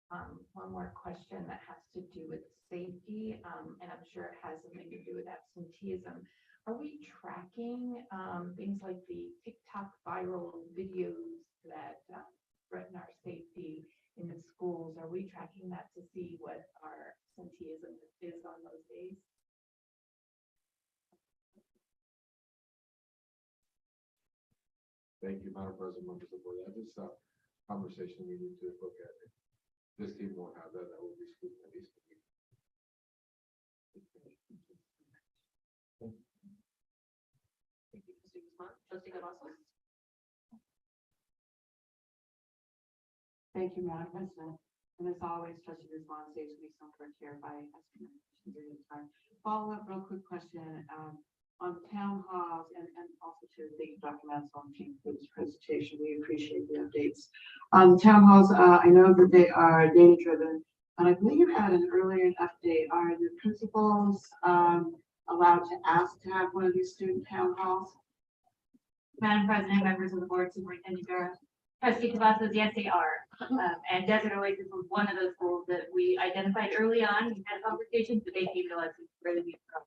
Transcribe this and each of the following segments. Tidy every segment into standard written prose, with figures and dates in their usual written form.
one more question that has to do with safety, and I'm sure it has something to do with absenteeism. Are we tracking things like the TikTok viral videos that threaten our safety in the schools? Are we tracking that to see what our absenteeism is on those days? Thank you, Madam President, members of the board. That is a conversation we need to look at. This team won't have that. That will be scrutinized. Thank you, Trustee Guzman. Trustee Cavazos. Thank you, Madam President. And as always, Trustee Guzman stays with me some for here by asking questions during the time. Follow up, real quick question on town halls and also to the documents on for this presentation. We appreciate the updates. Town halls, I know that they are data driven, and I believe at an earlier update, are the principals allowed to ask to have one of these student town halls? Madam President, members of the board, Superintendent Dura, Trustee Cavazos, yes, they are. And Desert Oasis was one of those schools that we identified early on. We had conversations, but they came to us and really need help.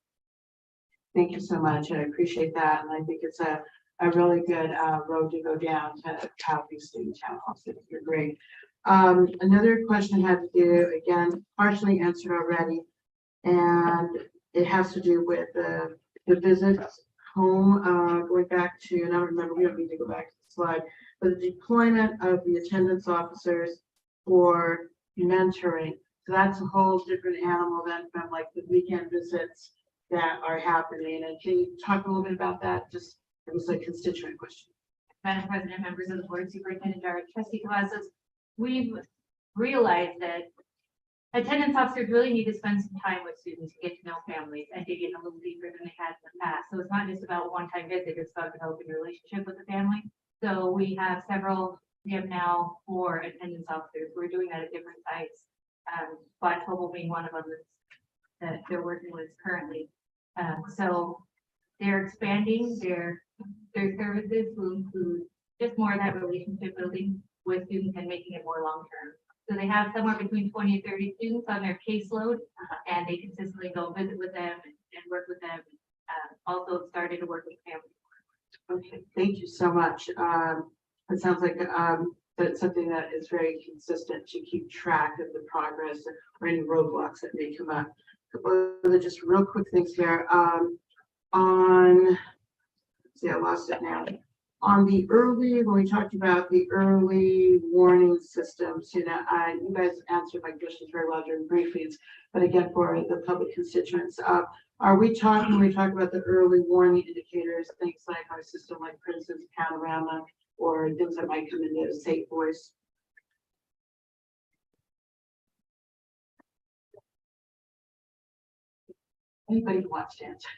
Thank you so much. I appreciate that. And I think it's a really good road to go down to have these student town halls. You're great. Another question had to do, again, partially answered already, and it has to do with the visits home, going back to, and I don't remember, we don't need to go back to the slide, but the deployment of the attendance officers for mentoring. So that's a whole different animal than from like the weekend visits that are happening. And can you talk a little bit about that? Just, it was a constituent question. Madam President, members of the board, Superintendent Dura, Trustee Cavazos, we've realized that attendance officers really need to spend some time with students to get to know families and dig in a little deeper than they had in the past. So it's not just about one-time visit, it's about developing a relationship with the family. So we have now 4 attendance officers. We're doing that at different sites. Black Hole being one of them that they're working with currently. So they're expanding their services to include just more of that relationship building with students and making it more long-term. So they have somewhere between 20 and 30 students on their caseload, and they consistently go visit with them and work with them. Also started to work with families. Okay, thank you so much. It sounds like that it's something that is very consistent to keep track of the progress or any roadblocks that may come up. A couple of just real quick things here. See, I lost it now. On the early, when we talked about the early warning systems, you guys answered my questions very well during briefings, but again, for the public constituents, are we talking, when we talk about the early warning indicators, things like our system, like for instance, Panorama, or things that might come into Safe Voice? Anybody who wants to answer?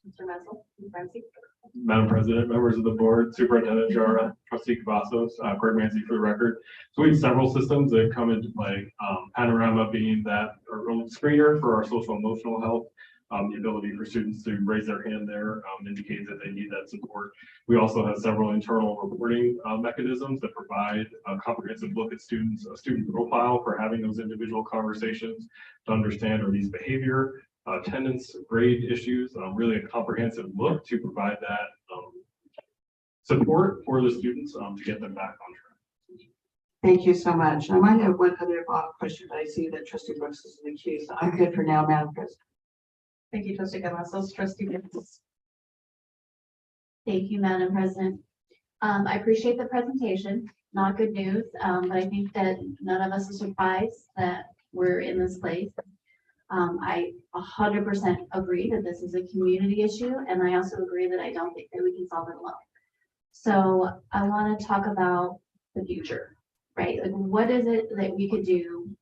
Mr. Messel, Ramsey. Madam President, members of the board, Superintendent Jara, Trustee Cavazos, Greg Manzi for the record. So we have several systems that come into play. Panorama being that early screener for our social emotional health. The ability for students to raise their hand there indicates that they need that support. We also have several internal reporting mechanisms that provide a comprehensive look at students, a student profile for having those individual conversations to understand are these behavior, attendance, grade issues, really a comprehensive look to provide that support for the students to get them back on track. Thank you so much. I might have one other question, but I see that Trustee Brooks is in the queue, so I'm good for now, Madam President. Thank you, Trustee Cavazos. Trustee Brooks. Thank you, Madam President. I appreciate the presentation. Not good news, but I think that none of us are surprised that we're in this place. I 100% agree that this is a community issue, and I also agree that I don't think that we can solve it alone. So I want to talk about the future, right? Like, what is it that we could do?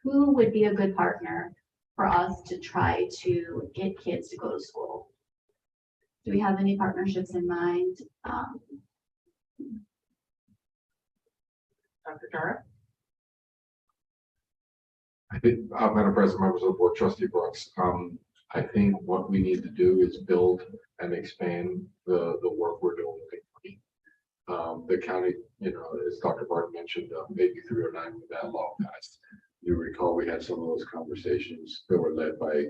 Who would be a good partner for us to try to get kids to go to school? Do we have any partnerships in mind? Dr. Dara. I think, Madam President, members of the board, Trustee Brooks, I think what we need to do is build and expand the work we're doing with the county. The county, as Dr. Barton mentioned, maybe 309 when that law passed. You recall we had some of those conversations that were led by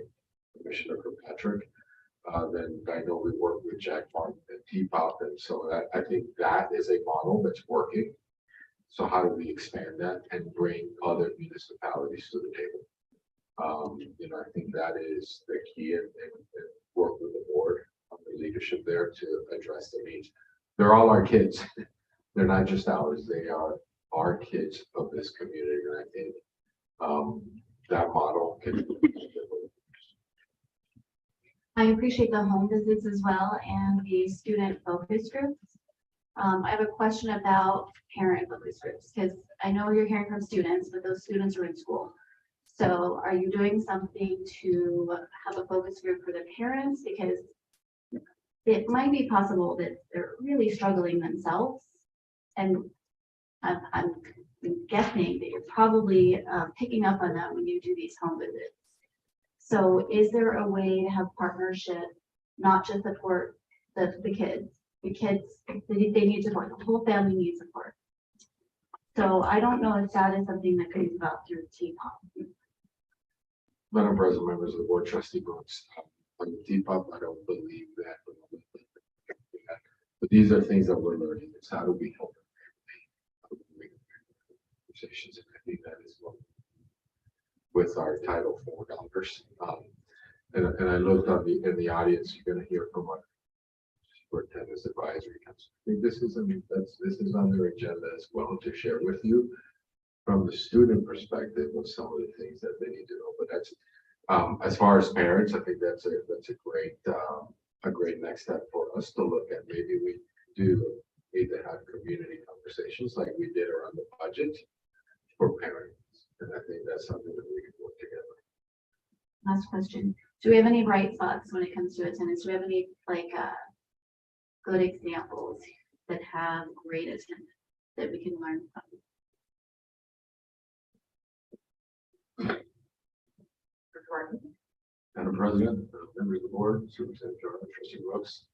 Commissioner Kirkpatrick. Then I know we worked with Jack Martin and T-Pop, and so I think that is a model that's working. So how do we expand that and bring other municipalities to the table? I think that is the key, and work with the board on the leadership there to address the needs. They're all our kids. They're not just ours. They are our kids of this community, and I think that model can. I appreciate the home visits as well and the student focus groups. I have a question about parent focus groups, because I know you're hearing from students, but those students are in school. So are you doing something to have a focus group for the parents? Because it might be possible that they're really struggling themselves. And I'm guessing that you're probably picking up on that when you do these home visits. So is there a way to have partnership, not just support the kids? The kids, they need support, the whole family needs support. So I don't know if that is something that could be developed through T-POP. Madam President, members of the board, Trustee Brooks, on the T-POP, I don't believe that. But these are things that we're learning. It's how do we help conversations, and I think that is what with our Title IV dollars. And I looked on in the audience, you're going to hear from our Superintendent's Advisory Council. I think this is on their agenda as well to share with you from the student perspective of some of the things that they need to know. But that's as far as parents, I think that's a great next step for us to look at. Maybe we do need to have community conversations like we did around the budget for parents. And I think that's something that we can work together. Last question. Do we have any bright spots when it comes to attendance? Do we have any good examples that have great attendance that we can learn from? Madam President, members of the board, Superintendent Jarrett, Trustee Brooks,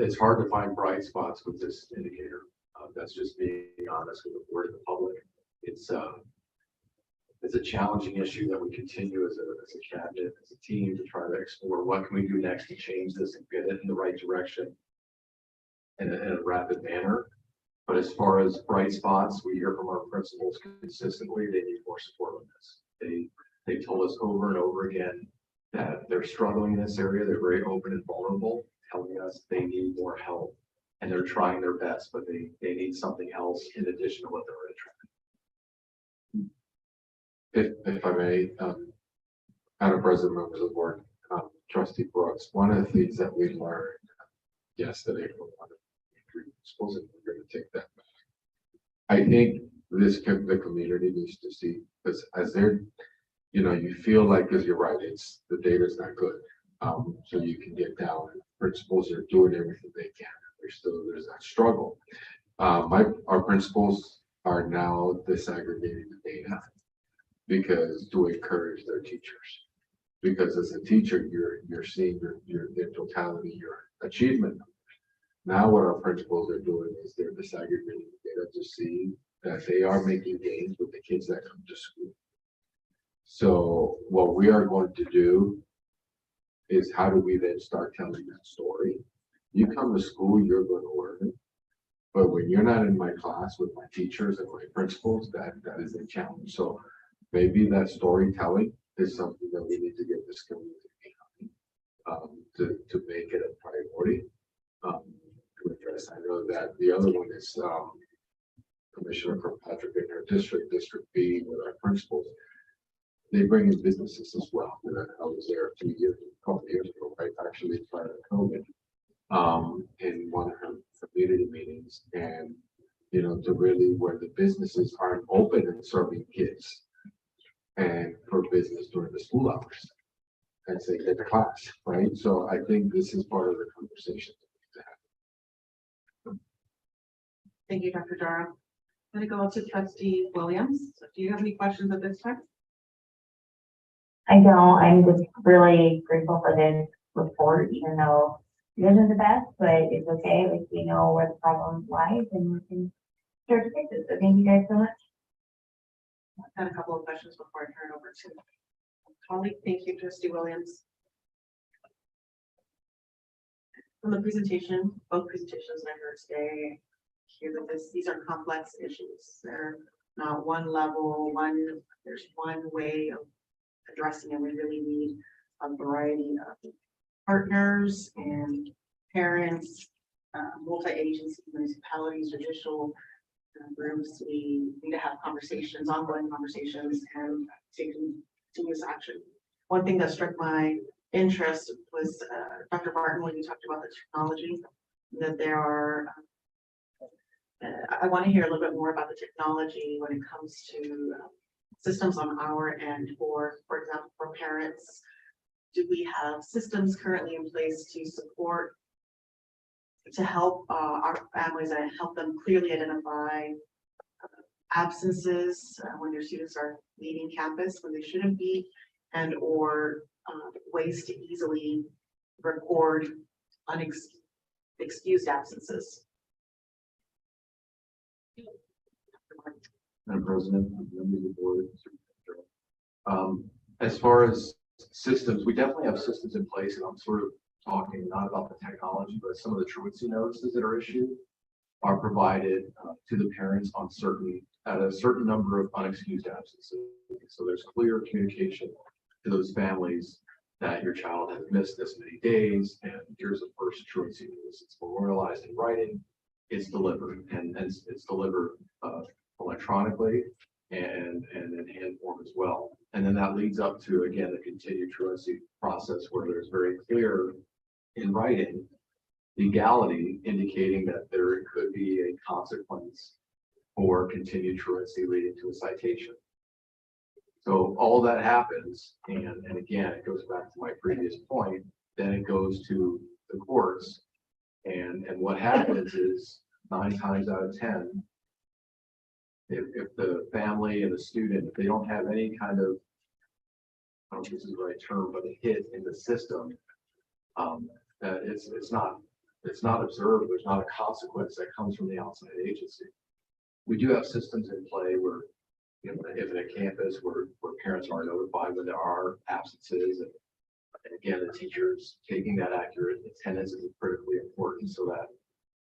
it's hard to find bright spots with this indicator. That's just being honest with the board and the public. It's a challenging issue that we continue as a cabinet, as a team, to try to explore what can we do next to change this and get it in the right direction in a rapid manner. But as far as bright spots, we hear from our principals consistently, they need more support on this. They told us over and over again that they're struggling in this area. They're very open and vulnerable, telling us they need more help, and they're trying their best, but they need something else in addition to what they're already trying. If I may, Madam President, members of the board, Trustee Brooks, one of the things that we learned yesterday from one of the principals, and we're going to take that back. I think the community needs to see, because as they're, you feel like, because you're right, the data's not good. So you can get down, and principals are doing everything they can. There's that struggle. Our principals are now disaggregating the data because to encourage their teachers. Because as a teacher, you're seeing your in totality, your achievement numbers. Now what our principals are doing is they're disaggregating the data to see that they are making gains with the kids that come to school. So what we are going to do is how do we then start telling that story? You come to school, you're going to learn. But when you're not in my class with my teachers and my principals, that is a challenge. So maybe that storytelling is something that we need to get this community behind, to make it a priority to address. I know that the other one is Commissioner Kirkpatrick in her district B, with our principals. They bring in businesses as well. And I was there a couple of years ago, right? Actually, prior to COVID, in one of her community meetings, and to really where the businesses aren't open and serving kids and for business during the school hours and say get to class, right? So I think this is part of the conversation that we need to have. Thank you, Dr. Dara. I'm going to go to Trustee Williams. So do you have any questions at this time? I don't. I'm just really grateful for this report, even though isn't the best, but it's okay, like, we know where the problem lies and we can start to fix it. So thank you guys so much. I've had a couple of questions before I turn it over to colleague. Thank you, Trustee Williams. From the presentation, both presentations I heard today, hear that these are complex issues. They're not one level, there's one way of addressing it. We really need a variety of partners and parents, multi-agency, municipalities, judicial groups. We need to have conversations, ongoing conversations, and take continuous action. One thing that struck my interest was Dr. Martin, when you talked about the technology, that there are, I want to hear a little bit more about the technology when it comes to systems on our end. For example, for parents, do we have systems currently in place to support, to help our families and help them clearly identify absences when their students are leaving campus when they shouldn't be, and or ways to easily record unexcused absences? Madam President, members of the board. As far as systems, we definitely have systems in place, and I'm sort of talking not about the technology, but some of the truancy notices that are issued are provided to the parents on at a certain number of unexcused absences. So there's clear communication to those families that your child has missed this many days, and here's a first truancy notice. It's memorialized in writing, it's delivered, and it's delivered electronically and in hand form as well. And then that leads up to, again, the continued truancy process where there's very clear in writing legality indicating that there could be a consequence for continued truancy leading to a citation. So all that happens, and again, it goes back to my previous point, then it goes to the courts, and what happens is 9 times out of 10, if the family and the student, if they don't have any kind of, I don't know if this is the right term, but a hit in the system, that it's not observed. There's not a consequence that comes from the outside agency. We do have systems in play where, you know, if in a campus where parents are notified when there are absences, and again, the teachers taking that accurate attendance is critically important so that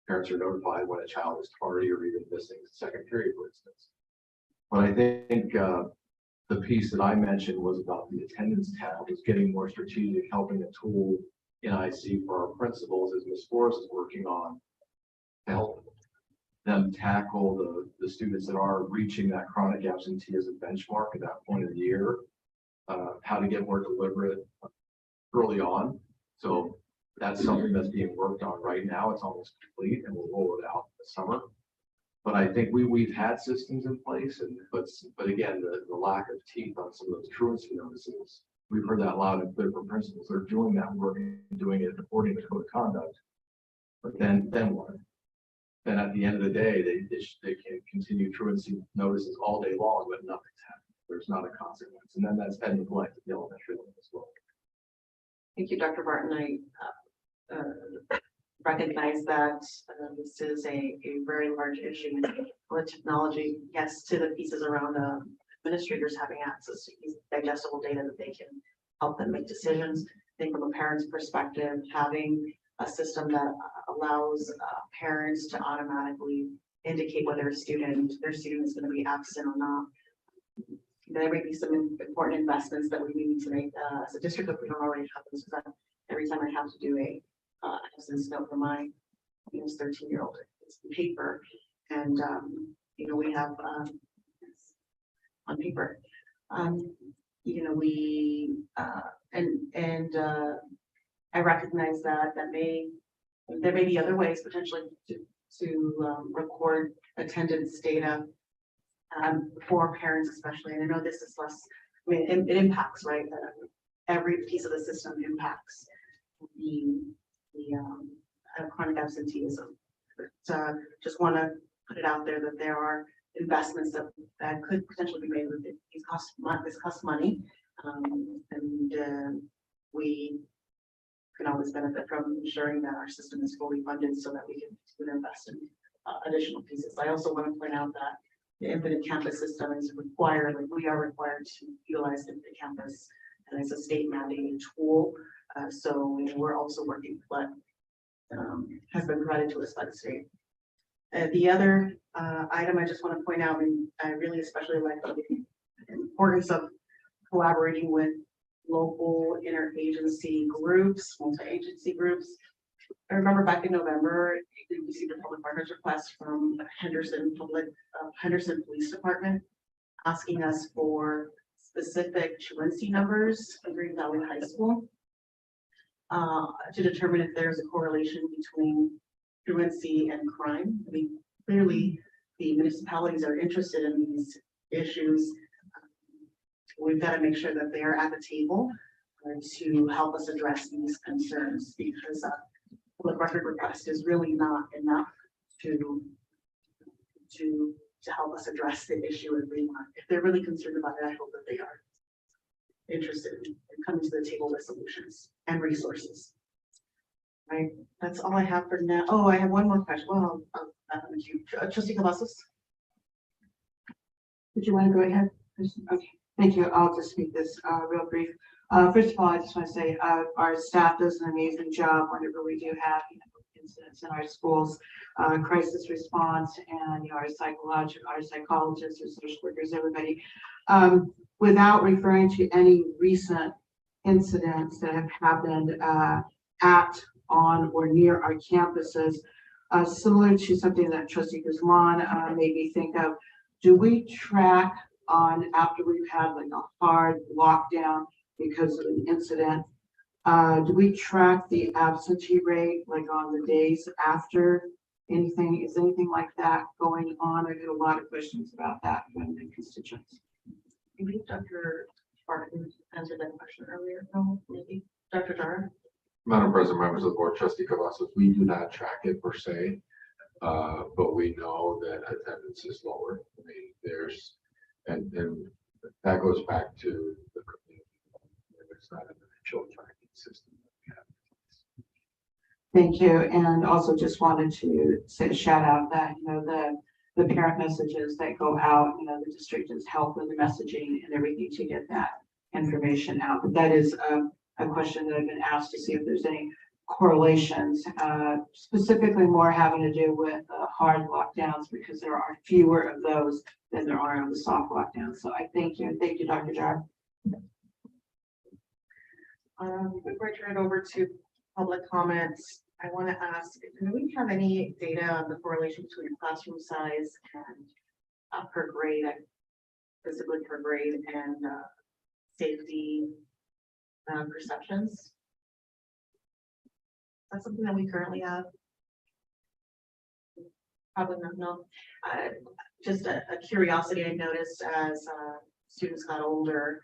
parents are notified when a child is tardy or even missing the second period, for instance. But I think the piece that I mentioned was about the attendance tab, is getting more strategic, helping a tool in IC for our principals, as Ms. Forrest is working on, to help them tackle the students that are reaching that chronic absenteeism benchmark at that point of the year, how to get more deliberate early on. So that's something that's being worked on right now. It's almost complete, and we'll roll it out this summer. But I think we've had systems in place, and but again, the lack of teeth on some of those truancy notices, we've heard that loud and clear from principals. They're doing that work and doing it according to code of conduct. But then what? Then at the end of the day, they can continue truancy notices all day long, but nothing's happened. There's not a consequence, and then that's ed neglect at the elementary level as well. Thank you, Dr. Barton. I recognize that this is a very large issue with technology. Yes, to the pieces around administrators having access to digestible data that they can help them make decisions. I think from a parent's perspective, having a system that allows parents to automatically indicate whether their student is going to be absent or not. There may be some important investments that we need to make as a district if we don't already have this. Every time I have to do a absence note for my 13-year-old, it's paper, and we have on paper. I recognize that there may be other ways potentially to record attendance data for parents, especially. And I know this is less. I mean, it impacts, right? Every piece of the system impacts the chronic absenteeism. But just want to put it out there that there are investments that could potentially be made with it. This costs money, and we can always benefit from ensuring that our system is fully funded so that we can invest in additional pieces. I also want to point out that the Infinite Campus system is required, like we are required to utilize Infinite Campus, and it's a state mandated tool. So we're also working with what has been provided to us by the state. The other item I just want to point out, and I really especially like the importance of collaborating with local interagency groups, multi-agency groups. I remember back in November, we received a public partners request from Henderson Police Department asking us for specific truancy numbers in Green Valley High School to determine if there's a correlation between truancy and crime. I mean, clearly the municipalities are interested in these issues. We've got to make sure that they are at the table to help us address these concerns, because public record request is really not enough to help us address the issue in Fremont. If they're really concerned about it, I hope that they are interested in coming to the table with solutions and resources. Right, that's all I have for now. Oh, I have one more question. Well, Trustee Cavazos. Did you want to go ahead? Okay, thank you. I'll just make this real brief. First of all, I just want to say our staff does an amazing job whenever we do have incidents in our schools, crisis response, and our psychologists, our social workers, everybody. Without referring to any recent incidents that have happened at, on, or near our campuses, similar to something that Trustee Guzman made me think of, do we track on after we've had like a hard lockdown because of an incident? Do we track the absentee rate like on the days after anything? Is anything like that going on? I get a lot of questions about that from the constituents. Maybe Dr. Barton answered that question earlier. No, maybe Dr. Jara. Madam President, members of the board, Trustee Cavazos, we do not track it per se, but we know that attendance is lower. I mean, there's, and that goes back to the community. It's not an actual tracking system that we have. Thank you. And also just wanted to say, shout out that, the parent messages that go out, the district is helping the messaging and everything to get that information out. But that is a question that I've been asked to see if there's any correlations, specifically more having to do with hard lockdowns, because there are fewer of those than there are of the soft lockdowns. So I thank you. And thank you, Dr. Jar. Before I turn it over to public comments, I want to ask, do we have any data on the correlation between classroom size and per grade, physically per grade, and safety perceptions? That's something that we currently have. Probably not, no. Just a curiosity I noticed as students got older,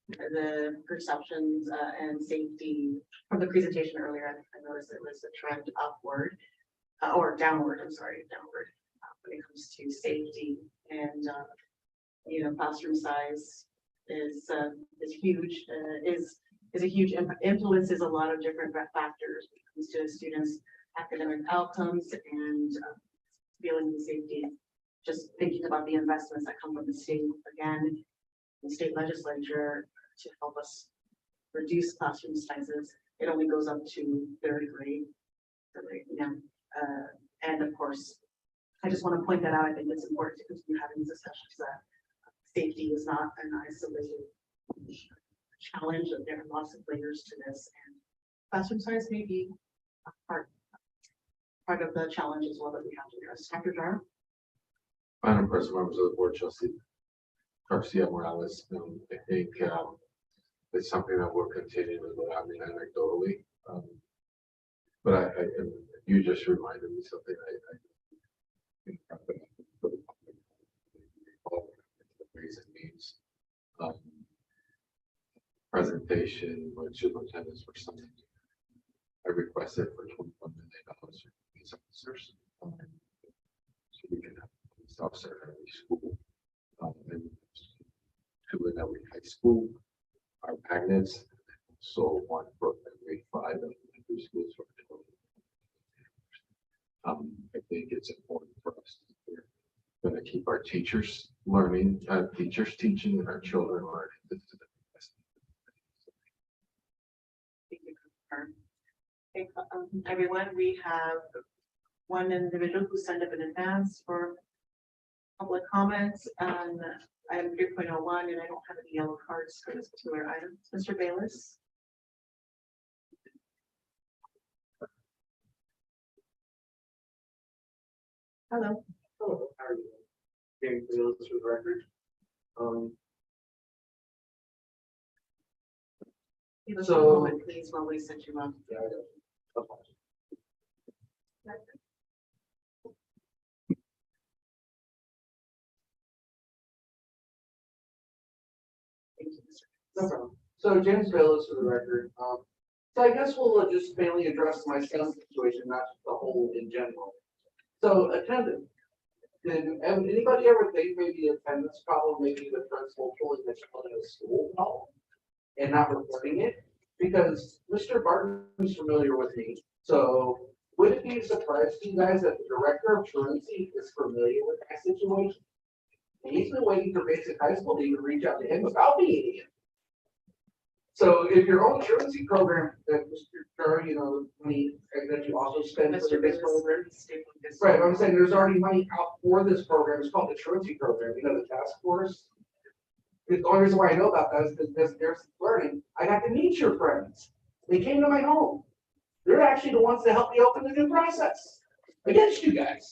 the perceptions and safety from the presentation earlier, I noticed it was a trend upward or downward. I'm sorry, downward when it comes to safety, and classroom size is huge. Is a huge influences a lot of different factors when it comes to students' academic outcomes and feeling the safety. Just thinking about the investments that come from the state, again, the state legislature to help us reduce classroom sizes. It only goes up to third grade. And of course, I just want to point that out. I think it's important to continue having these discussions that safety is not an isolated challenge, that there are lots of layers to this, and classroom size may be a part of the challenge as well that we have to address. Dr. Jar? Madam President, members of the board, Trustee Garcia Morales, I think it's something that we'll continue to look at anecdotally. But you just reminded me something I think ways and means. Presentation, which attendance for something. I requested for $21 million for these officers. So we can have police officer at every school. And two in every high school, our magnets, so one for every 5 elementary through schools for 20. I think it's important for us to going to keep our teachers learning, teachers teaching, and our children learning. This is the best. Thank you, Okay, everyone, we have one individual who signed up in advance for public comments on item 3.01, and I don't have any yellow cards for this particular item. Mr. Bayless. Hello. Hello, how are you? James Bayless for the record. Give us a So- moment, please, while we set you up. Yeah, I got it. Thank you, Mr. No problem. So James Bayless for the record. So I guess we'll just mainly address my son's situation, not the whole in general. So attendance. Did anybody ever think maybe attendance problem, maybe the principal pulling the child out of school at all and not reporting it? Because Mr. Barton is familiar with me, so would it be a surprise to you guys that the director of truancy is familiar with that situation? And he's been waiting for basic high school to even reach out to him about being here. So if your own truancy program that Mr. Kerr, money that you also spend for Mr. this program. Bayless, stay with this. Right, I'm saying there's already money out for this program. It's called the truancy program, the task force. The only reason why I know about that is because there's learning. I got to meet your friends. They came to my home. They're actually the ones that helped me open the new process against you guys.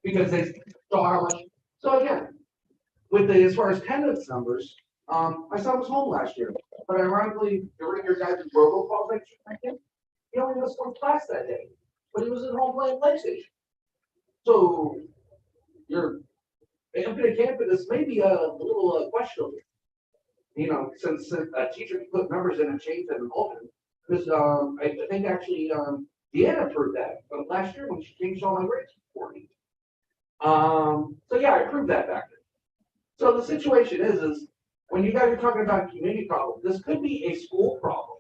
Because they saw how much, so again, with the, as far as attendance numbers, my son was home last year, but ironically, during your guys' robocalls, he only missed one class that day, but he was at home playing PlayStation. So, your infinite campus may be a little questionable. Since a teacher can put numbers in and change them and open, because I think actually Deanna proved that last year when she changed all my grades for me. So yeah, I proved that back then. So the situation is when you guys are talking about a community problem, this could be a school problem.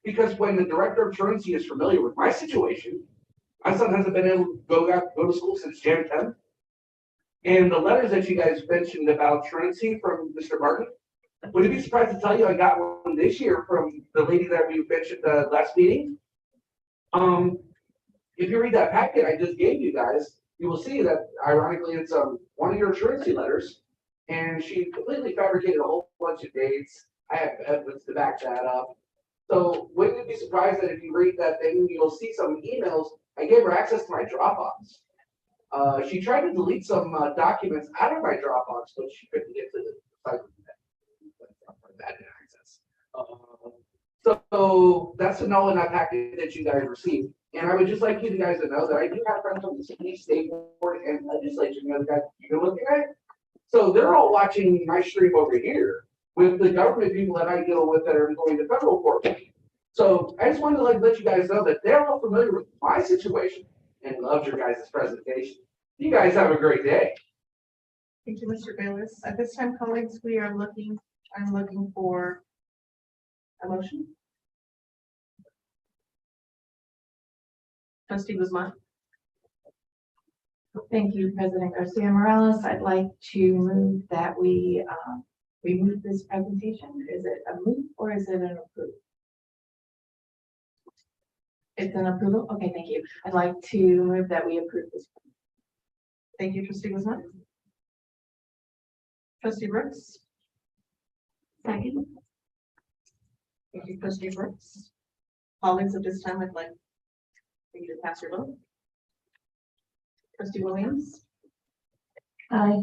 Because when the director of truancy is familiar with my situation, my son hasn't been able to go to school since Jan 10th. And the letters that you guys mentioned about truancy from Mr. Barton, would you be surprised to tell you I got one this year from the lady that we mentioned last meeting? If you read that packet I just gave you guys, you will see that ironically it's one of your truancy letters. And she completely fabricated a whole bunch of dates. I have evidence to back that up. So wouldn't you be surprised that if you read that thing, you'll see some emails. I gave her access to my Dropbox. She tried to delete some documents out of my Dropbox, but she couldn't get to the site. That access. So that's the null and not packet that you guys received. And I would just like you guys to know that I do have friends from the city, state board, and legislature. The guys you're looking at. So they're all watching my stream over here with the government people that I deal with that are going to federal court. So I just wanted to let you guys know that they're all familiar with my situation and loved your guys' presentation. You guys have a great day. Thank you, Mr. Bayless. At this time, colleagues, I'm looking for a motion. Trustee Guzman. Thank you, President Garcia Morales. I'd like to move that we move this presentation. Is it a move or is it an approval? It's an approval? Okay, thank you. I'd like to move that we approve this. Thank you, Trustee Guzman. Trustee Brooks. Second. Thank you, Trustee Brooks. Colleagues, at this time, I'd like for you to pass your vote. Trustee Williams. Aye.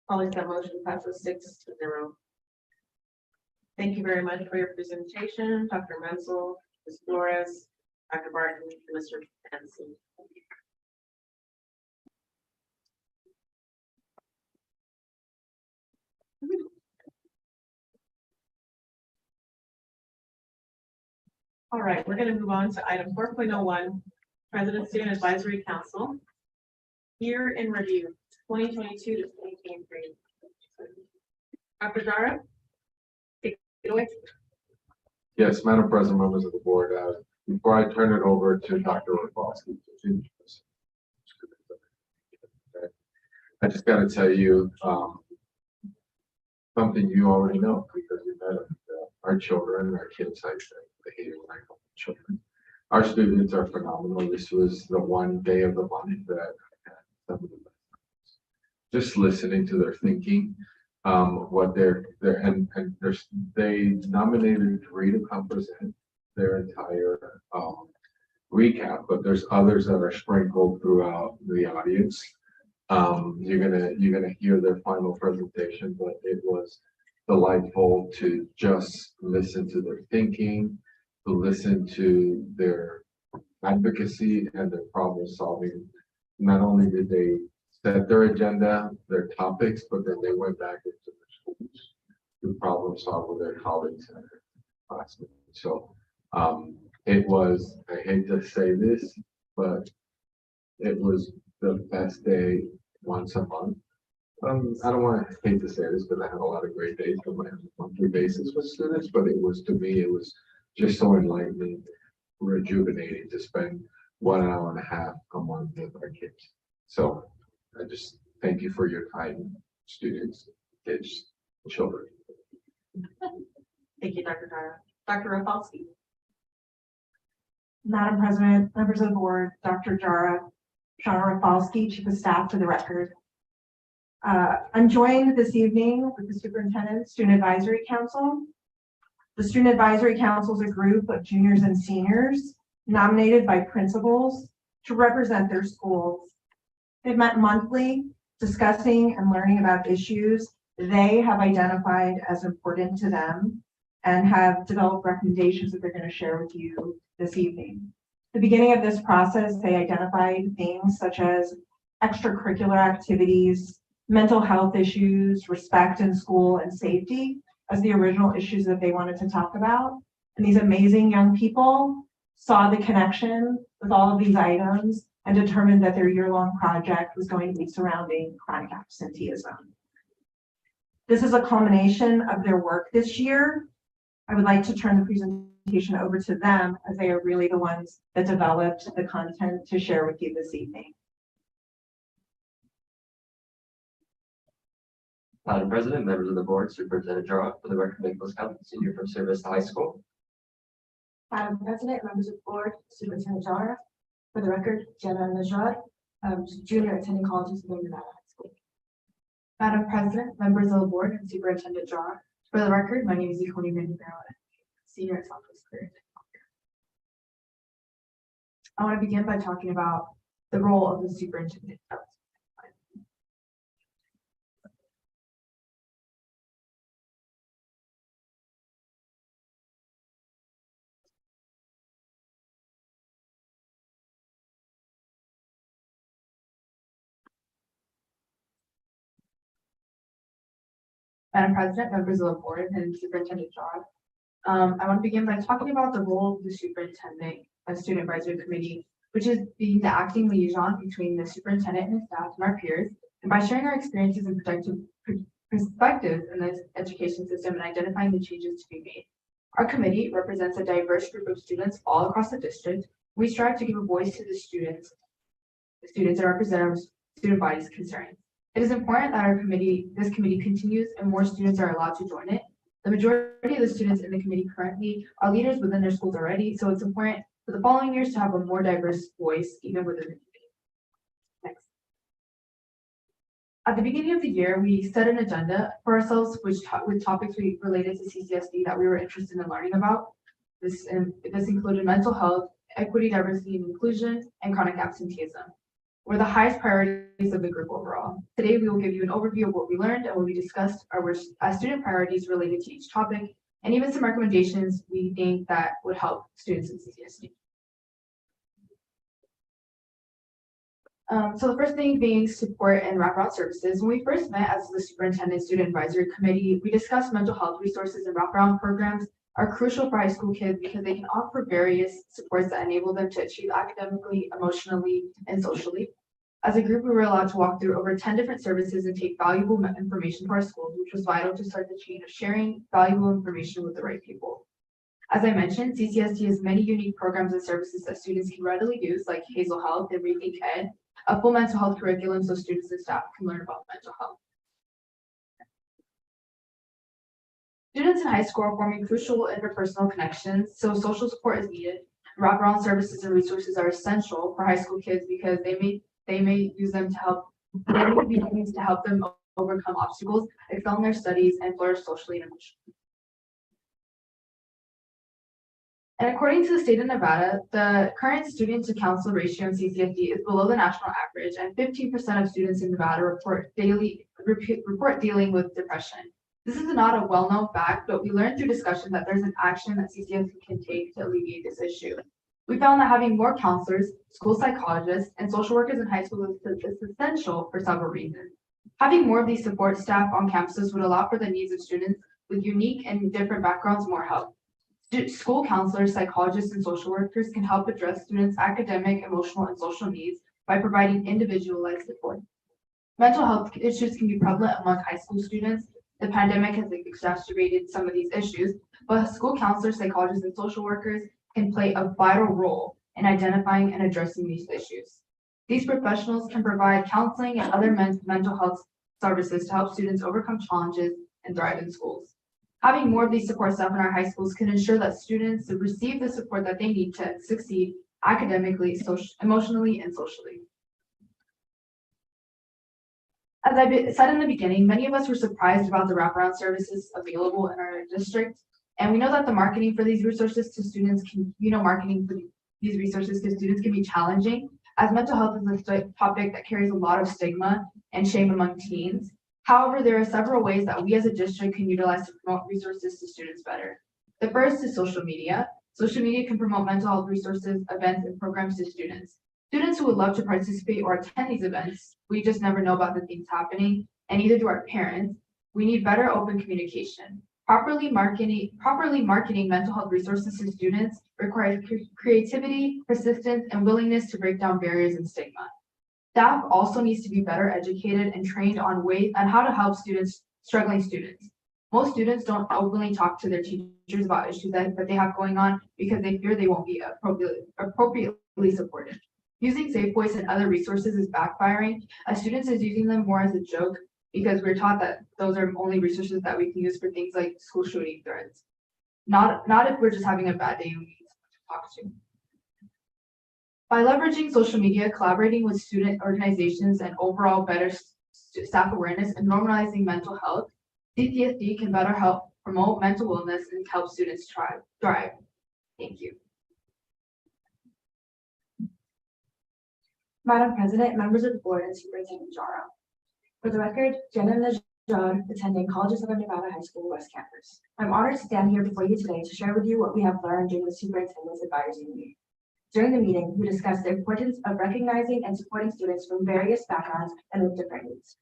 Colleagues, that motion passes 6-0. Thank you very much for your presentation, Dr. Menzel, Ms. Flores, Dr. Barton, and Mr. Hanson. All right, we're going to move on to item 4.01, President Student Advisory Council. Year in review, 2022 to 2023. Dr. Zara? Take it away. Yes, Madam President, members of the board, before I turn it over to Dr. Rafalski, I just gotta tell you, something you already know because you met our children, our kids, I hate it when I call them children. Our students are phenomenal. This was the one day of the month that I had some of the best. Just listening to their thinking, what they nominated 3 to come present their entire recap, but there's others that are sprinkled throughout the audience. You're gonna hear their final presentation, but it was delightful to just listen to their thinking, to listen to their advocacy and their problem solving. Not only did they set their agenda, their topics, but then they went back into their schools to problem solve with their colleagues and their classmates. So it was, I hate to say this, but it was the best day once a month. I don't want to hate to say this, but I had a lot of great days on my monthly basis with students, but it was, to me, it was just so enlightening, rejuvenating to spend 1 hour and a half a month with our kids. So I just thank you for your time, students, kids, children. Thank you, Dr. Dara. Dr. Rafalski. Madam President, members of the board, Dr. Jara, Shauna Rafalski, Chief of Staff for the record. I'm joined this evening with the Superintendent Student Advisory Council. The Student Advisory Council is a group of juniors and seniors nominated by principals to represent their schools. They've met monthly, discussing and learning about issues they have identified as important to them and have developed recommendations that they're going to share with you this evening. At the beginning of this process, they identified things such as extracurricular activities, mental health issues, respect in school, and safety as the original issues that they wanted to talk about. And these amazing young people saw the connection with all of these items and determined that their year-long project was going to be surrounding chronic absenteeism. This is a culmination of their work this year. I would like to turn the presentation over to them as they are really the ones that developed the content to share with you this evening. Madam President, members of the board, Superintendent Jara, for the record, Nicholas County, senior from service to high school. Madam President, members of the board, Superintendent Jara, for the record, Jenna Najad, junior attending colleges in Nevada High School. Madam President, members of the board, and Superintendent Jara, for the record, my name is Ikoni Manibaro, senior at Southwest Career. I want to begin by talking about the role of the superintendent. Madam President, members of the board, and Superintendent Jara. I want to begin by talking about the role of the superintendent and student advisory committee, which is being the acting liaison between the superintendent and his staff and our peers, and by sharing our experiences and perspectives in this education system and identifying the changes to be made. Our committee represents a diverse group of students all across the district. We strive to give a voice to the students and represent student bodies' concerns. It is important that this committee continues and more students are allowed to join it. The majority of the students in the committee currently are leaders within their schools already, so it's important for the following years to have a more diverse voice even within the committee. Next. At the beginning of the year, we set an agenda for ourselves with topics related to CCSD that we were interested in learning about. This included mental health, equity, diversity, and inclusion, and chronic absenteeism were the highest priorities of the group overall. Today, we will give you an overview of what we learned and what we discussed our student priorities related to each topic, and even some recommendations we think that would help students in CCSD. So the first thing being support and wraparound services. When we first met as the Superintendent Student Advisory Committee, we discussed mental health resources and wraparound programs are crucial for high school kids because they can offer various supports that enable them to achieve academically, emotionally, and socially. As a group, we were allowed to walk through over 10 different services and take valuable information for our schools, which was vital to start the chain of sharing valuable information with the right people. As I mentioned, CCSD has many unique programs and services that students can readily use, like Hazel Health and Rethink Ed, a full mental health curriculum so students and staff can learn about mental health. Students in high school are forming crucial interpersonal connections, so social support is needed. Wraparound services and resources are essential for high school kids because they may use them to help. They may be used to help them overcome obstacles, excel in their studies, and flourish socially and emotionally. And according to the state of Nevada, the current student to counselor ratio in CCSD is below the national average, and 15% of students in Nevada report dealing with depression. This is not a well-known fact, but we learned through discussion that there's an action that CCSD can take to alleviate this issue. We found that having more counselors, school psychologists, and social workers in high school is essential for several reasons. Having more of these support staff on campuses would allow for the needs of students with unique and different backgrounds more help. School counselors, psychologists, and social workers can help address students' academic, emotional, and social needs by providing individualized support. Mental health issues can be prevalent among high school students. The pandemic has exacerbated some of these issues, but school counselors, psychologists, and social workers can play a vital role in identifying and addressing these issues. These professionals can provide counseling and other mental health services to help students overcome challenges and thrive in schools. Having more of these support staff in our high schools can ensure that students receive the support that they need to succeed academically, emotionally, and socially. As I said in the beginning, many of us were surprised about the wraparound services available in our district. And we know that the marketing for these resources to students can, marketing for these resources to students can be challenging, as mental health is a topic that carries a lot of stigma and shame among teens. However, there are several ways that we as a district can utilize to promote resources to students better. The first is social media. Social media can promote mental health resources, events, and programs to students. Students who would love to participate or attend these events, we just never know about the things happening, and neither do our parents. We need better open communication. Properly marketing mental health resources to students requires creativity, persistence, and willingness to break down barriers and stigma. Staff also needs to be better educated and trained on how to help struggling students. Most students don't openly talk to their teachers about issues that they have going on because they fear they won't be appropriately supported. Using Safe Voice and other resources is backfiring, as students is using them more as a joke because we're taught that those are only resources that we can use for things like school shooting threats. Not if we're just having a bad day and we need someone to talk to. By leveraging social media, collaborating with student organizations, and overall better staff awareness and normalizing mental health, CCSD can better help promote mental wellness and help students thrive. Thank you. Madam President, members of the board, and Superintendent Jara. For the record, Jenna Najjar, attending College of Southern Nevada High School West Campus. I'm honored to stand here before you today to share with you what we have learned during the Superintendent's Advisory Meeting. During the meeting, we discussed the importance of recognizing and supporting students from various backgrounds and with different needs.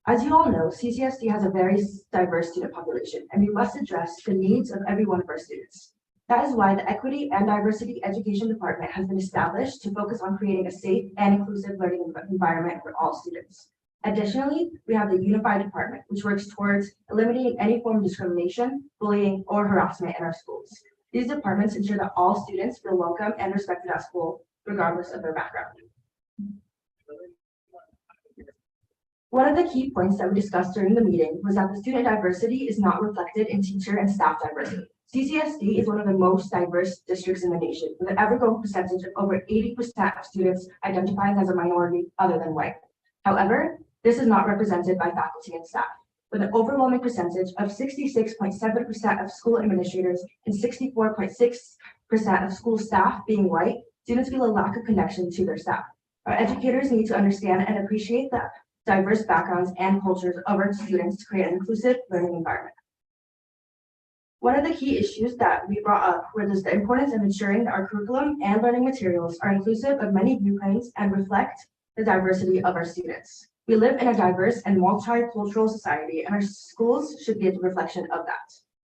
As you all know, CCSD has a very diverse student population, and we must address the needs of every one of our students. That is why the Equity and Diversity Education Department has been established to focus on creating a safe and inclusive learning environment for all students. Additionally, we have the Unified Department, which works towards eliminating any form of discrimination, bullying, or harassment in our schools. These departments ensure that all students feel welcome and respected at school, regardless of their background. One of the key points that we discussed during the meeting was that the student diversity is not reflected in teacher and staff diversity. CCSD is one of the most diverse districts in the nation, with an ever-growing percentage of over 80% of students identifying as a minority other than white. However, this is not represented by faculty and staff, with an overwhelming percentage of 66.7% of school administrators and 64.6% of school staff being white. Students feel a lack of connection to their staff. Our educators need to understand and appreciate the diverse backgrounds and cultures of our students to create an inclusive learning environment. One of the key issues that we brought up was the importance of ensuring that our curriculum and learning materials are inclusive of many viewpoints and reflect the diversity of our students. We live in a diverse and multicultural society, and our schools should be a reflection of that.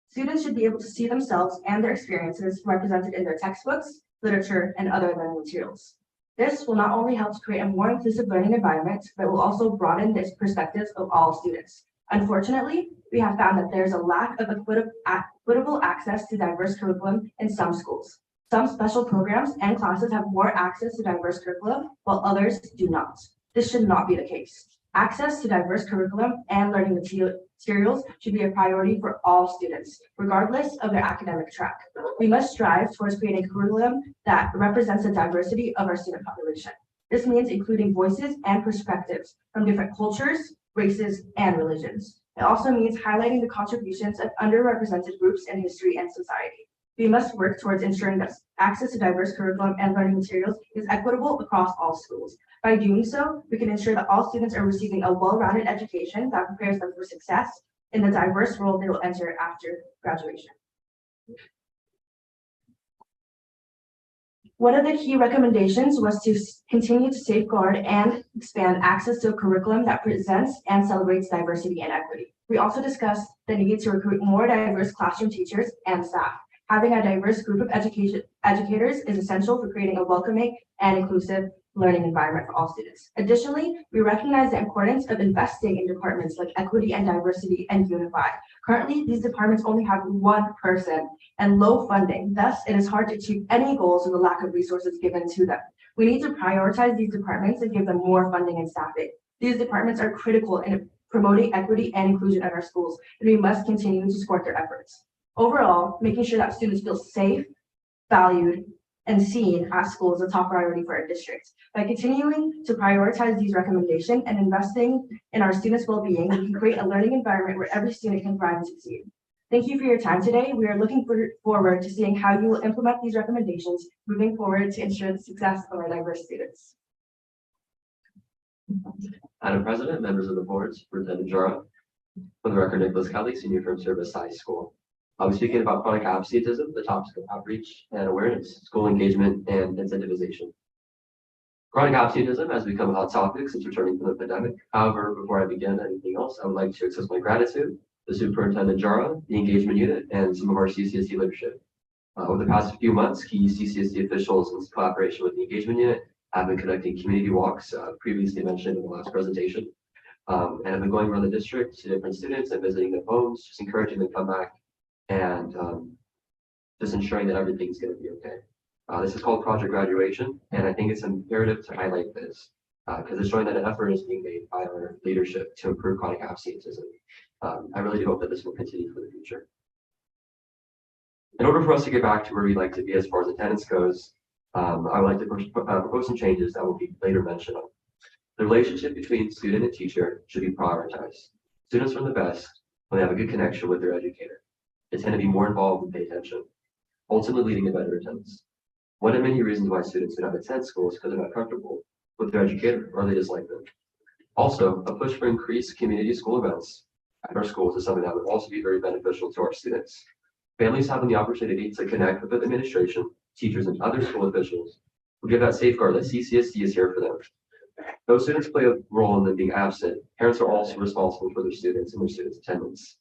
Students should be able to see themselves and their experiences represented in their textbooks, literature, and other learning materials. This will not only help to create a more inclusive learning environment, but will also broaden the perspectives of all students. Unfortunately, we have found that there's a lack of equitable access to diverse curriculum in some schools. Some special programs and classes have more access to diverse curriculum, while others do not. This should not be the case. Access to diverse curriculum and learning materials should be a priority for all students, regardless of their academic track. We must strive towards creating a curriculum that represents the diversity of our student population. This means including voices and perspectives from different cultures, races, and religions. It also means highlighting the contributions of underrepresented groups in history and society. We must work towards ensuring that access to diverse curriculum and learning materials is equitable across all schools. By doing so, we can ensure that all students are receiving a well-rounded education that prepares them for success in the diverse world they will enter after graduation. One of the key recommendations was to continue to safeguard and expand access to a curriculum that presents and celebrates diversity and equity. We also discussed the need to recruit more diverse classroom teachers and staff. Having a diverse group of educators is essential for creating a welcoming and inclusive learning environment for all students. Additionally, we recognize the importance of investing in departments like equity and diversity and unify. Currently, these departments only have one person and low funding. Thus, it is hard to achieve any goals with the lack of resources given to them. We need to prioritize these departments and give them more funding and staffing. These departments are critical in promoting equity and inclusion at our schools, and we must continue to support their efforts. Overall, making sure that students feel safe, valued, and seen at school is a top priority for our district. By continuing to prioritize these recommendations and investing in our students' well-being, we can create a learning environment where every student can thrive and succeed. Thank you for your time today. We are looking forward to seeing how you will implement these recommendations moving forward to ensure the success of our diverse students. Madam President, members of the board, Superintendent Jara. For the record, Nicholas Kelly, Senior from Service High School. I'll be speaking about chronic absenteeism, the topics of outreach and awareness, school engagement, and incentivization. Chronic absenteeism has become a hot topic since returning from the pandemic. However, before I begin anything else, I would like to express my gratitude to Superintendent Jara, the engagement unit, and some of our CCSD leadership. Over the past few months, key CCSD officials in collaboration with the engagement unit have been conducting community walks, previously mentioned in the last presentation, and have been going around the district to different students and visiting their homes, just encouraging them to come back and just ensuring that everything's going to be okay. This is called Project Graduation, and I think it's imperative to highlight this because it's showing that an effort is being made by our leadership to improve chronic absenteeism. I really do hope that this will continue for the future. In order for us to get back to where we'd like to be as far as attendance goes, I would like to propose some changes that will be later mentioned on. The relationship between student and teacher should be prioritized. Students learn the best when they have a good connection with their educator. They tend to be more involved and pay attention, ultimately leading to better attendance. One of many reasons why students do not attend school is because they're not comfortable with their educator or they dislike them. Also, a push for increased community school events at our schools is something that would also be very beneficial to our students. Families having the opportunity to connect with the administration, teachers, and other school officials will give that safeguard that CCSD is here for them. Though students play a role in them being absent, parents are also responsible for their students and their students' attendance.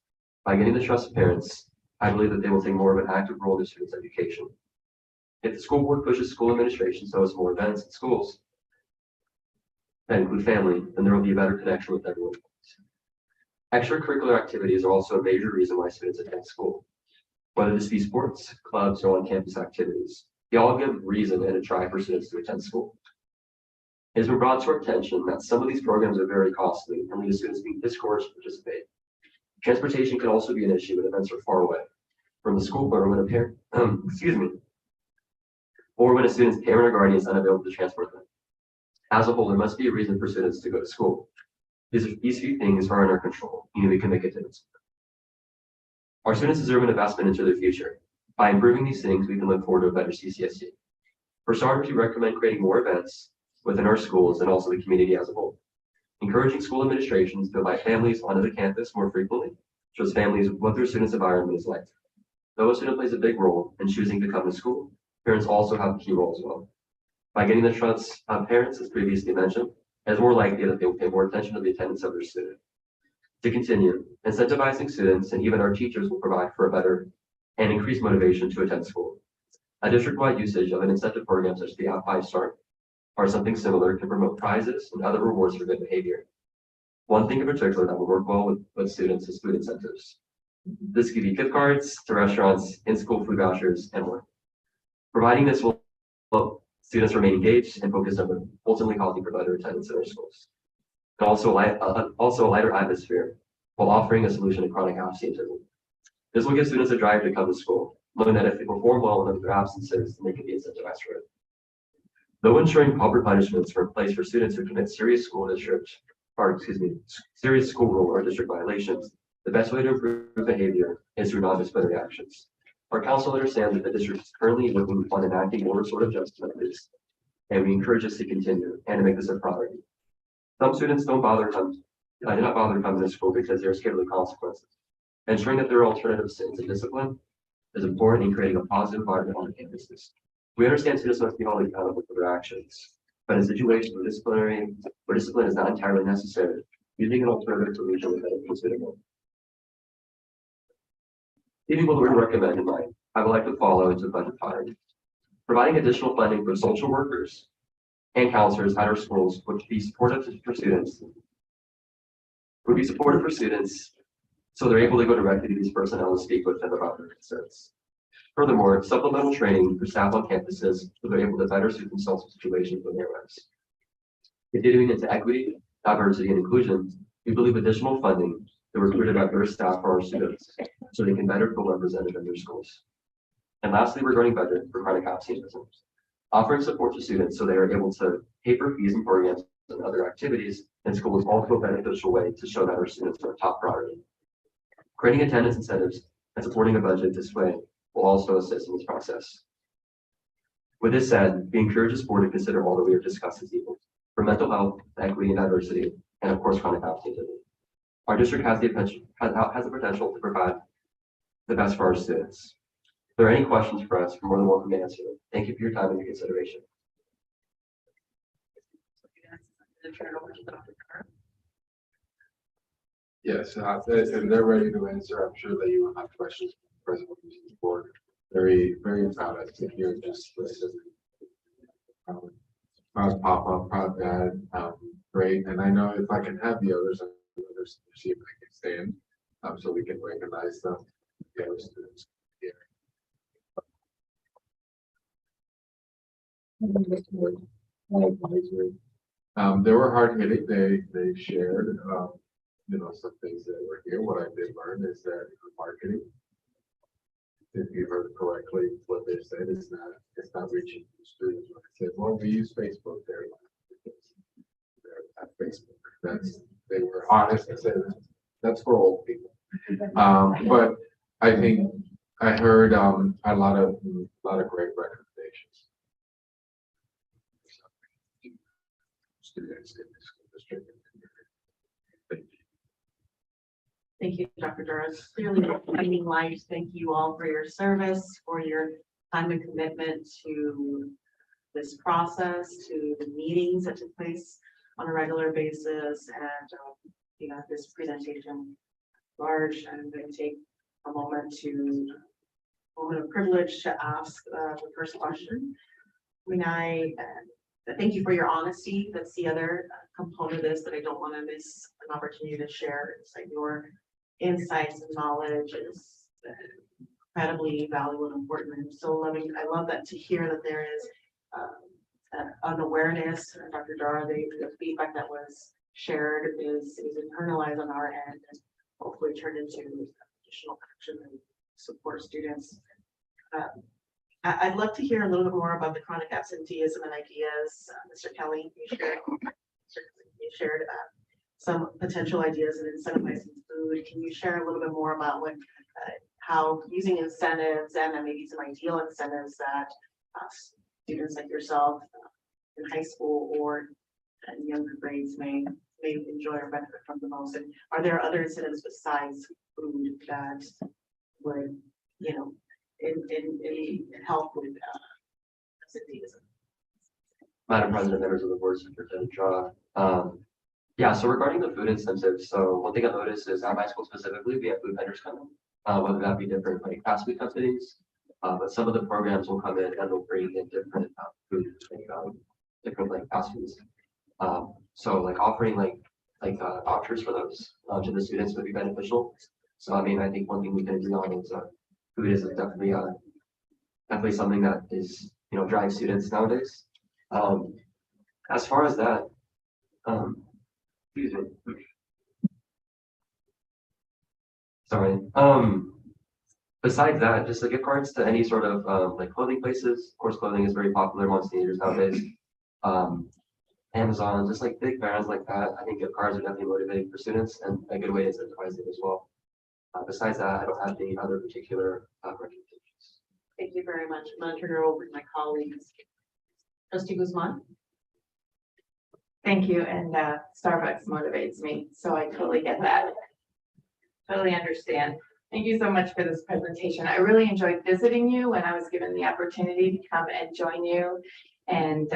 By getting the trust of parents, I believe that they will take more of an active role in their students' education. If the school board pushes school administration to host more events at schools that include family, then there will be a better connection with everyone. Extracurricular activities are also a major reason why students attend school. Whether this be sports, clubs, or on-campus activities, they all give reason and a drive for students to attend school. It has been brought to our attention that some of these programs are very costly and lead to students being discouraged to participate. Transportation can also be an issue when events are far away from the school or when a parent, or when a student's parent or guardian is unavailable to transport them. As a whole, there must be a reason for students to go to school. These few things are in our control, and we can make a difference. Our students deserve an investment into their future. By improving these things, we can look forward to a better CCSD. For starters, we recommend creating more events within our schools and also the community as a whole. Encouraging school administrations to invite families onto the campus more frequently shows families what their students' environment is like. Though a student plays a big role in choosing to come to school, parents also have a key role as well. By getting the trust of parents, as previously mentioned, it is more likely that they will pay more attention to the attendance of their student. To continue, incentivizing students and even our teachers will provide for a better and increased motivation to attend school. A district-wide usage of an incentive program such as the App 5 Star or something similar can promote prizes and other rewards for good behavior. One thing in particular that will work well with students is food incentives. This could be gift cards to restaurants, in-school food vouchers, and more. Providing this will help students remain engaged and focused on ultimately causing for better attendance in our schools. And also a lighter atmosphere while offering a solution to chronic absenteeism. This will give students a drive to come to school, knowing that if they perform well in their absences, then they can be incentivized for it. Though ensuring proper punishments are in place for students who commit serious school rule or district violations, the best way to improve behavior is through non-disciplinary actions. Our council understands that the district is currently working on enacting more sort of justice methods, and we encourage us to continue and to make this a priority. Some students do not bother coming to school because they're scared of the consequences. Ensuring that there are alternatives to discipline is important in creating a positive environment on the campuses. We understand students must be held accountable for their actions, but in situations where discipline is not entirely necessary, using an alternative solution would be considerable. Keeping what we recommend in mind, I would like to follow into budget priority. Providing additional funding for social workers and counselors at our schools would be supportive for students. So they're able to go directly to these personnel and speak with them about their concerns. Furthermore, supplemental training for staff on campuses so they're able to better suit themselves to situations when they arise. Continuing into equity, diversity, and inclusion, we believe additional funding to recruit diverse staff for our students so they can better feel represented in their schools. And lastly, regarding budget for chronic absenteeism, offering support to students so they are able to pay for fees and programs and other activities in school is also a beneficial way to show that our students are a top priority. Creating attendance incentives and supporting a budget this way will also assist in this process. With this said, we encourage this board to consider all that we have discussed this evening, for mental health, equity, and diversity, and of course, chronic absenteeism. Our district has the potential to provide the best for our students. If there are any questions for us, you're more than welcome to answer them. Thank you for your time and your consideration. Yes, and they're ready to answer. I'm sure that you will have questions for the president of the board. Very, very proud of to hear just listen. Proud Papa, proud Dad, great. And I know if I can have the others see if I can stand, so we can recognize them. The other students here. They were hard hitting. They shared, some things that were here. What I did learn is that marketing, if you heard correctly, what they said is it's not reaching the students. When I said, well, we use Facebook there. At Facebook, they were honest and said that's for old people. But I think I heard a lot of great recommendations. Students in the school district. Thank you, Dr. Doris. Clearly impacting lives. Thank you all for your service, for your time and commitment to this process, to the meetings that took place on a regular basis, and this presentation large. I'm going to take a moment of privilege to ask the first question. Thank you for your honesty. That's the other component of this that I don't want to miss an opportunity to share. It's like your insights and knowledge is incredibly valuable and important. And so I love that to hear that there is an awareness. Dr. Dara, the feedback that was shared is internalized on our end and hopefully turned into additional action and support students. I'd love to hear a little bit more about the chronic absenteeism and ideas. Mr. Kelly, you shared some potential ideas in incentivizing food. Can you share a little bit more about how using incentives and then maybe some ideal incentives that students like yourself in high school or in younger grades may enjoy or benefit from the most? And are there other incentives besides food that would, in help with absenteeism? Madam President, members of the board, Superintendent Draw. Yeah, so regarding the food incentives, so one thing I noticed is at my school specifically, we have food vendors coming, whether that be different like fast food companies, but some of the programs will come in and they'll bring in different food, different like fast foods. So like offering like like vouchers for those to the students would be beneficial. So I mean, I think one thing we can agree on is food is definitely definitely something that is, you know, drives students nowadays. As far as that, excuse me. Sorry. Besides that, just the gift cards to any sort of like clothing places. Of course, clothing is very popular amongst teenagers nowadays. Amazon, just like big brands like that. I think gift cards are definitely motivating for students and a good way to incentivize it as well. Besides that, I don't have any other particular recommendations. Thank you very much. I'm gonna turn it over to my colleagues. Trustee Guzman. Thank you, and Starbucks motivates me, so I totally get that. Totally understand. Thank you so much for this presentation. I really enjoyed visiting you when I was given the opportunity to come and join you. And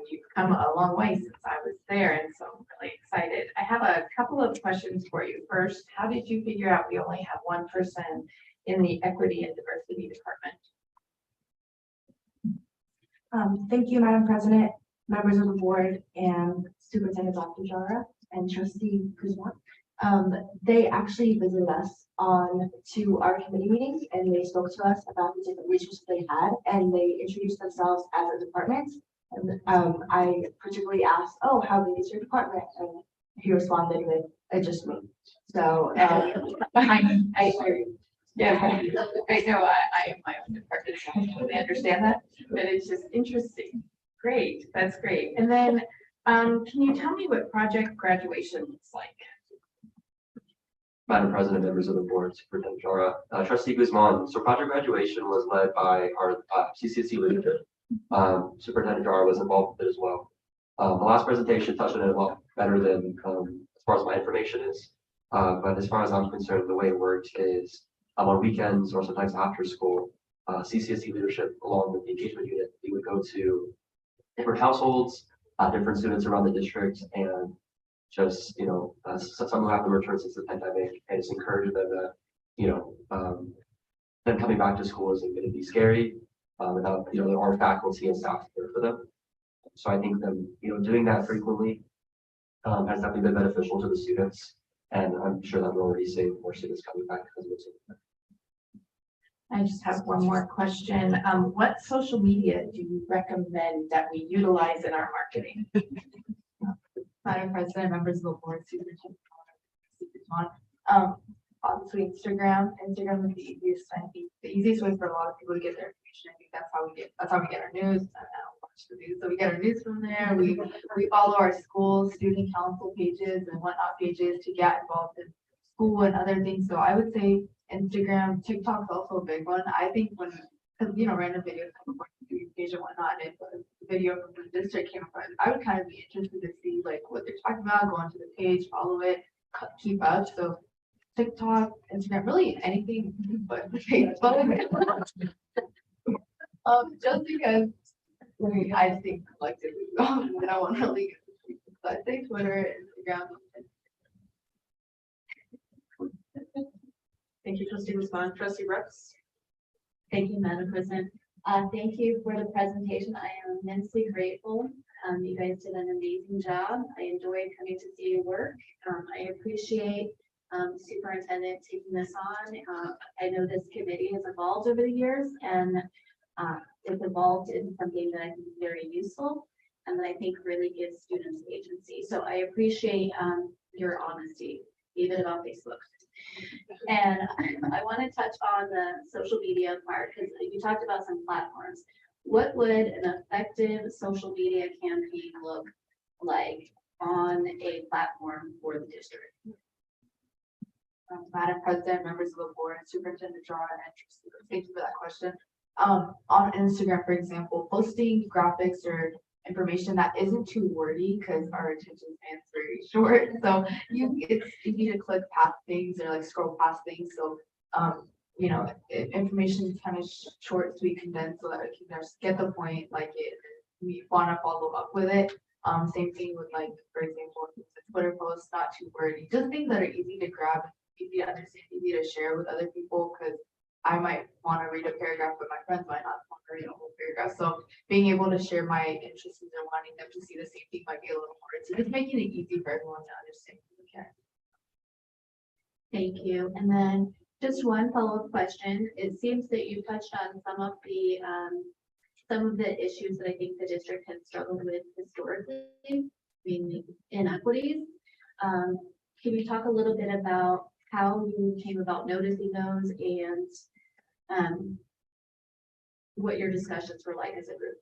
you've come a long way since I was there, and so I'm really excited. I have a couple of questions for you. First, how did you figure out we only have one person in the Equity and Diversity Department? Thank you, Madam President, members of the board, and Superintendent Dr. Jara and Trustee Guzman. They actually visited us on to our committee meetings, and they spoke to us about the different resources they had, and they introduced themselves as a department. And I particularly asked, "Oh, how big is your department?" And he responded with, "It's just me." So Yeah, I know I am my own department, so I totally understand that, but it's just interesting. Great, that's great. And then, can you tell me what project graduation looks like? Madam President, members of the board, Superintendent Jara, Trustee Guzman. So project graduation was led by our CCSD leadership. Superintendent Jara was involved with it as well. The last presentation touched on it a lot better than as far as my information is. But as far as I'm concerned, the way it works is on weekends or sometimes after school, CCSD leadership along with the engagement unit, we would go to different households, different students around the district, and just, you know, some who haven't returned since the pandemic, and just encourage them to, you know, them coming back to school isn't going to be scary without, you know, there are faculty and staff there for them. So I think them, you know, doing that frequently has definitely been beneficial to the students, and I'm sure that we're already seeing more students coming back because of it. I just have one more question. What social media do you recommend that we utilize in our marketing? Madam President, members of the board, Superintendent. Obviously Instagram is the easiest, I think, the easiest way for a lot of people to get their information. I think that's how we get our news. I don't watch the news, so we get our news from there. We follow our school student council pages and whatnot pages to get involved in school and other things. So I would say Instagram, TikTok's also a big one. I think because you know, random videos come up on your page and whatnot, and if a video from the district came up, I would kind of be interested to see like what they're talking about, go onto the page, follow it, keep up. So TikTok, Instagram, really anything but Facebook. Just because I think collectively we don't want really good. So I think Twitter, Instagram. Thank you, Trustee Guzman. Trustee Rex. Thank you, Madam President. Thank you for the presentation. I am immensely grateful. You guys did an amazing job. I enjoyed coming to see your work. I appreciate Superintendent taking this on. I know this committee has evolved over the years, and it's evolved in something that I think is very useful and that I think really gives students agency. So I appreciate your honesty, even about Facebook. And I want to touch on the social media part because you talked about some platforms. What would an effective social media campaign look like on a platform for the district? Madam President, members of the board, Superintendent Jara, and Trustee, thank you for that question. On Instagram, for example, posting graphics or information that isn't too wordy because our attention span is very short. So it's easy to click past things or like scroll past things. So you know, information is kind of short, sweet, condensed, so that we can just get the point. Like we want to follow up with it. Same thing with like, for example, Twitter posts, not too wordy, just things that are easy to grab, easy to understand, easy to share with other people. Because I might want to read a paragraph, but my friends might not want to read a whole paragraph. So being able to share my interests and wanting them to see the same thing might be a little hard to it's making it easy for everyone to understand. Okay. Thank you. And then just one follow-up question. It seems that you touched on some of the issues that I think the district has struggled with historically, mainly inequities. Can you talk a little bit about how you came about noticing those and what your discussions were like as a group?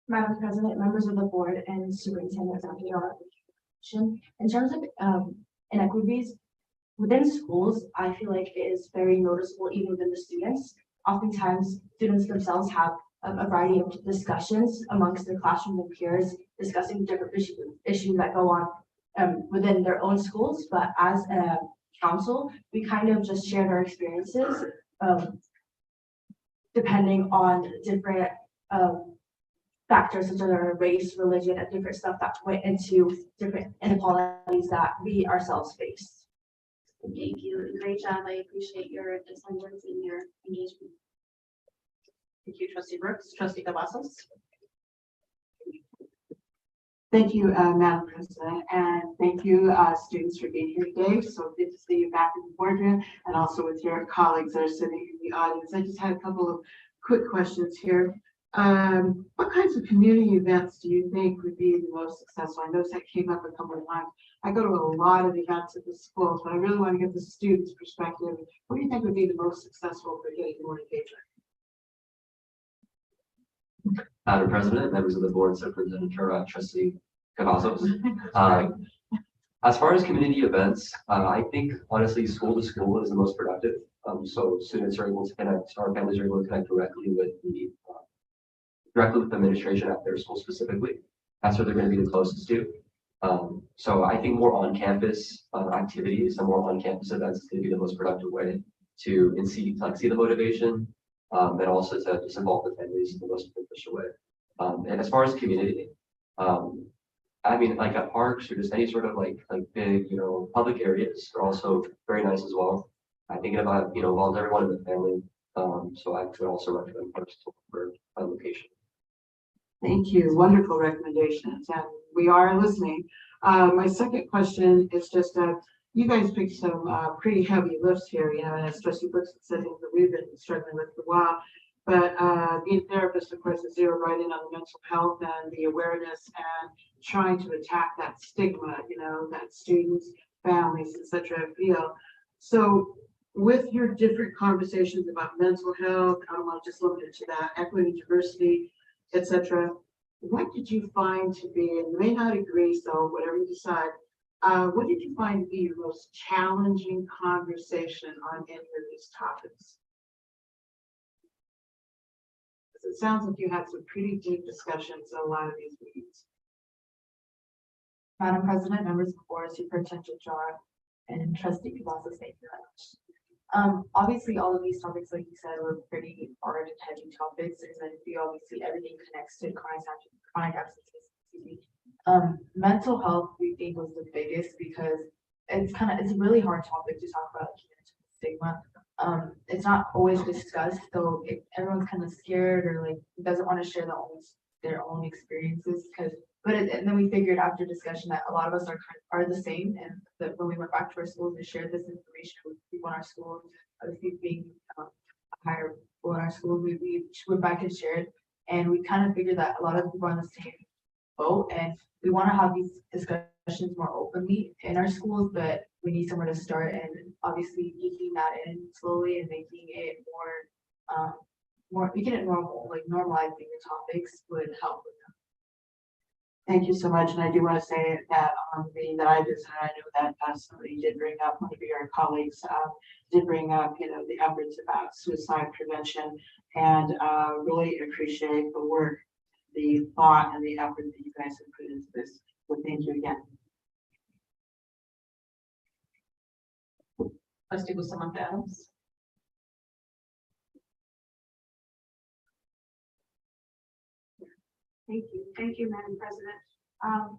Madam President, members of the board, and Superintendent Dr. Yara. In terms of inequities within schools, I feel like it is very noticeable even within the students. Oftentimes, students themselves have a variety of discussions amongst their classroom and peers, discussing different issues that go on within their own schools. But as a council, we kind of just shared our experiences depending on different factors such as our race, religion, and different stuff that went into different inequalities that we ourselves face. Thank you. Great job. I appreciate your attendance and your engagement. Thank you, Trustee Brooks. Trustee Cavazos. Thank you, Madam President, and thank you, students, for being here today. So good to see you back in the boardroom and also with your colleagues that are sitting in the audience. I just had a couple of quick questions here. What kinds of community events do you think would be the most successful? I noticed that came up a couple of times. I go to a lot of events at the schools, but I really want to get the students' perspective. What do you think would be the most successful for getting more engagement? Madam President, members of the board, Superintendent Jura, Trustee Cavazos. As far as community events, I think honestly, school to school is the most productive. So students are able to connect, our families are able to connect directly with the administration at their school specifically. That's what they're going to be the closest to. So I think more on-campus activities and more on-campus events is going to be the most productive way to see the motivation, and also to just involve the families in the most beneficial way. And as far as community, I mean, like at parks or just any sort of like big, public areas are also very nice as well. I'm thinking about, involve everyone in the family. So I could also recommend parks for a location. Thank you. Wonderful recommendations, and we are listening. My second question is just you guys picked some pretty heavy lifts here, and as Trustee Brooks said, things that we've been struggling with for a while. But being a therapist, of course, is zero right in on the mental health and the awareness and trying to attack that stigma, that students, families, etc. feel. So with your different conversations about mental health, I don't want to just limit it to that, equity, diversity, etc. What did you find to be, and you may not agree, so whatever you decide, what did you find to be your most challenging conversation on any of these topics? Because it sounds like you had some pretty deep discussions in a lot of these meetings. Madam President, members of the board, Superintendent Jar, and Trustee Cavazos, thank you very much. Obviously, all of these topics, like you said, were pretty hard and heavy topics, and then we obviously everything connects to chronic absences. Mental health we think was the biggest because it's a really hard topic to talk about stigma. It's not always discussed, so everyone's kind of scared or like doesn't want to share their own experiences and then we figured after discussion that a lot of us are the same, and that when we went back to our schools and shared this information with people in our schools, obviously being higher people in our schools, we went back and shared, and we kind of figured that a lot of people are on the same boat, and we want to have these discussions more openly in our schools, but we need somewhere to start, and obviously making that in slowly and making it making it normal, like normalizing the topics would help with them. Thank you so much, and I do want to say that on the meeting that I visited, I know that somebody did bring up, one of your colleagues did bring up, the efforts about suicide prevention, and really appreciate the work, the thought, and the effort that you guys have put into this. So thank you again. Trustee Bustamante Adams. Thank you, Madam President.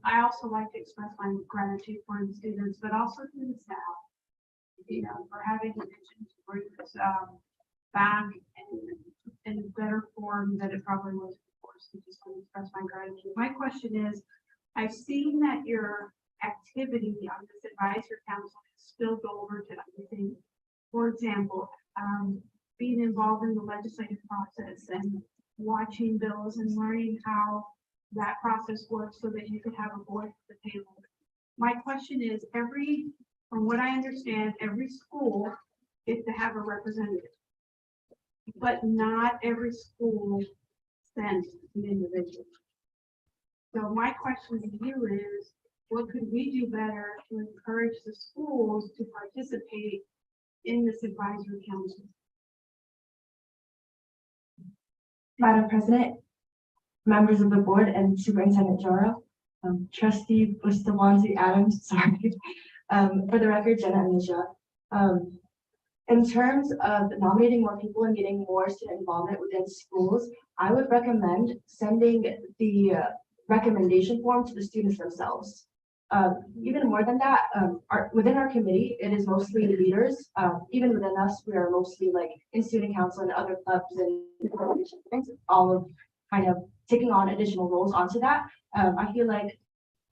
I also like to express my gratitude for the students, but also to the staff, for having the vision to bring this back in a better form than it probably was course, I just want to express my gratitude. My question is, I've seen that your activity on this advisory council has spilled over to everything. For example, being involved in the legislative process and watching bills and learning how that process works so that you could have a voice at the table. My question is, from what I understand, every school is to have a representative, but not every school sends an individual. So my question to you is, what could we do better to encourage the schools to participate in this advisory council? Madam President, members of the board and Superintendent Jara, Trustee Bustamante Adams, sorry. For the record, Jenna Anisha. In terms of nominating more people and getting more student involvement within schools, I would recommend sending the recommendation form to the students themselves. Even more than that, within our committee, it is mostly leaders. Even within us, we are mostly like in student council and other clubs and things, all of kind of taking on additional roles onto that. I feel like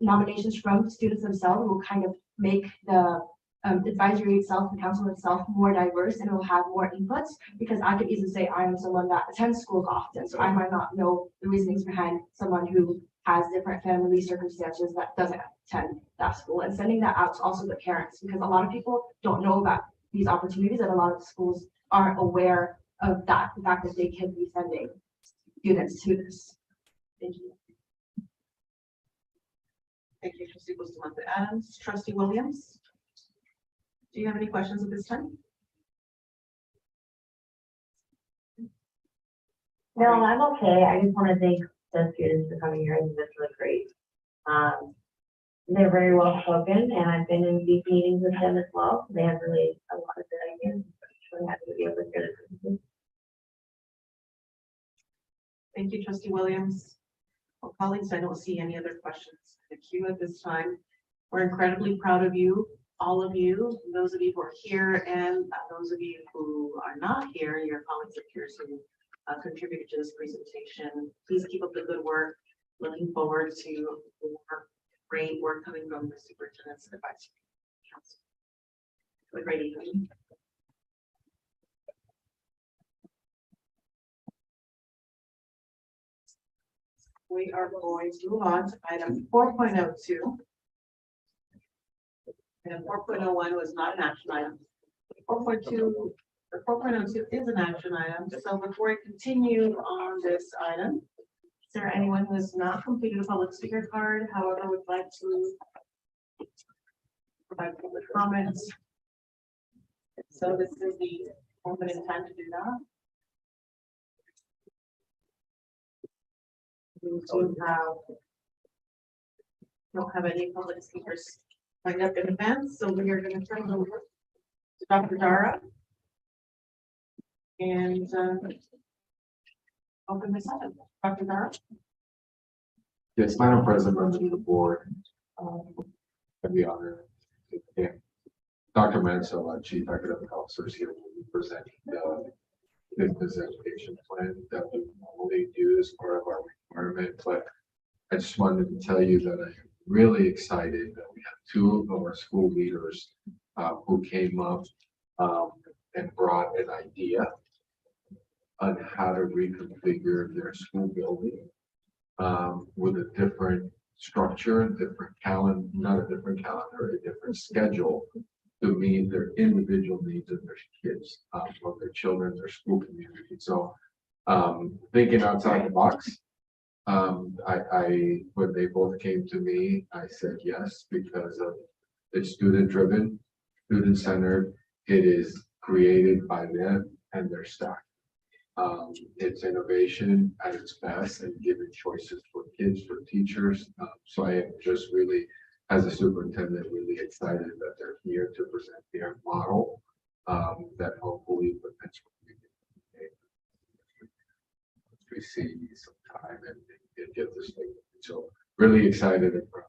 nominations from students themselves will kind of make the advisory itself, the council itself, more diverse, and it will have more inputs, because I could easily say I am someone that attends schools often, so I might not know the reasonings behind someone who has different family circumstances that doesn't attend that school, and sending that out to also the parents, because a lot of people don't know about these opportunities, and a lot of schools aren't aware of that, the fact that they can be sending students to this. Thank you. Thank you, Trustee Bustamante Adams. Trustee Williams? Do you have any questions at this time? No, I'm okay. I just want to thank the students for coming here. I think that's really great. They're very well spoken, and I've been in these meetings with them as well. They have really a lot of good ideas. I'm really happy to be able to hear this. Thank you, Trustee Williams. Well, colleagues, I don't see any other questions in the queue at this time. We're incredibly proud of you, all of you, those of you who are here, and those of you who are not here, your colleagues are here who contributed to this presentation. Please keep up the good work. Looking forward to more great work coming from the Superintendent's Advisory Council. Have a great evening. We are going to move on to item 4.02. And 4.01 was not an action item. 4.2 or 4.02 is an action item. So before I continue on this item, is there anyone who has not completed a public speaker card, however, would like to provide public comments? So this is the moment in time to do that. We don't have any public speakers lined up in advance, so we are going to turn it over to Dr. Dara and open this up. Dr. Dara. Yes, Madam President, members of the board, I'd be honored. Yeah. Dr. Mansell, our Chief Academic Officer, is here to present the business education plan that we normally do as part of our requirement. But I just wanted to tell you that I am really excited that we have two of our school leaders who came up and brought an idea on how to reconfigure their school building with a different structure, different calendar, not a different calendar, a different schedule to meet their individual needs of their kids, of their children, their school community. So thinking outside the box, when they both came to me, I said yes, because of it's student driven, student centered. It is created by them and their staff. It's innovation at its best and giving choices for kids, for teachers. So I am just really, as a superintendent, really excited that they're here to present their model that hopefully we see some time and get this thing. So really excited and proud.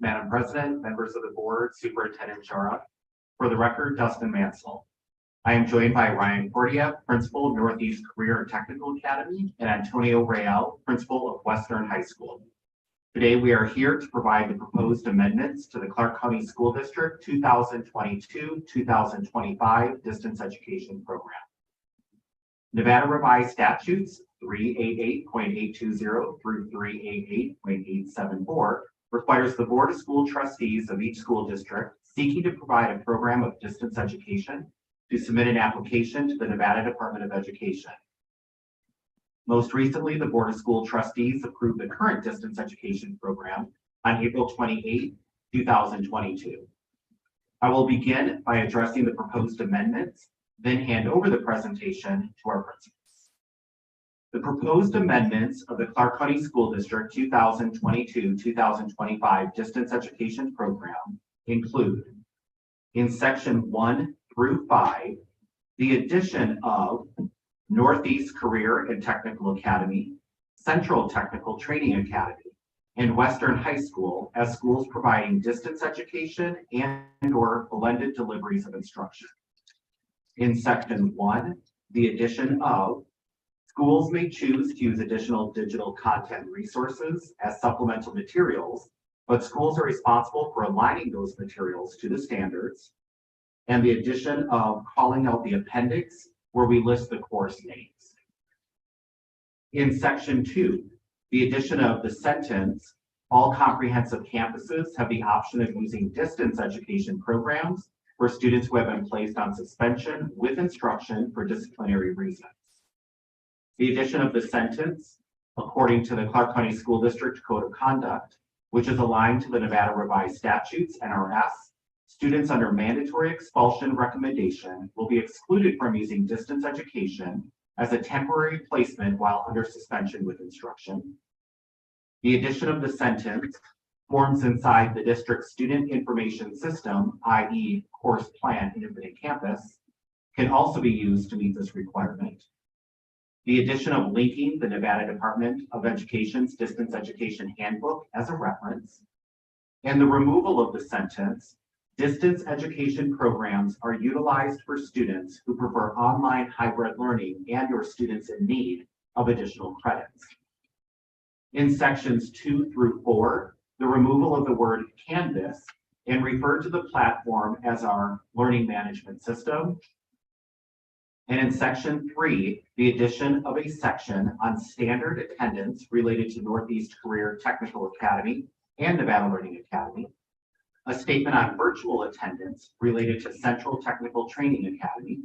Madam President, members of the board, Superintendent Jara. For the record, Dustin Mansell. I am joined by Ryan Cordia, Principal, Northeast Career and Technical Academy, and Antonio Real, Principal of Western High School. Today, we are here to provide the proposed amendments to the Clark County School District 2022-2025 Distance Education Program. Nevada Revised Statutes 388.820 through 388.874 requires the Board of School Trustees of each school district seeking to provide a program of distance education to submit an application to the Nevada Department of Education. Most recently, the Board of School Trustees approved the current distance education program on April 28, 2022. I will begin by addressing the proposed amendments, then hand over the presentation to our principals. The proposed amendments of the Clark County School District 2022-2025 Distance Education Program include, in Section 1 through 5, the addition of Northeast Career and Technical Academy, Central Technical Training Academy, and Western High School as schools providing distance education and/or blended deliveries of instruction. In Section 1, the addition of schools may choose to use additional digital content resources as supplemental materials, but schools are responsible for aligning those materials to the standards, and the addition of calling out the appendix where we list the course names. In Section 2, the addition of the sentence, all comprehensive campuses have the option of using distance education programs for students who have been placed on suspension with instruction for disciplinary reasons. The addition of the sentence, according to the Clark County School District Code of Conduct, which is aligned to the Nevada Revised Statutes, NRS, students under mandatory expulsion recommendation will be excluded from using distance education as a temporary placement while under suspension with instruction. The addition of the sentence, forms inside the district's student information system, i.e. course plan and infinite campus, can also be used to meet this requirement. The addition of linking the Nevada Department of Education's Distance Education Handbook as a reference, and the removal of the sentence, distance education programs are utilized for students who prefer online hybrid learning and/or students in need of additional credits. In sections 2 through 4, the removal of the word Canvas and refer to the platform as our learning management system. And in section 3, the addition of a section on standard attendance related to Northeast Career Technical Academy and Nevada Learning Academy, a statement on virtual attendance related to Central Technical Training Academy,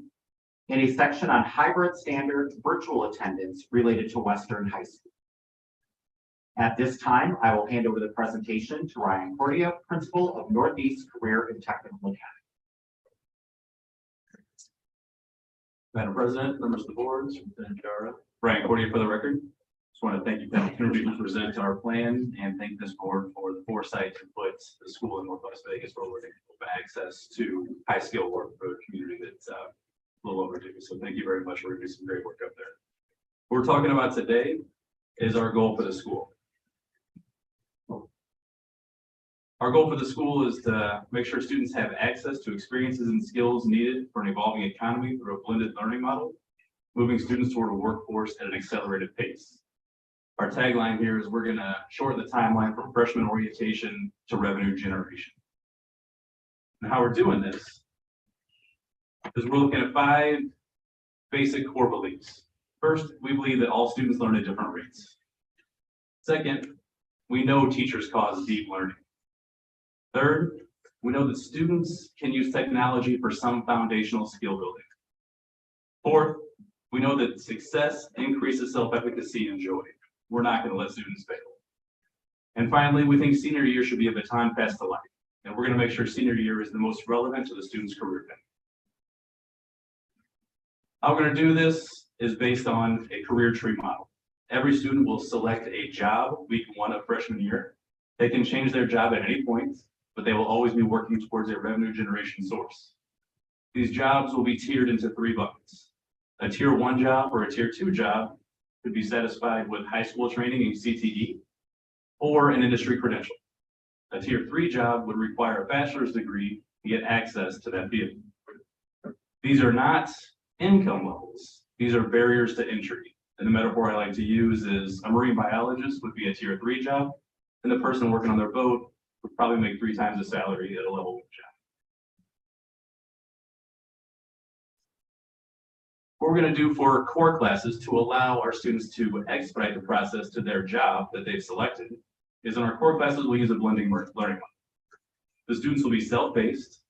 and a section on hybrid standard virtual attendance related to Western High School. At this time, I will hand over the presentation to Ryan Cordia, Principal of Northeast Career and Technical Academy. Madam President, members of the board, Superintendent Jara, Ryan Cordia for the record. Just want to thank you for the opportunity to present our plan and thank this board for the foresight to put the school in Northwest Vegas where we're going to have access to high skill work for a community that's a little overdue. So thank you very much for doing some great work up there. What we're talking about today is our goal for the school. Our goal for the school is to make sure students have access to experiences and skills needed for an evolving economy through a blended learning model, moving students toward a workforce at an accelerated pace. Our tagline here is we're going to shorten the timeline from freshman orientation to revenue generation. And how we're doing this is we're looking at 5 basic core beliefs. First, we believe that all students learn at different rates. Second, we know teachers cause deep learning. Third, we know that students can use technology for some foundational skill building. Fourth, we know that success increases self-efficacy and joy. We're not going to let students fail. And finally, we think senior year should be a baton passed to life. And we're going to make sure senior year is the most relevant to the student's career path. How we're going to do this is based on a career tree model. Every student will select a job week 1 of freshman year. They can change their job at any point, but they will always be working towards a revenue generation source. These jobs will be tiered into 3 buckets. A tier 1 job or a tier 2 job could be satisfied with high school training in CTE or an industry credential. A tier 3 job would require a bachelor's degree to get access to that field. These are not income levels. These are barriers to entry. And the metaphor I like to use is a marine biologist would be a tier 3 job, and the person working on their boat would probably make 3 times the salary at a level 1 job. What we're going to do for core classes to allow our students to expedite the process to their job that they've selected is in our core classes, we'll use a blending learning model. The students will be self-paced.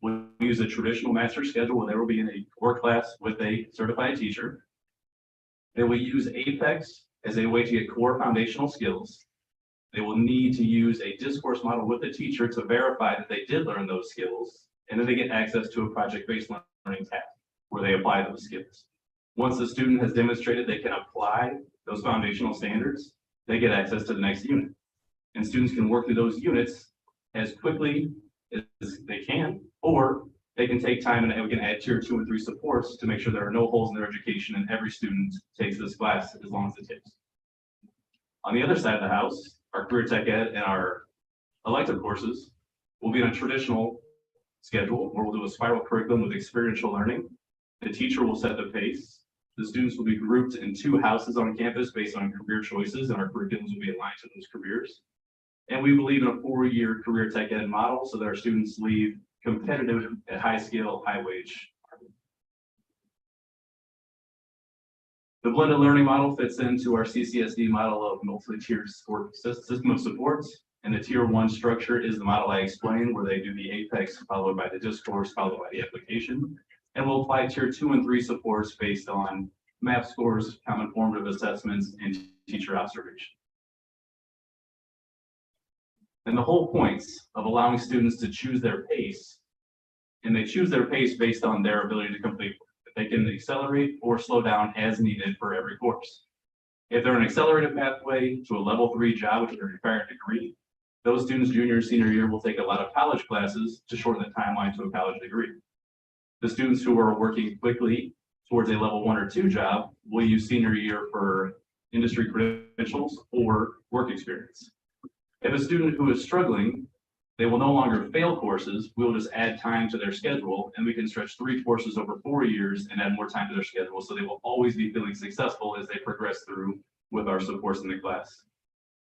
We'll use a traditional master schedule where they will be in a core class with a certified teacher. They will use APEX as a way to get core foundational skills. They will need to use a discourse model with the teacher to verify that they did learn those skills. And then they get access to a project-based learning task where they apply those skills. Once the student has demonstrated they can apply those foundational standards, they get access to the next unit. And students can work through those units as quickly as they can, or they can take time and we can add tier 2 and 3 supports to make sure there are no holes in their education and every student takes this class as long as it takes. On the other side of the house, our career tech ed and our elective courses will be on a traditional schedule where we'll do a spiral curriculum with experiential learning. The teacher will set the pace. The students will be grouped in 2 houses on campus based on career choices, and our curriculums will be aligned to those careers. And we believe in a 4-year career tech ed model so that our students leave competitive at high skill, high wage. The blended learning model fits into our CCSD model of multi-tiered system of supports. And the tier 1 structure is the model I explained where they do the APEX followed by the discourse, followed by the application. And we'll apply tier 2 and 3 supports based on MAP scores, common formative assessments, and teacher observation. And the whole point of allowing students to choose their pace, and they choose their pace based on their ability to complete. They can accelerate or slow down as needed for every course. If they're an accelerated pathway to a level 3 job, which is a required degree, those students junior and senior year will take a lot of college classes to shorten the timeline to a college degree. The students who are working quickly towards a level 1 or 2 job will use senior year for industry credentials or work experience. If a student who is struggling, they will no longer fail courses, we'll just add time to their schedule and we can stretch 3 courses over 4 years and add more time to their schedule. So they will always be feeling successful as they progress through with our supports in the class.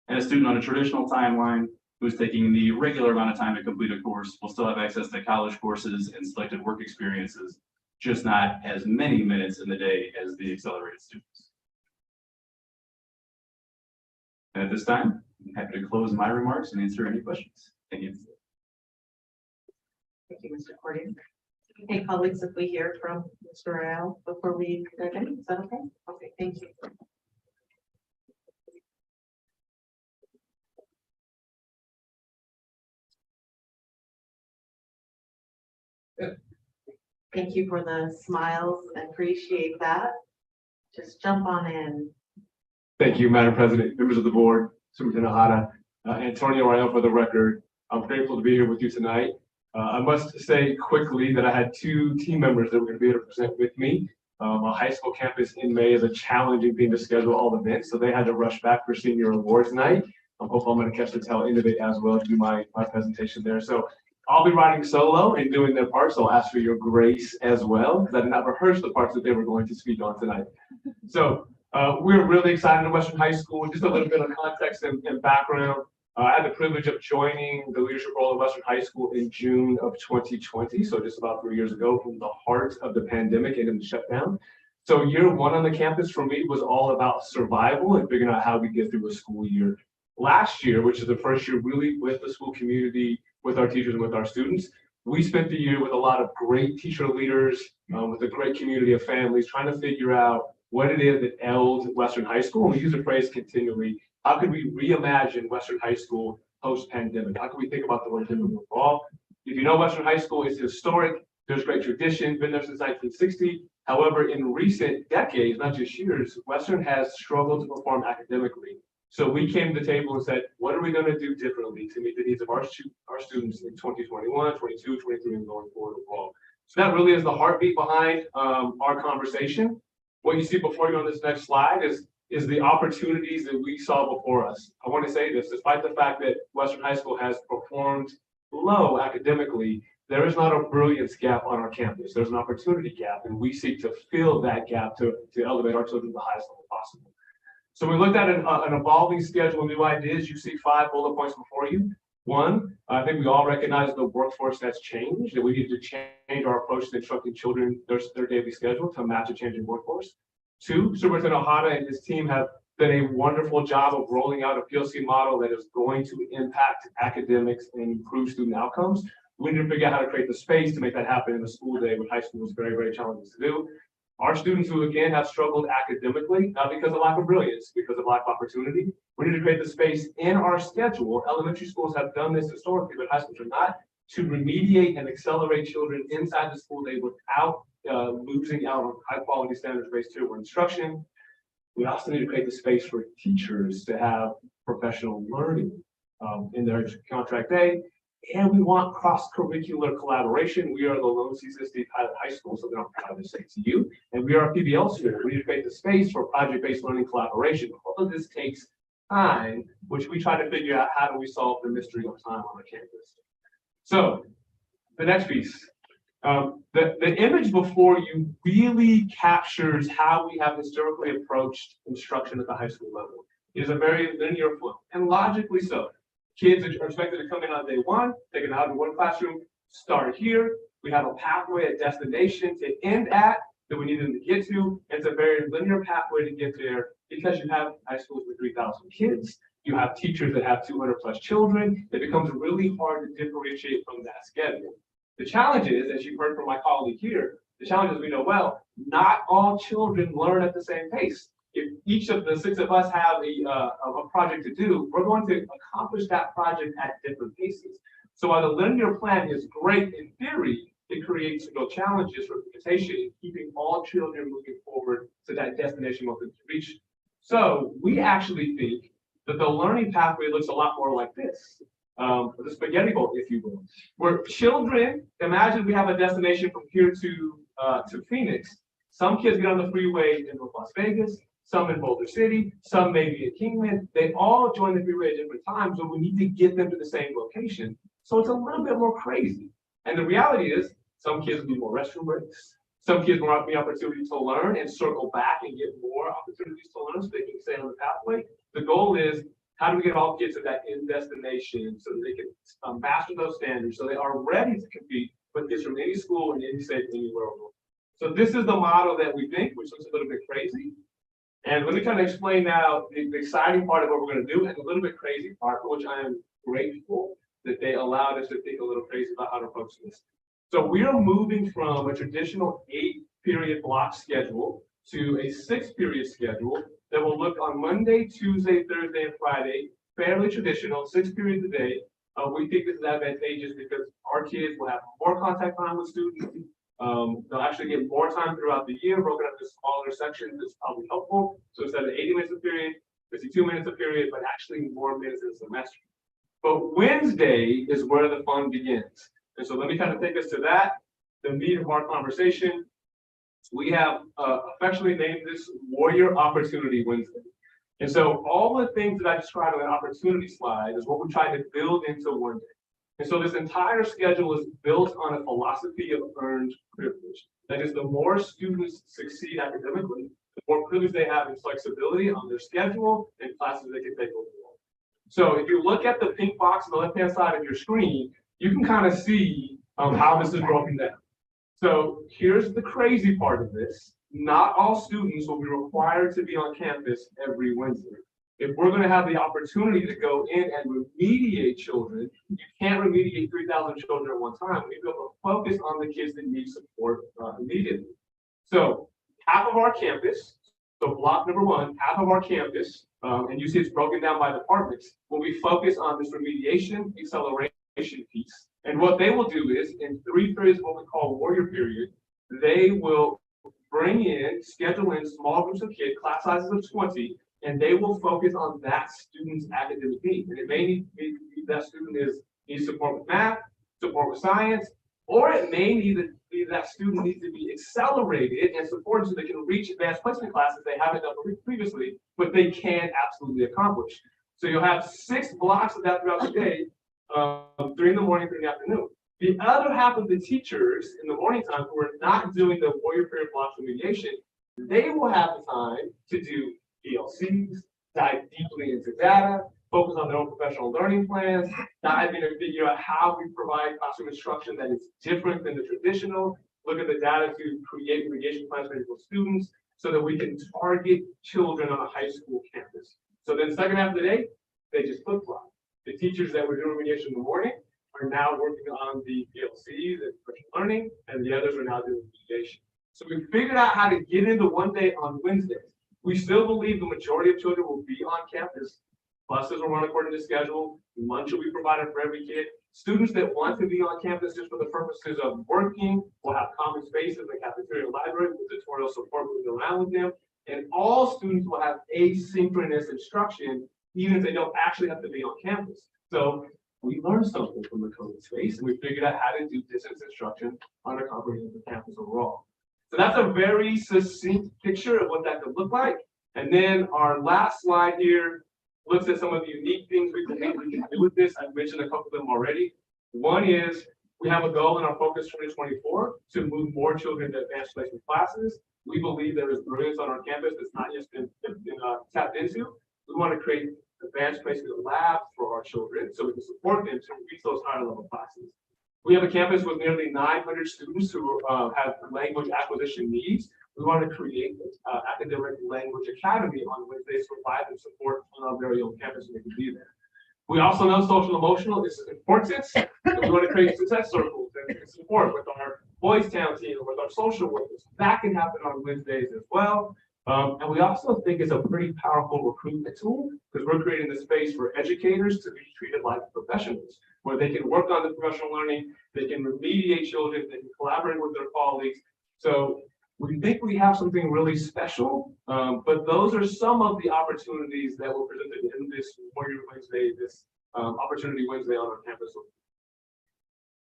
And a student on a traditional timeline who's taking the regular amount of time to complete a course will still have access to college courses and selected work experiences, just not as many minutes in the day as the accelerated students. And at this time, I'm happy to close my remarks and answer any questions. Thank you. Thank you, Mr. Cordy. Hey, colleagues, if we hear from Mr. Royale before we go in, is that okay? Okay, thank you. Thank you for the smiles. I appreciate that. Just jump on in. Thank you, Madam President, members of the board, Superintendent Hada, Antonio Royale for the record. I'm grateful to be here with you tonight. I must say quickly that I had 2 team members that were going to be able to present with me. A high school campus in May is a challenging thing to schedule all events, so they had to rush back for senior awards night. I'm hopeful I'm going to catch the tail end of it as well to do my presentation there. So I'll be riding solo and doing their parts, so I'll ask for your grace as well, because I did not rehearse the parts that they were going to speak on tonight. So we're really excited at Western High School. Just a little bit of context and background. I had the privilege of joining the leadership role at Western High School in June of 2020, so just about 3 years ago, from the heart of the pandemic and in the shutdown. So year 1 on the campus for me was all about survival and figuring out how we get through a school year. Last year, which is the first year really with the school community, with our teachers and with our students, we spent the year with a lot of great teacher leaders, with a great community of families, trying to figure out what it is that ailed Western High School. And we use the phrase continually. How could we reimagine Western High School post-pandemic? How can we think about the word overall? If you know Western High School, it's historic. There's great tradition, been there since 1960. However, in recent decades, not just years, Western has struggled to perform academically. So we came to the table and said, what are we going to do differently to meet the needs of our students in 2021, 22, 23, and going forward overall? So that really is the heartbeat behind our conversation. What you see before you on this next slide is the opportunities that we saw before us. I want to say this, despite the fact that Western High School has performed low academically, there is not a brilliance gap on our campus. There's an opportunity gap, and we seek to fill that gap to elevate our children to the highest level possible. So we looked at an evolving schedule, new ideas. You see 5 bullet points before you. 1, I think we all recognize the workforce that's changed, that we need to change our approach to instructing children their daily schedule to match a changing workforce. 2, Superintendent Ohata and his team have done a wonderful job of rolling out a PLC model that is going to impact academics and improve student outcomes. We need to figure out how to create the space to make that happen in a school day when high school is very, very challenging to do. Our students who, again, have struggled academically, not because of lack of brilliance, because of lack of opportunity. We need to create the space in our schedule. Elementary schools have done this historically, but high schools are not, to remediate and accelerate children inside the school day without losing out on high-quality standards-based tier 1 instruction. We also need to create the space for teachers to have professional learning in their contract day. And we want cross-curricular collaboration. We are the lone CCSD pilot high school, so I'm proud to say to you. And we are a PBL school. We need to create the space for project-based learning collaboration. All of this takes time, which we try to figure out how do we solve the mystery of time on the campus. So the next piece, the image before you really captures how we have historically approached instruction at the high school level. It is a very linear flow, and logically so. Kids are expected to come in on day 1, take it out in one classroom, start here. We have a pathway, a destination to end at that we need them to get to. It's a very linear pathway to get there because you have high schools with 3,000 kids. You have teachers that have 200 plus children. It becomes really hard to differentiate from that schedule. The challenge is, as you heard from my colleague here, the challenge is we know well, not all children learn at the same pace. If each of the 6 of us have a project to do, we're going to accomplish that project at different paces. So while the linear plan is great in theory, it creates real challenges for implementation in keeping all children moving forward to that destination we want them to reach. So we actually think that the learning pathway looks a lot more like this, the spaghetti bowl, if you will, where children, imagine we have a destination from here to Phoenix. Some kids get on the freeway in North Las Vegas, some in Boulder City, some maybe in Kingman. They all join the freeway at different times, but we need to get them to the same location. So it's a little bit more crazy. And the reality is, some kids need more restroom breaks. Some kids want the opportunity to learn and circle back and get more opportunities to learn so they can stay on the pathway. The goal is, how do we get all kids to that end destination so that they can master those standards so they are ready to compete with kids from any school and any state anywhere in the world. So this is the model that we think, which looks a little bit crazy. And let me kind of explain now the exciting part of what we're going to do and the little bit crazy part, for which I am grateful that they allowed us to think a little crazy about how to approach this. So we are moving from a traditional 8-period block schedule to a 6-period schedule that will look on Monday, Tuesday, Thursday, and Friday, fairly traditional, 6 periods a day. We think this is advantageous because our kids will have more contact time with students. They'll actually get more time throughout the year, broken up into smaller sections. It's probably helpful. So instead of 80 minutes a period, 52 minutes a period, but actually more minutes in a semester. But Wednesday is where the fun begins. And so let me kind of take us to that, the meat of our conversation. We have affectionately named this Warrior Opportunity Wednesday. And so all the things that I described on that opportunity slide is what we try to build into one day. And so this entire schedule is built on a philosophy of earned privilege. That is, the more students succeed academically, the more privilege they have in flexibility on their schedule and classes they can take overall. So if you look at the pink box on the left-hand side of your screen, you can kind of see how this is broken down. So here's the crazy part of this. Not all students will be required to be on campus every Wednesday. If we're going to have the opportunity to go in and remediate children, you can't remediate 3,000 children at one time. We need to be able to focus on the kids that need support immediately. So half of our campus, so block number 1, half of our campus, and you see it's broken down by departments, will be focused on this remediation acceleration piece. And what they will do is, in 3 periods, what we call warrior period, they will bring in, schedule in small groups of kids, class sizes of 20, and they will focus on that student's academic need. And it may need that student needs support with math, support with science, or it may need that student needs to be accelerated and supported so they can reach advanced placement classes they haven't done previously, but they can absolutely accomplish. So you'll have 6 blocks of that throughout the day, 3 in the morning, 3 in the afternoon. The other half of the teachers in the morning time who are not doing the warrior period block remediation, they will have the time to do ELCs, dive deeply into data, focus on their own professional learning plans, dive in and figure out how we provide classroom instruction that is different than the traditional, look at the data to create remediation plans for individual students so that we can target children on a high school campus. So then second half of the day, they just flip-flop. The teachers that were doing remediation in the morning are now working on the ELCs and professional learning, and the others are now doing remediation. So we figured out how to get into one day on Wednesdays. We still believe the majority of children will be on campus. Buses will run according to schedule. Lunch will be provided for every kid. Students that want to be on campus just for the purposes of working will have common spaces like cafeteria, library, with tutorial support moving around with them. And all students will have asynchronous instruction, even if they don't actually have to be on campus. So we learned something from the COVID space, and we figured out how to do distance instruction on a comprehensive campus overall. So that's a very succinct picture of what that could look like. And then our last slide here looks at some of the unique things we can do with this. I've mentioned a couple of them already. One is we have a goal in our Focus 2024 to move more children to advanced placement classes. We believe there is brilliance on our campus that's not yet been tapped into. We want to create advanced placement labs for our children so we can support them to reach those higher level classes. We have a campus with nearly 900 students who have language acquisition needs. We want to create academic language academy on Wednesdays to provide them support on our very own campus so they can be there. We also know social emotional is important. So we want to create success circles and support with our Boys Town team, with our social workers. That can happen on Wednesdays as well. And we also think it's a pretty powerful recruitment tool because we're creating the space for educators to be treated like professionals, where they can work on the professional learning, they can remediate children, they can collaborate with their colleagues. So we think we have something really special, but those are some of the opportunities that were presented in this Warrior Wednesday, this Opportunity Wednesday on our campus. So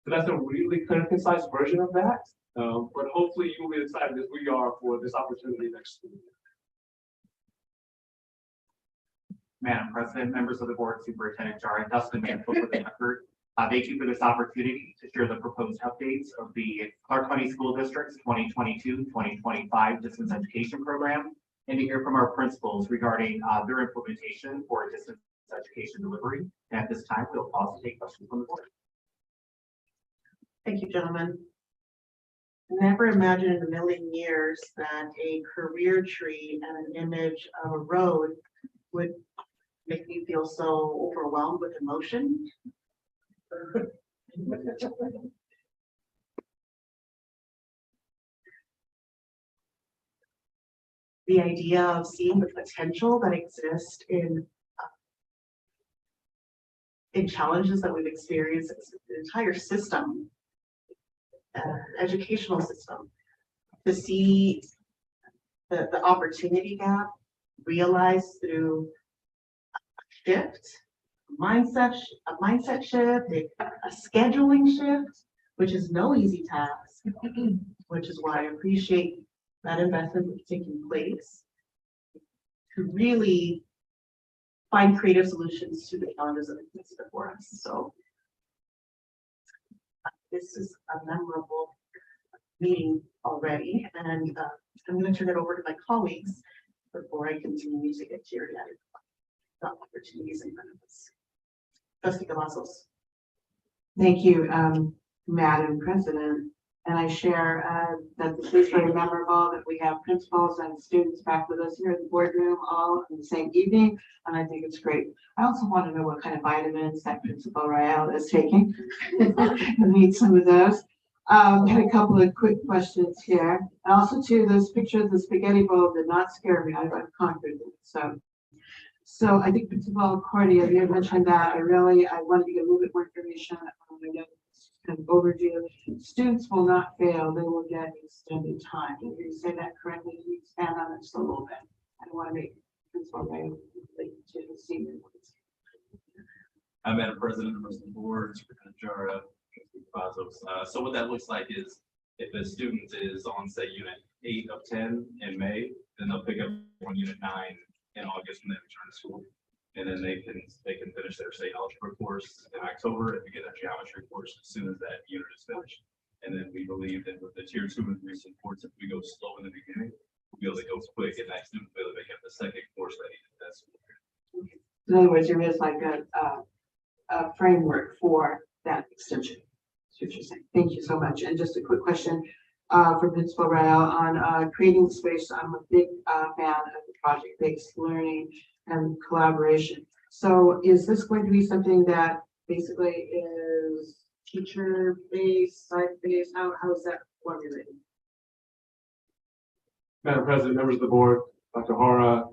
that's a really kind of concise version of that. But hopefully you'll be excited as we are for this opportunity next school year. Madam President, members of the board, Superintendent Jara, Dustin Manfield for the record. Thank you for this opportunity to share the proposed updates of the Clark County School District's 2022-2025 distance education program, and to hear from our principals regarding their implementation for distance education delivery. And at this time, we'll pause to take questions from the board. Thank you, gentlemen. Never imagined in a million years that a career tree and an image of a road would make me feel so overwhelmed with emotion. The idea of seeing the potential that exists in challenges that we've experienced, the entire system, educational system, to see the opportunity gap realized through a shift, a mindset shift, a scheduling shift, which is no easy task, which is why I appreciate that investment that's taking place to really find creative solutions to the challenges that exist before us. So this is a memorable meeting already, and I'm going to turn it over to my colleagues before I continue to get teary-eyed about the opportunities in front of us. Trustee Cavazos. Thank you, Madam President. And I share that this is very memorable that we have principals and students back with us here in the boardroom all in the same evening. And I think it's great. I also want to know what kind of vitamins that Principal Rael is taking. Need some of those. Had a couple of quick questions here. And also too, those pictures of the spaghetti bowl did not scare me. I've conquered it. So I think Principal Cordia, you had mentioned that. I wanted to get a little bit more information on the kind of overdue. Students will not fail, they will get extended time. Did you say that correctly? Can you expand on it just a little bit? I don't want to make Principal Ray late to the senior ones. Madam President, members of the board, Superintendent Jara, Trustee Cavazos. So what that looks like is if a student is on, say, unit 8 of 10 in May, then they'll pick up on unit 9 in August when they return to school. And then they can finish their, say, algebra course in October and begin a geometry course as soon as that unit is finished. And then we believe that with the tier 2 and 3 supports, if we go slow in the beginning, we'll be able to go quick and that student will be able to make up the second course ready. That's In other words, there is like a framework for that extension. That's what you're saying. Thank you so much. And just a quick question for Principal Rael on creating space. I'm a big fan of the project-based learning and collaboration. So is this going to be something that basically is teacher-based, site-based? How is that formulated? Madam President, members of the board, Dr. Hara,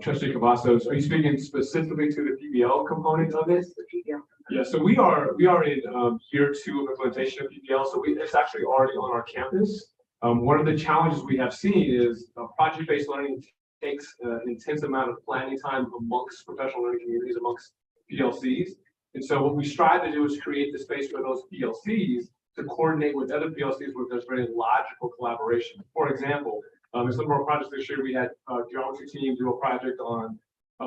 Trustee Cavazos, are you speaking specifically to the PBL component of this? The PBL. Yeah, so we are in year 2 of implementation of PBL, so it's actually already on our campus. One of the challenges we have seen is project-based learning takes an intense amount of planning time amongst professional learning communities, amongst PLCs. And so what we strive to do is create the space for those PLCs to coordinate with other PLCs where there's very logical collaboration. For example, in some of our projects this year, we had a geometry team do a project on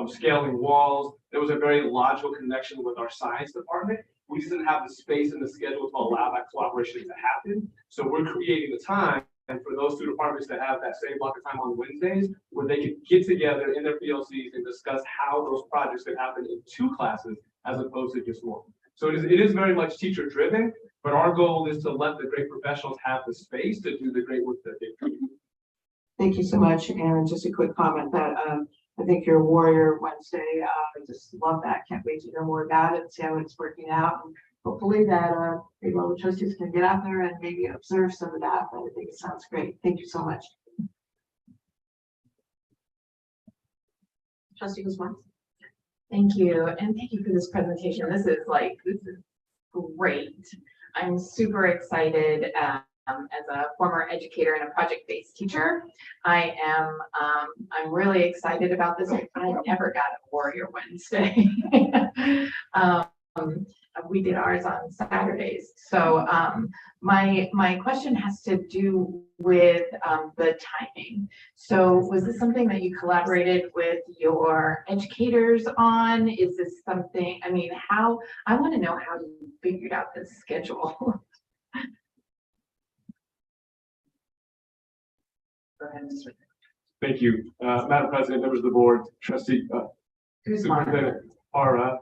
scaling walls. There was a very logical connection with our science department. We just didn't have the space and the schedule to allow that collaboration to happen. So we're creating the time and for those 2 departments to have that same block of time on Wednesdays where they could get together in their PLCs and discuss how those projects could happen in 2 classes as opposed to just 1. So it is very much teacher driven, but our goal is to let the great professionals have the space to do the great work that they do. Thank you so much. And just a quick comment that I think your Warrior Wednesday, I just love that. Can't wait to hear more about it, see how it's working out. And hopefully that maybe all the trustees can get out there and maybe observe some of that. But I think it sounds great. Thank you so much. Trustee Guzman. Thank you, and thank you for this presentation. This is great. I'm super excited. As a former educator and a project-based teacher, I'm really excited about this. I never got a Warrior Wednesday. We did ours on Saturdays. So my question has to do with the timing. So was this something that you collaborated with your educators on? Is this something, I mean, I want to know how you figured out this schedule. Go ahead, Mr. Thank you, Madam President, members of the board, Trustee Superintendent Hara,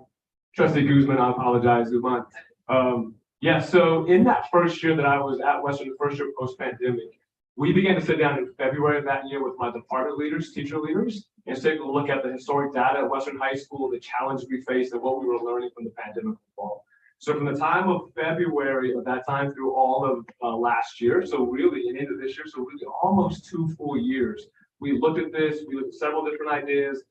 Trustee Guzman, I apologize, Guzman. Yeah, so in that first year that I was at Western, the first year post-pandemic, we began to sit down in February of that year with my department leaders, teacher leaders, and take a look at the historic data at Western High School, the challenges we faced, and what we were learning from the pandemic fall. So from the time of February of that time through all of last year, so really and into this year, so really almost 2 full years, we looked at this, we looked at several different ideas.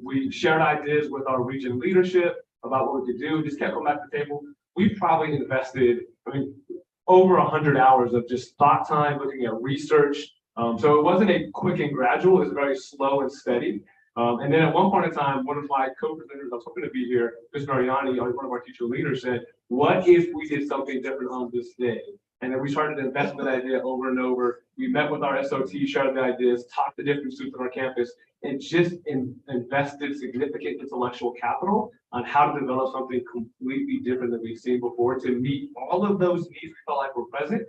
We shared ideas with our region leadership about what we could do, just kept coming back to the table. We probably invested, over 100 hours of just thought time, looking at research. So it wasn't a quick and gradual, it was very slow and steady. And then at one point in time, one of my co-presenters, I was hoping to be here, Ms. Mariani, one of our teacher leaders, said, what if we did something different on this day? And then we started to invest in that idea over and over. We met with our SOT, shared the ideas, talked to different students on our campus, and just invested significant intellectual capital on how to develop something completely different than we've seen before to meet all of those needs we felt like were present.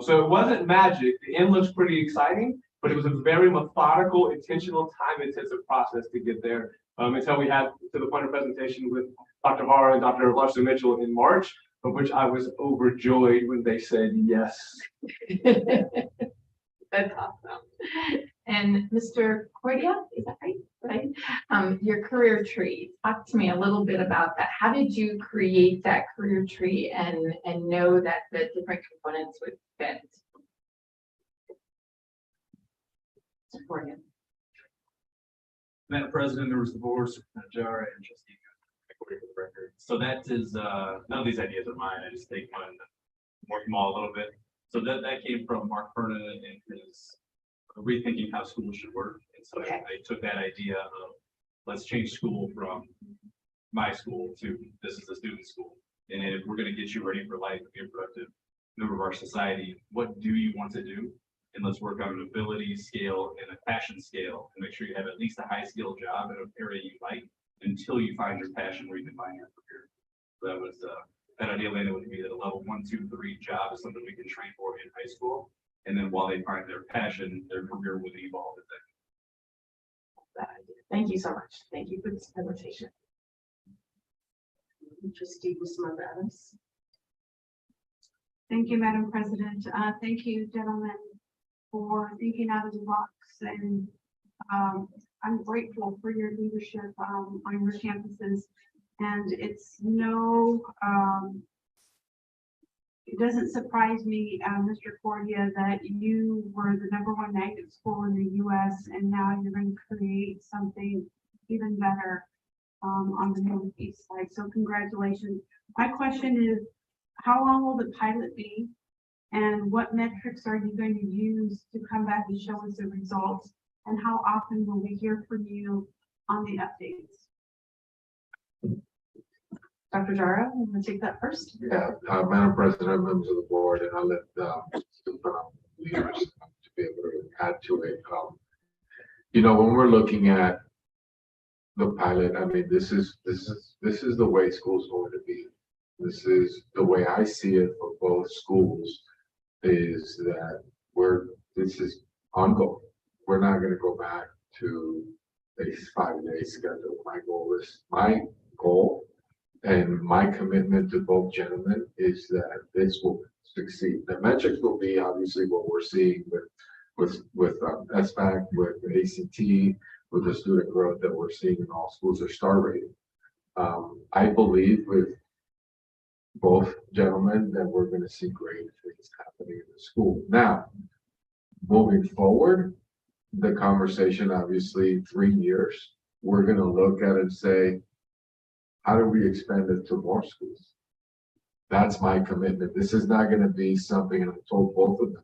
So it wasn't magic. The end looks pretty exciting, but it was a very methodical, intentional, time-intensive process to get there until we had to the point of presentation with Dr. Hara and Dr. Larson Mitchell in March, of which I was overjoyed when they said yes. That's awesome. And Mr. Cordia, is that right? Your career tree. Talk to me a little bit about that. How did you create that career tree and know that the different components would fit? Cordia. Madam President, members of the board, Superintendent Jara, and Trustee for the record. So that is none of these ideas are mine. I just take one and work them all a little bit. So that came from Mark Fernan and his rethinking how schools should work. And so I took that idea of let's change school from my school to this is a student school. And if we're going to get you ready for life, be a productive member of our society, what do you want to do? And let's work on an ability scale and a passion scale and make sure you have at least a high skill job in an area you like until you find your passion where you can find your career. That was, that idea landed with me that a level 1, 2, 3 job is something we can train for in high school. And then while they find their passion, their career would evolve with that. Thank you so much. Thank you for this presentation. Trustee Bustamante Adams. Thank you, Madam President. Thank you, gentlemen, for thinking out of the box. And I'm grateful for your leadership on your campuses. And it's it doesn't surprise me, Mr. Cordia, that you were the #1 magnet school in the US, and now you're going to create something even better on the Northeast side. So congratulations. My question is, how long will the pilot be? And what metrics are you going to use to come back and show us the results? And how often will we hear from you on the updates? Dr. Jara, you want to take that first? Yeah, Madam President, members of the board, and I'll let leaders to be able to add to it. You know, when we're looking at the pilot, I mean, this is the way school's going to be. This is the way I see it for both schools, is that this is ongoing. We're not going to go back to a 5-day schedule. My goal and my commitment to both gentlemen is that this will succeed. The metrics will be obviously what we're seeing with SBAC, with ACT, with the student growth that we're seeing in all schools, their star rating. I believe with both gentlemen that we're going to see great things happening in the school. Now, moving forward, the conversation, obviously 3 years, we're going to look at it and say, how do we expand it to more schools? That's my commitment. This is not going to be something, and I told both of them,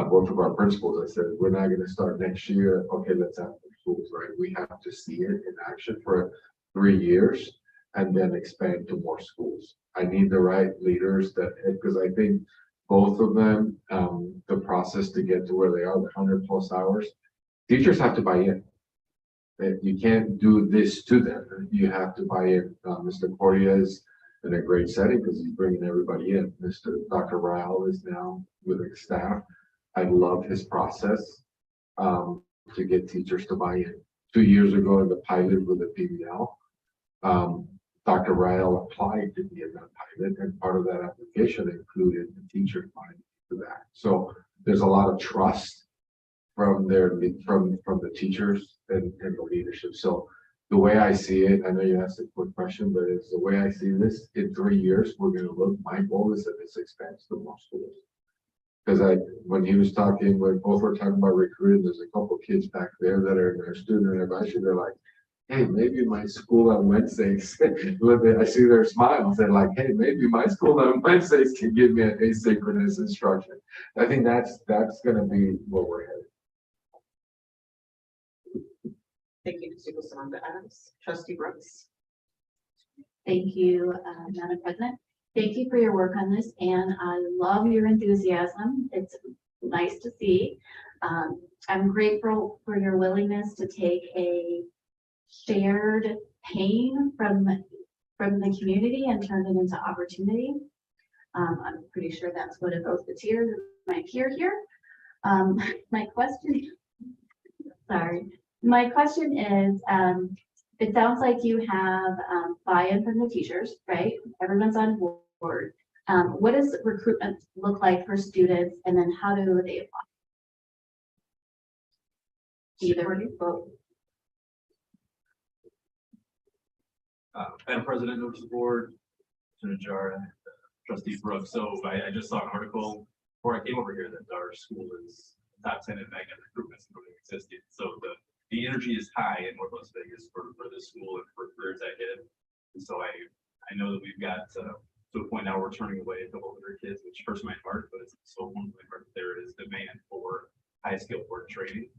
both of our principals, I said, we're not going to start next year. Okay, let's have schools, right? We have to see it in action for 3 years and then expand to more schools. I need the right leaders because I think both of them, the process to get to where they are, the 100+ hours, teachers have to buy in. You can't do this to them. You have to buy in. Mr. Cordia is in a great setting because he's bringing everybody in. Dr. Ryle is now with the staff. I love his process to get teachers to buy in. 2 years ago in the pilot with the PBL, Dr. Ryle applied to be in that pilot, and part of that application included the teachers buying into that. So there's a lot of trust from the teachers and the leadership. So the way I see it, I know you asked a quick question, but it's the way I see this, in 3 years, we're going to look, my goal is that this expands to more schools. Because when he was talking, when both were talking about recruiting, there's a couple kids back there that are in their student advisory, they're like, hey, maybe my school on Wednesdays, I see their smiles, they're like, hey, maybe my school on Wednesdays can give me an asynchronous instruction. I think that's going to be where we're headed. Thank you, Trustee Bustamante Adams. Trustee Brooks. Thank you, Madam President. Thank you for your work on this, and I love your enthusiasm. It's nice to see. I'm grateful for your willingness to take a shared pain from the community and turn it into opportunity. I'm pretty sure that's what evoked the tears of my peer here. My question is, it sounds like you have buy-in from the teachers, right? Everyone's on board. What does recruitment look like for students, and then how do they apply? Either both. Madam President, members of the board, Senator Jara, Trustee Brooks. So I just saw an article before I came over here that our school is top 10 in magnet recruitments in Northern existed. So the energy is high in Northwest Vegas for this school and for careers ahead. And so I know that we've got to a point now we're turning away a couple hundred kids, which hurts my heart, but it's so wonderful. There is demand for high skilled work training.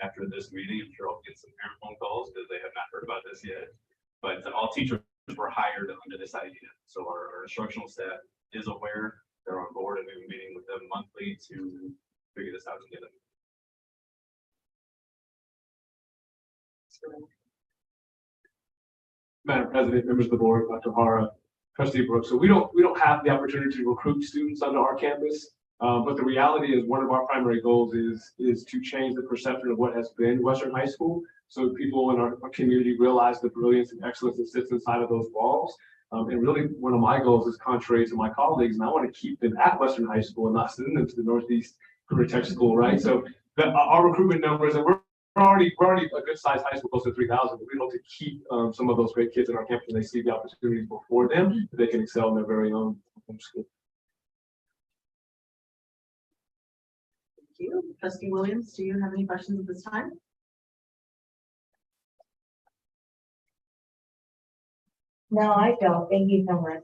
After this meeting, I'm sure I'll get some parent phone calls because they have not heard about this yet. But all teachers were hired under this idea. So our instructional staff is aware, they're on board, and we've been meeting with them monthly to figure this out together. Madam President, members of the board, Dr. Hara, Trustee Brooks. So we don't have the opportunity to recruit students onto our campus. But the reality is one of our primary goals is to change the perception of what has been Western High School. So people in our community realize the brilliance and excellence that sits inside of those walls. And really one of my goals is contrary to my colleagues, and I want to keep them at Western High School and not send them to the Northeast Career Tech School, right? So our recruitment numbers, and we're already a good sized high school, close to 3,000, but we hope to keep some of those great kids in our campus, and they see the opportunities before them, that they can excel in their very own home school. Thank you. Trustee Williams, do you have any questions at this time? No, I don't. Thank you so much.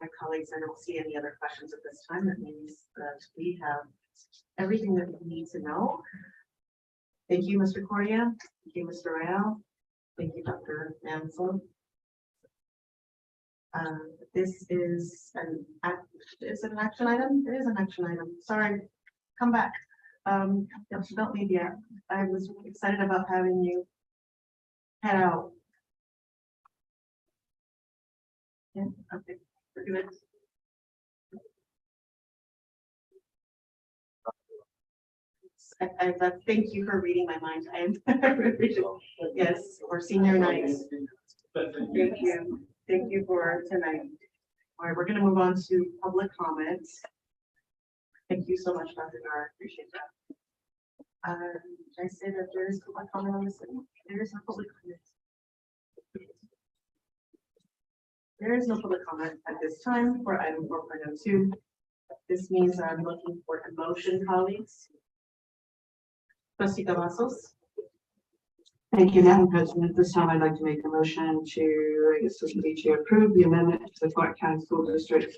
My colleagues, I don't see any other questions at this time. That means that we have everything that we need to know. Thank you, Mr. Cordia. Thank you, Mr. Royale. Thank you, Dr. Mansell. This is an action item? It is an action item. Sorry, come back. Don't leave yet. I was excited about having you head out. Yeah, okay, we're good. I thank you for reading my mind. Yes, or senior night. Thank you. Thank you for tonight. All right, we're going to move on to public comments. Thank you so much, Dr. Gar. Appreciate that. Did I say that there is public comment on this? There is no public comment. There is no public comment at this time for item 4.02. This means I'm looking for a motion, colleagues. Trustee Cavazos. Thank you, Madam President. This time I'd like to make a motion to, I guess this would be to approve the amendment to the Clark County School District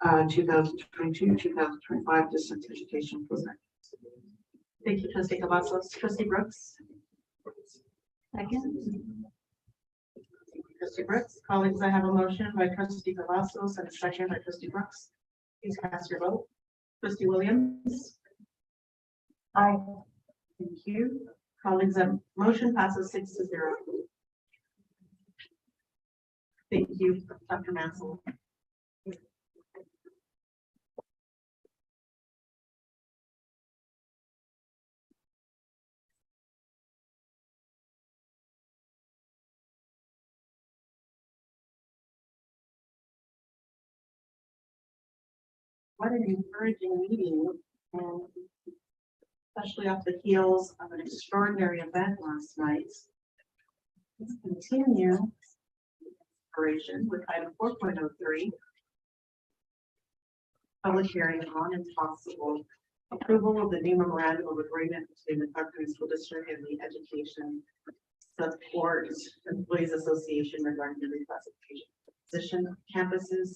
2022-2025 distance education program. Thank you, Trustee Cavazos. Trustee Brooks. Second. Trustee Brooks. Colleagues, I have a motion by Trustee Cavazos and a second by Trustee Brooks. Please cast your vote. Trustee Williams. Aye. Thank you. Colleagues, that motion passes 6-0. Thank you, Dr. Mansell. What an encouraging meeting, and especially off the heels of an extraordinary event last night. Let's continue with item 4.03. Public hearing on and possible approval of the new memorandum of agreement between the Clark County School District and the Education Support Employees Association regarding the reclassification position of campuses,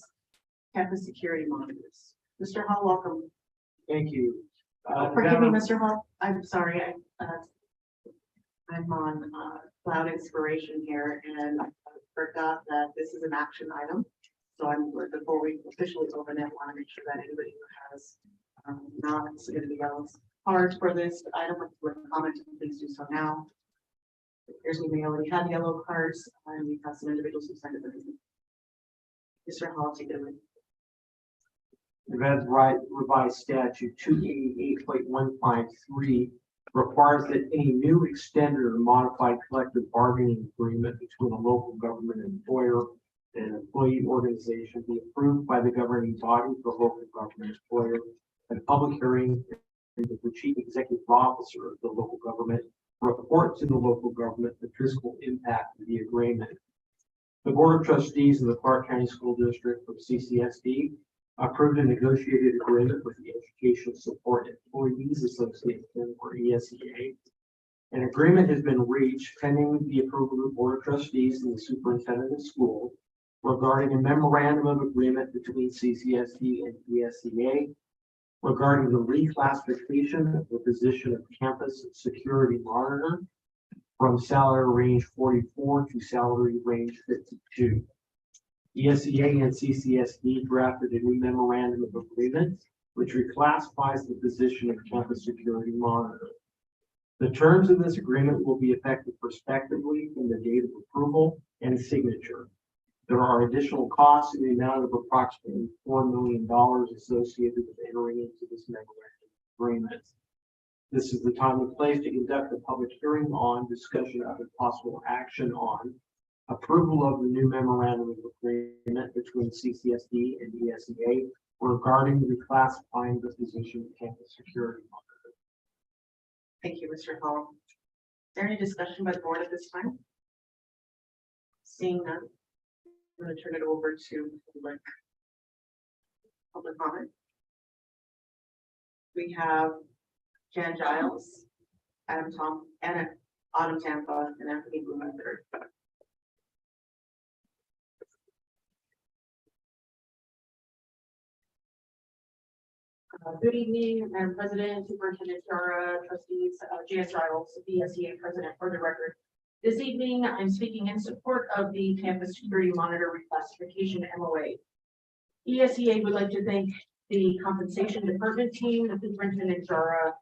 campus security monitors. Mr. Hall, welcome. Thank you. Forgive me, Mr. Hall. I'm sorry. I'm on cloud inspiration here and I forgot that this is an action item. So before we officially open it, I want to make sure that anybody who has not submitted the yellow card for this item with comment, please do so now. Here's me, we already had yellow cards and we have some individuals who signed it. Mr. Hall, take it away. Revised statute 288.153 requires that any new extended or modified collective bargaining agreement between a local government employer and an employee organization be approved by the governing body of the local government employer at a public hearing, and the chief executive officer of the local government report to the local government the fiscal impact of the agreement. The Board of Trustees of the Clark County School District of CCSD approved a negotiated agreement with the Education Support Employees Association, or ESEA. An agreement has been reached pending the approval of the Board of Trustees and the Superintendent of Schools regarding a memorandum of agreement between CCSD and ESEA regarding the reclassification of the position of campus security monitor from salary range 44 to salary range 52. ESEA and CCSD drafted a new memorandum of agreement, which reclassifies the position of campus security monitor. The terms of this agreement will be effective prospectively from the date of approval and signature. There are additional costs in the amount of approximately $4 million associated with entering into this memorandum agreement. This is the time and place to conduct a public hearing on discussion of a possible action on approval of the new memorandum of agreement between CCSD and ESEA regarding reclassifying the position of campus security monitor. Thank you, Mr. Hall. Is there any discussion by the board at this time? Seeing none, I'm going to turn it over to public comment. We have Jan Giles, Autumn Tampa, and Anthony Bloom III. Good evening, Madam President, Superintendent Jara, Trustees, Jan Giles, ESEA President, for the record. This evening, I'm speaking in support of the Campus Security Monitor Reclassification MOA. ESEA would like to thank the Compensation Department team, the Superintendent Jara,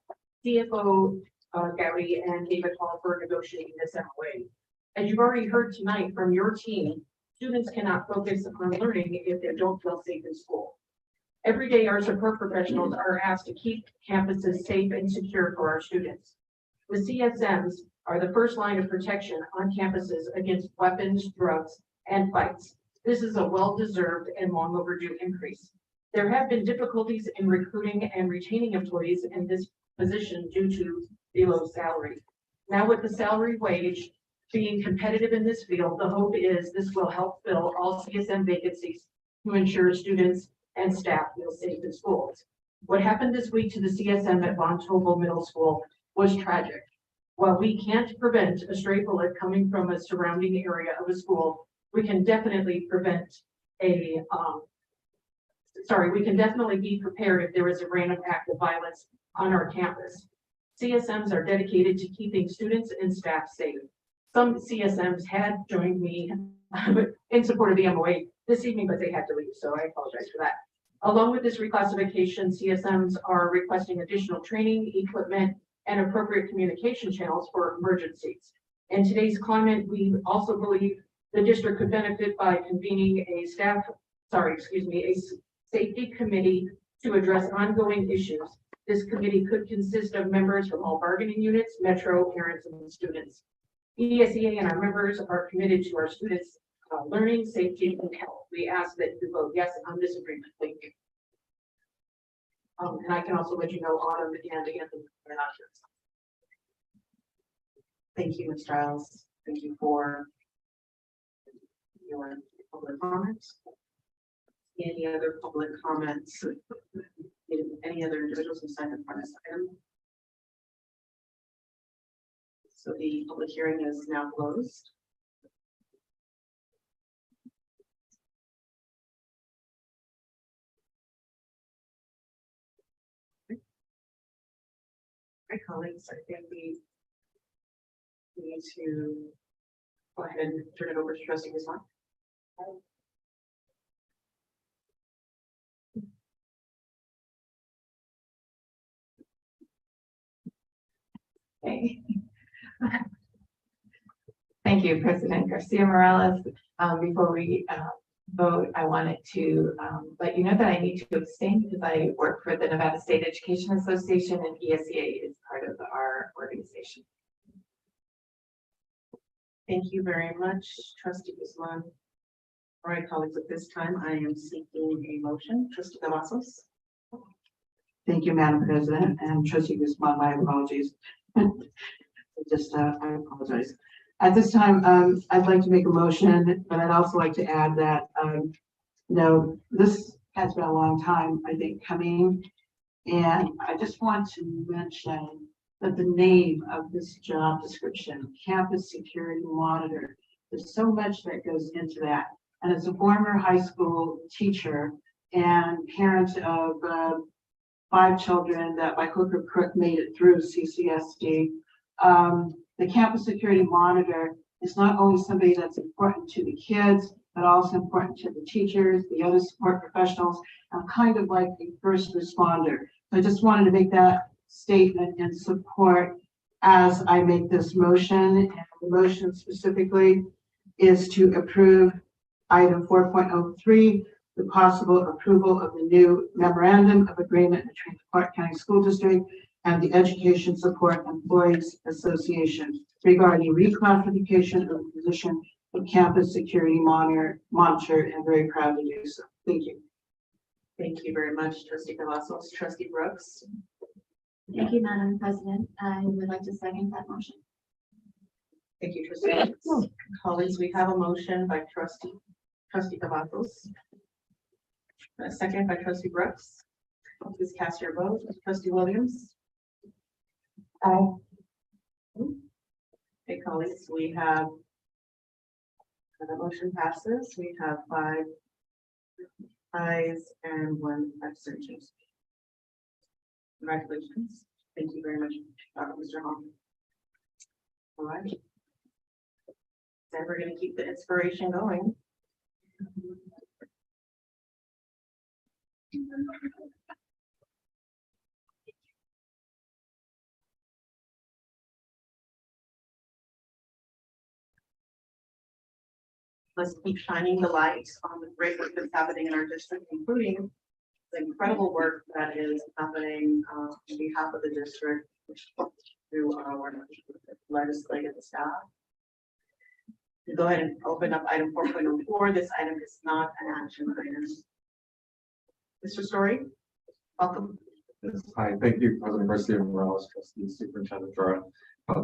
CFO Gowdy, and David Hall for negotiating this MOA. As you've already heard tonight from your team, students cannot focus on learning if they don't feel safe in school. Every day, our support professionals are asked to keep campuses safe and secure for our students. The CSMs are the first line of protection on campuses against weapons, drugs, and fights. This is a well-deserved and long overdue increase. There have been difficulties in recruiting and retaining employees in this position due to the low salary. Now with the salary wage being competitive in this field, the hope is this will help fill all CSM vacancies to ensure students and staff feel safe in schools. What happened this week to the CSM at Von Tobel Middle School was tragic. While we can't prevent a stray bullet coming from a surrounding area of a school, we can definitely be prepared if there is a random act of violence on our campus. CSMs are dedicated to keeping students and staff safe. Some CSMs had joined me in support of the MOA this evening, but they had to leave, so I apologize for that. Along with this reclassification, CSMs are requesting additional training, equipment, and appropriate communication channels for emergencies. In today's climate, we also believe the district could benefit by convening a safety committee to address ongoing issues. This committee could consist of members from all bargaining units, Metro, parents, and students. ESEA and our members are committed to our students' learning, safety, and health. We ask that you vote yes on this agreement. Thank you. And I can also let you know Autumn and Anthony are not here. Thank you, Ms. Giles. Thank you for your public comments. Any other public comments? Any other individuals who signed up for this item? So the public hearing is now closed. Hi, colleagues. I think we need to go ahead and turn it over to Trustee Wisman. Okay. Thank you, President Garcia Morales. Before we vote, I wanted to let you know that I need to abstain because I work for the Nevada State Education Association and ESEA is part of our organization. Thank you very much, Trustee Guzman. All right, colleagues, at this time, I am seeking a motion. Trustee Cavazos. Thank you, Madam President, and Trustee Guzman, my apologies. I apologize. At this time, I'd like to make a motion, but I'd also like to add that, this has been a long time, I think, coming. And I just want to mention that the name of this job description, Campus Security Monitor, there's so much that goes into that. And as a former high school teacher and parent of 5 children that by hook or crook made it through CCSD, the Campus Security Monitor is not only somebody that's important to the kids, but also important to the teachers, the other support professionals, and kind of like a first responder. So I just wanted to make that statement in support as I make this motion. And the motion specifically is to approve item 4.03, the possible approval of the new memorandum of agreement between the Clark County School District and the Education Support Employees Association regarding reclassification of the position of campus security monitor, and very proud to do so. Thank you. Thank you very much, trustee Cavazos. Trustee Brooks. Thank you, Madam President. I would like to second that motion. Thank you, trustee Brooks. Colleagues, we have a motion by trustee Cavazos. A second by trustee Brooks. Please cast your vote. Trustee Williams. Aye. Okay, colleagues, we have, the motion passes. We have 5 ayes and 1 abstention. Congratulations. Thank you very much, Mr. Hall. All right. Then we're going to keep the inspiration going. Let's keep shining the light on the great work that's happening in our district, including the incredible work that is happening on behalf of the district through our legislative staff. To go ahead and open up item 4.04. This item is not an action item. Mr. Story, welcome. Yes, hi, thank you, President Garcia Morales, Trustee Superintendent Jara,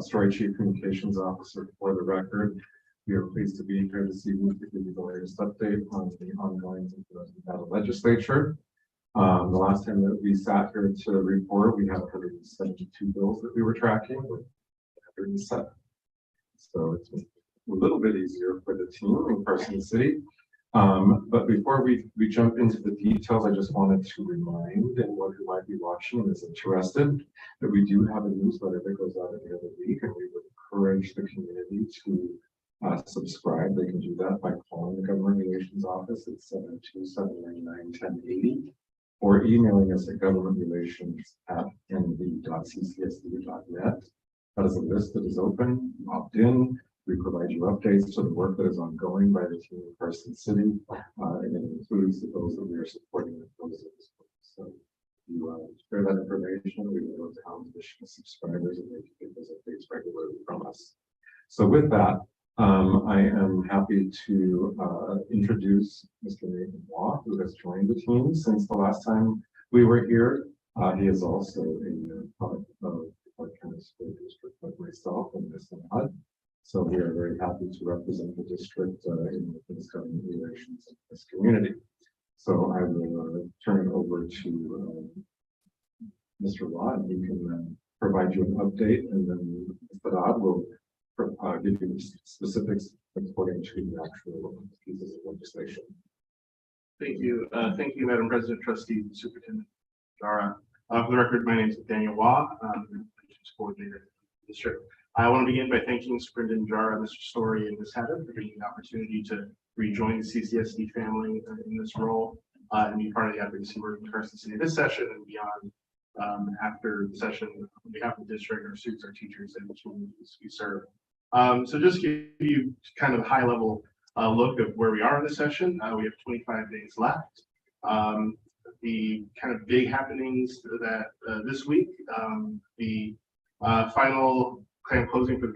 Story Chief Communications Officer. For the record, we are pleased to be here this evening to give you the latest update on the ongoing legislature. The last time that we sat here to report, we had 172 bills that we were tracking with 107. So it's a little bit easier for the team in Carson City. But before we jump into the details, I just wanted to remind anyone who might be watching and is interested that we do have a newsletter that goes out every other week, and we would encourage the community to subscribe. They can do that by calling the Government Relations Office at 72799-1080 or emailing us at governmentrelations@nv.ccsd.net. That is a list that is open. Opt in. We provide you updates to the work that is ongoing by the team in Carson City, and it includes those that we are supporting with those of this work. So you share that information. We will have additional subscribers and they can get those updates regularly from us. So with that, I am happy to introduce Mr. Nathan Waugh, who has joined the team since the last time we were here. He is also a product of the County School District like myself and Ms. Ahad. So we are very happy to represent the district in this government relations in this community. So I will turn it over to Mr. Waugh, and he can provide you an update, and then Mr. Ahad will give you specifics according to the actual pieces of legislation. Thank you, Madam President, Trustee, Superintendent Jara. For the record, my name is Daniel Waugh, coordinator of the district. I want to begin by thanking Superintendent Jara, Mr. Story, and Ms. Haddon for giving me the opportunity to rejoin the CCSD family in this role and be part of the advocacy work in Carson City this session and beyond. After the session, on behalf of the district, our students, our teachers, and the communities we serve. So just give you kind of a high level look of where we are in the session. We have 25 days left. The kind of big happenings that this week, the final kind of closing for the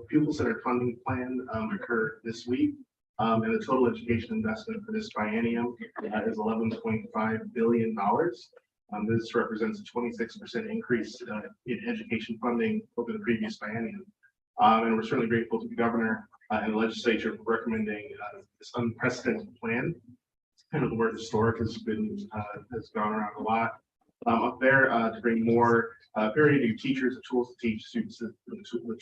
pupil-centered funding plan occurred this week. And the total education investment for this biennium is $11.5 billion. This represents a 26% increase in education funding over the previous biennium. And we're certainly grateful to the governor and the legislature for recommending this unprecedented plan. Kind of the word historic has gone around a lot up there to bring more variety of teachers, the tools to teach students, the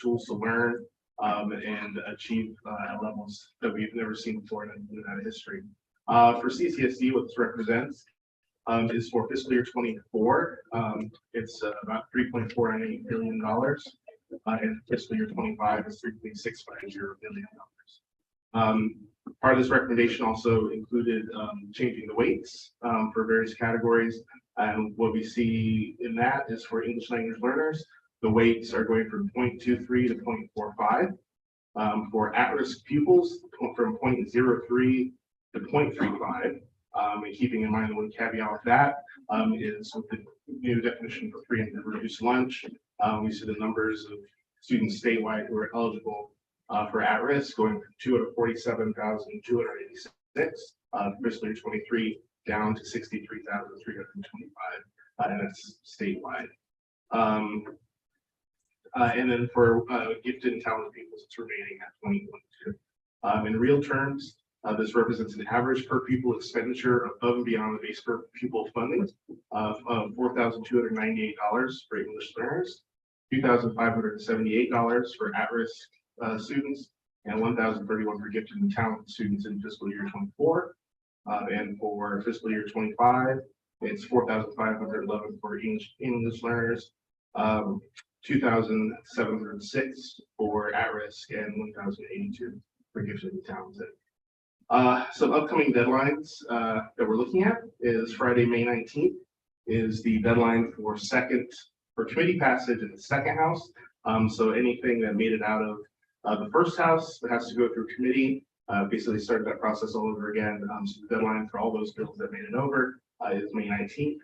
tools to learn and achieve levels that we've never seen before in that history. For CCSD, what this represents is for fiscal year 24. It's about $3.48 billion. And fiscal year 25 is $3.650 billion. Part of this recommendation also included changing the weights for various categories. And what we see in that is for English language learners, The weights are going from 0.23 to 0.45. For at-risk pupils, from 0.03 to 0.35. And keeping in mind the one caveat with that is with the new definition for free and reduced lunch. We see the numbers of students statewide who are eligible for at-risk going from 247,286 fiscal year 23 down to 63,325, and that's statewide. And then for gifted and talented pupils, it's remaining at 20.2. In real terms, this represents an average per pupil expenditure above and beyond the base per pupil funding of $4,298 for English learners, $2,578 for at-risk students, and $1,031 for gifted and talented students in fiscal year 24. And for fiscal year 25, it's $4,511 for English learners, 2,706 for at-risk, and 1,082 for gifted and talented. Some upcoming deadlines that we're looking at is Friday, May 19th is the deadline for committee passage in the second house. So anything that made it out of the first house that has to go through committee, basically started that process all over again. So the deadline for all those bills that made it over is May 19th.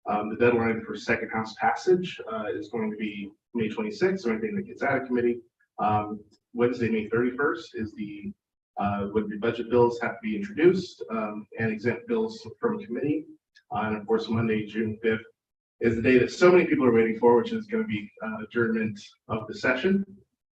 The deadline for second house passage is going to be May 26th, so anything that gets out of committee. Wednesday, May 31st is when the budget bills have to be introduced and exempt bills from committee. And of course, Monday, June 5th is the day that so many people are waiting for, which is going to be adjournment of the session.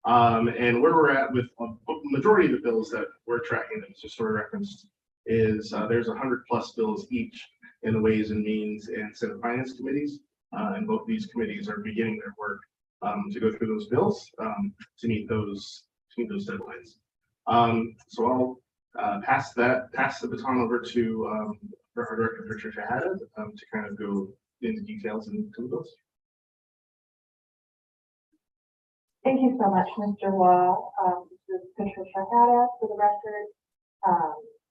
And where we're at with a majority of the bills that we're tracking, that just sort of referenced, is there's 100+ bills each in the Ways and Means and Senate Finance committees. And both of these committees are beginning their work to go through those bills to meet those deadlines. So I'll pass the baton over to our Director Patricia Haddad to kind of go into details and some of those. Thank you so much, Mr. Wall. This is Patricia Haddad for the record.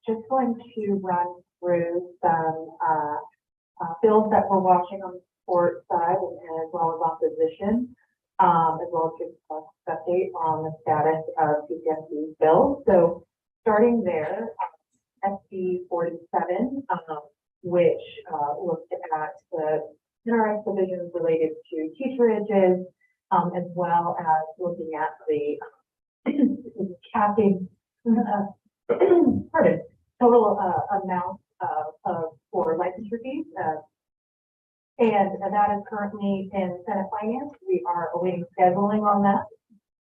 Just going to run through some bills that we're watching on the support side and as well as opposition, as well as give an update on the status of CCSD bills. So starting there, SB 47, which looked at the NRS provisions related to teacherages, as well as looking at the capping, total amount for licensure fees. And that is currently in Senate Finance. We are awaiting scheduling on that.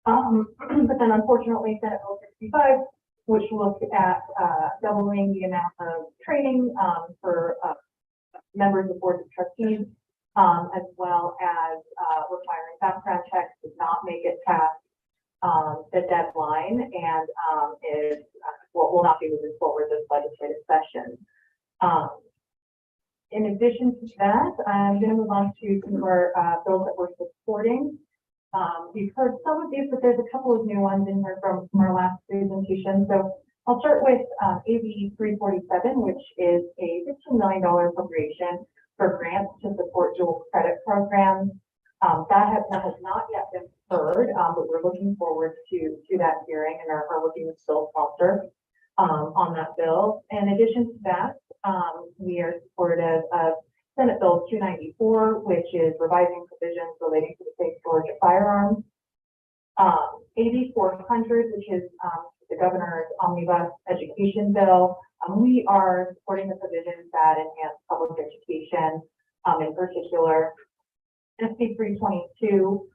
But then unfortunately, Senate Bill 65, which looked at doubling the amount of training for members of boards of trustees, as well as requiring background checks, did not make it past the deadline and will not be moving forward this legislative session. In addition to that, I'm going to move on to some of our bills that we're supporting. We've heard some of these, but there's a couple of new ones in here from our last presentation. So I'll start with AB 347, which is a $15 million appropriation for grants to support dual credit programs. That has not yet been heard, but we're looking forward to that hearing and are looking to still sponsor on that bill. In addition to that, we are supportive of Senate Bill 294, which is revising provisions relating to the safe storage of firearms. AB 400, which is the governor's omnibus education bill. We are supporting the provisions that enhance public education, in particular, SB 322,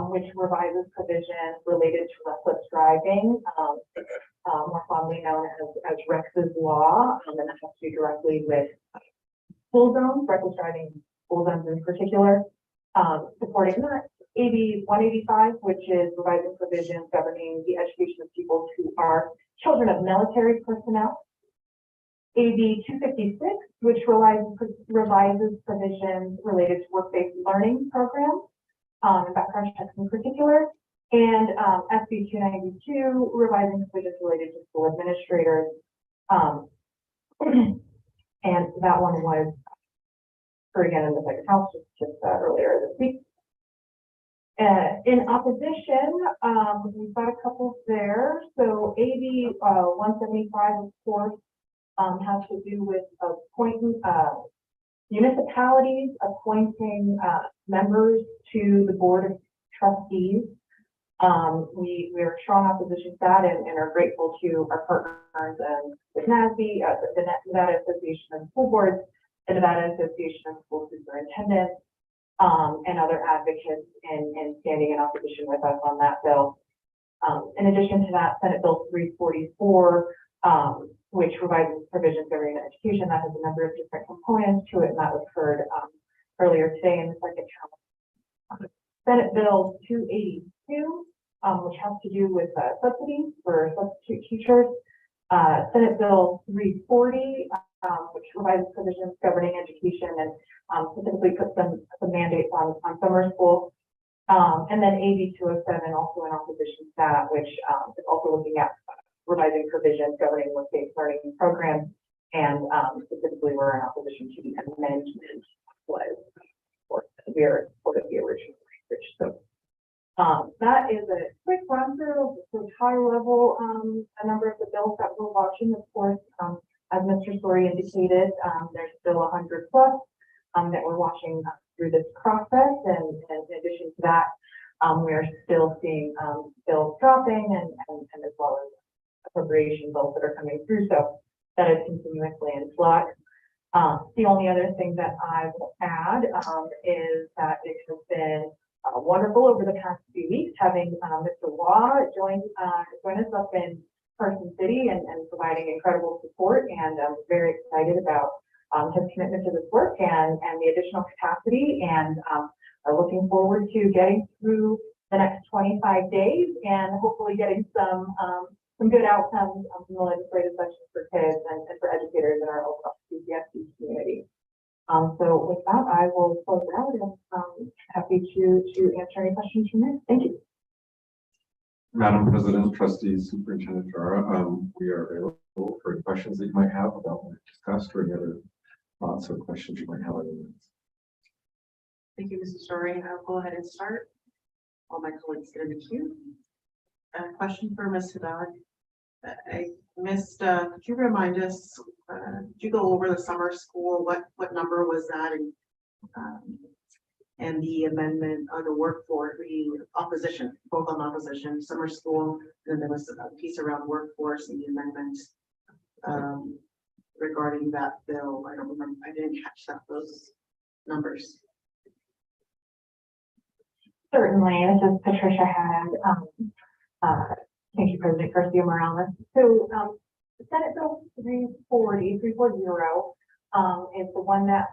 which revises provisions related to reckless driving, more fondly known as Rex's Law, and that has to do directly with school zones, reckless driving school zones in particular. Supporting that, AB 185, which is revising provisions governing the education of people who are children of military personnel. AB 256, which revises provisions related to work-based learning programs, and background checks in particular. And SB 292, revising provisions related to school administrators. And that one was heard again in the second house just earlier this week. In opposition, we've got a couple there. So AB 175, of course, has to do with appointing municipalities appointing members to the Board of Trustees. We are strong opposition to that and are grateful to our partners with NASB, the Nevada Association of School Boards, the Nevada Association of School Superintendents, and other advocates in standing in opposition with us on that bill. In addition to that, Senate Bill 344, which provides provisions governing education, that has a number of different components to it, and that was heard earlier today in the second term. Senate Bill 282, which has to do with subsidies for substitute teachers. Senate Bill 340, which provides provisions governing education and specifically puts some mandates on summer school. And then AB 207, also in opposition to that, which is also looking at revising provisions governing work-based learning programs, and specifically we're in opposition to the amendment was for the original language. So that is a quick run through of high level a number of the bills that we're watching. Of course, as Mr. Story indicated, there's still 100 plus that we're watching through this process, and in addition to that, we are still seeing bills dropping and as well as appropriation bills that are coming through. So that is continuously in flux. The only other thing that I will add is that it has been wonderful over the past few weeks having Mr. Law join us up in Carson City and providing incredible support, and I'm very excited about his commitment to this work and the additional capacity, and are looking forward to getting through the next 25 days and hopefully getting some good outcomes from the legislative session for kids and for educators in our local CCSD community. So with that, I will close it out, and happy to answer any questions from there. Thank you. Madam President, Trustees, Superintendent Jara, we are available for any questions that you might have about what we discussed, or any other thoughts or questions you might have on the minutes. Thank you, Mrs. Story. I'll go ahead and start. All my colleagues get in the queue. A question for Ms. Haddad. I missed, could you remind us, did you go over the summer school? What number was that? And the amendment of the workforce, the opposition, both on opposition, summer school, and then there was a piece around workforce and the amendment regarding that bill. I don't remember, I didn't catch those numbers. Certainly, this is Patricia Haddad. Thank you, President Garcia Morales. So Senate Bill 340 is the one that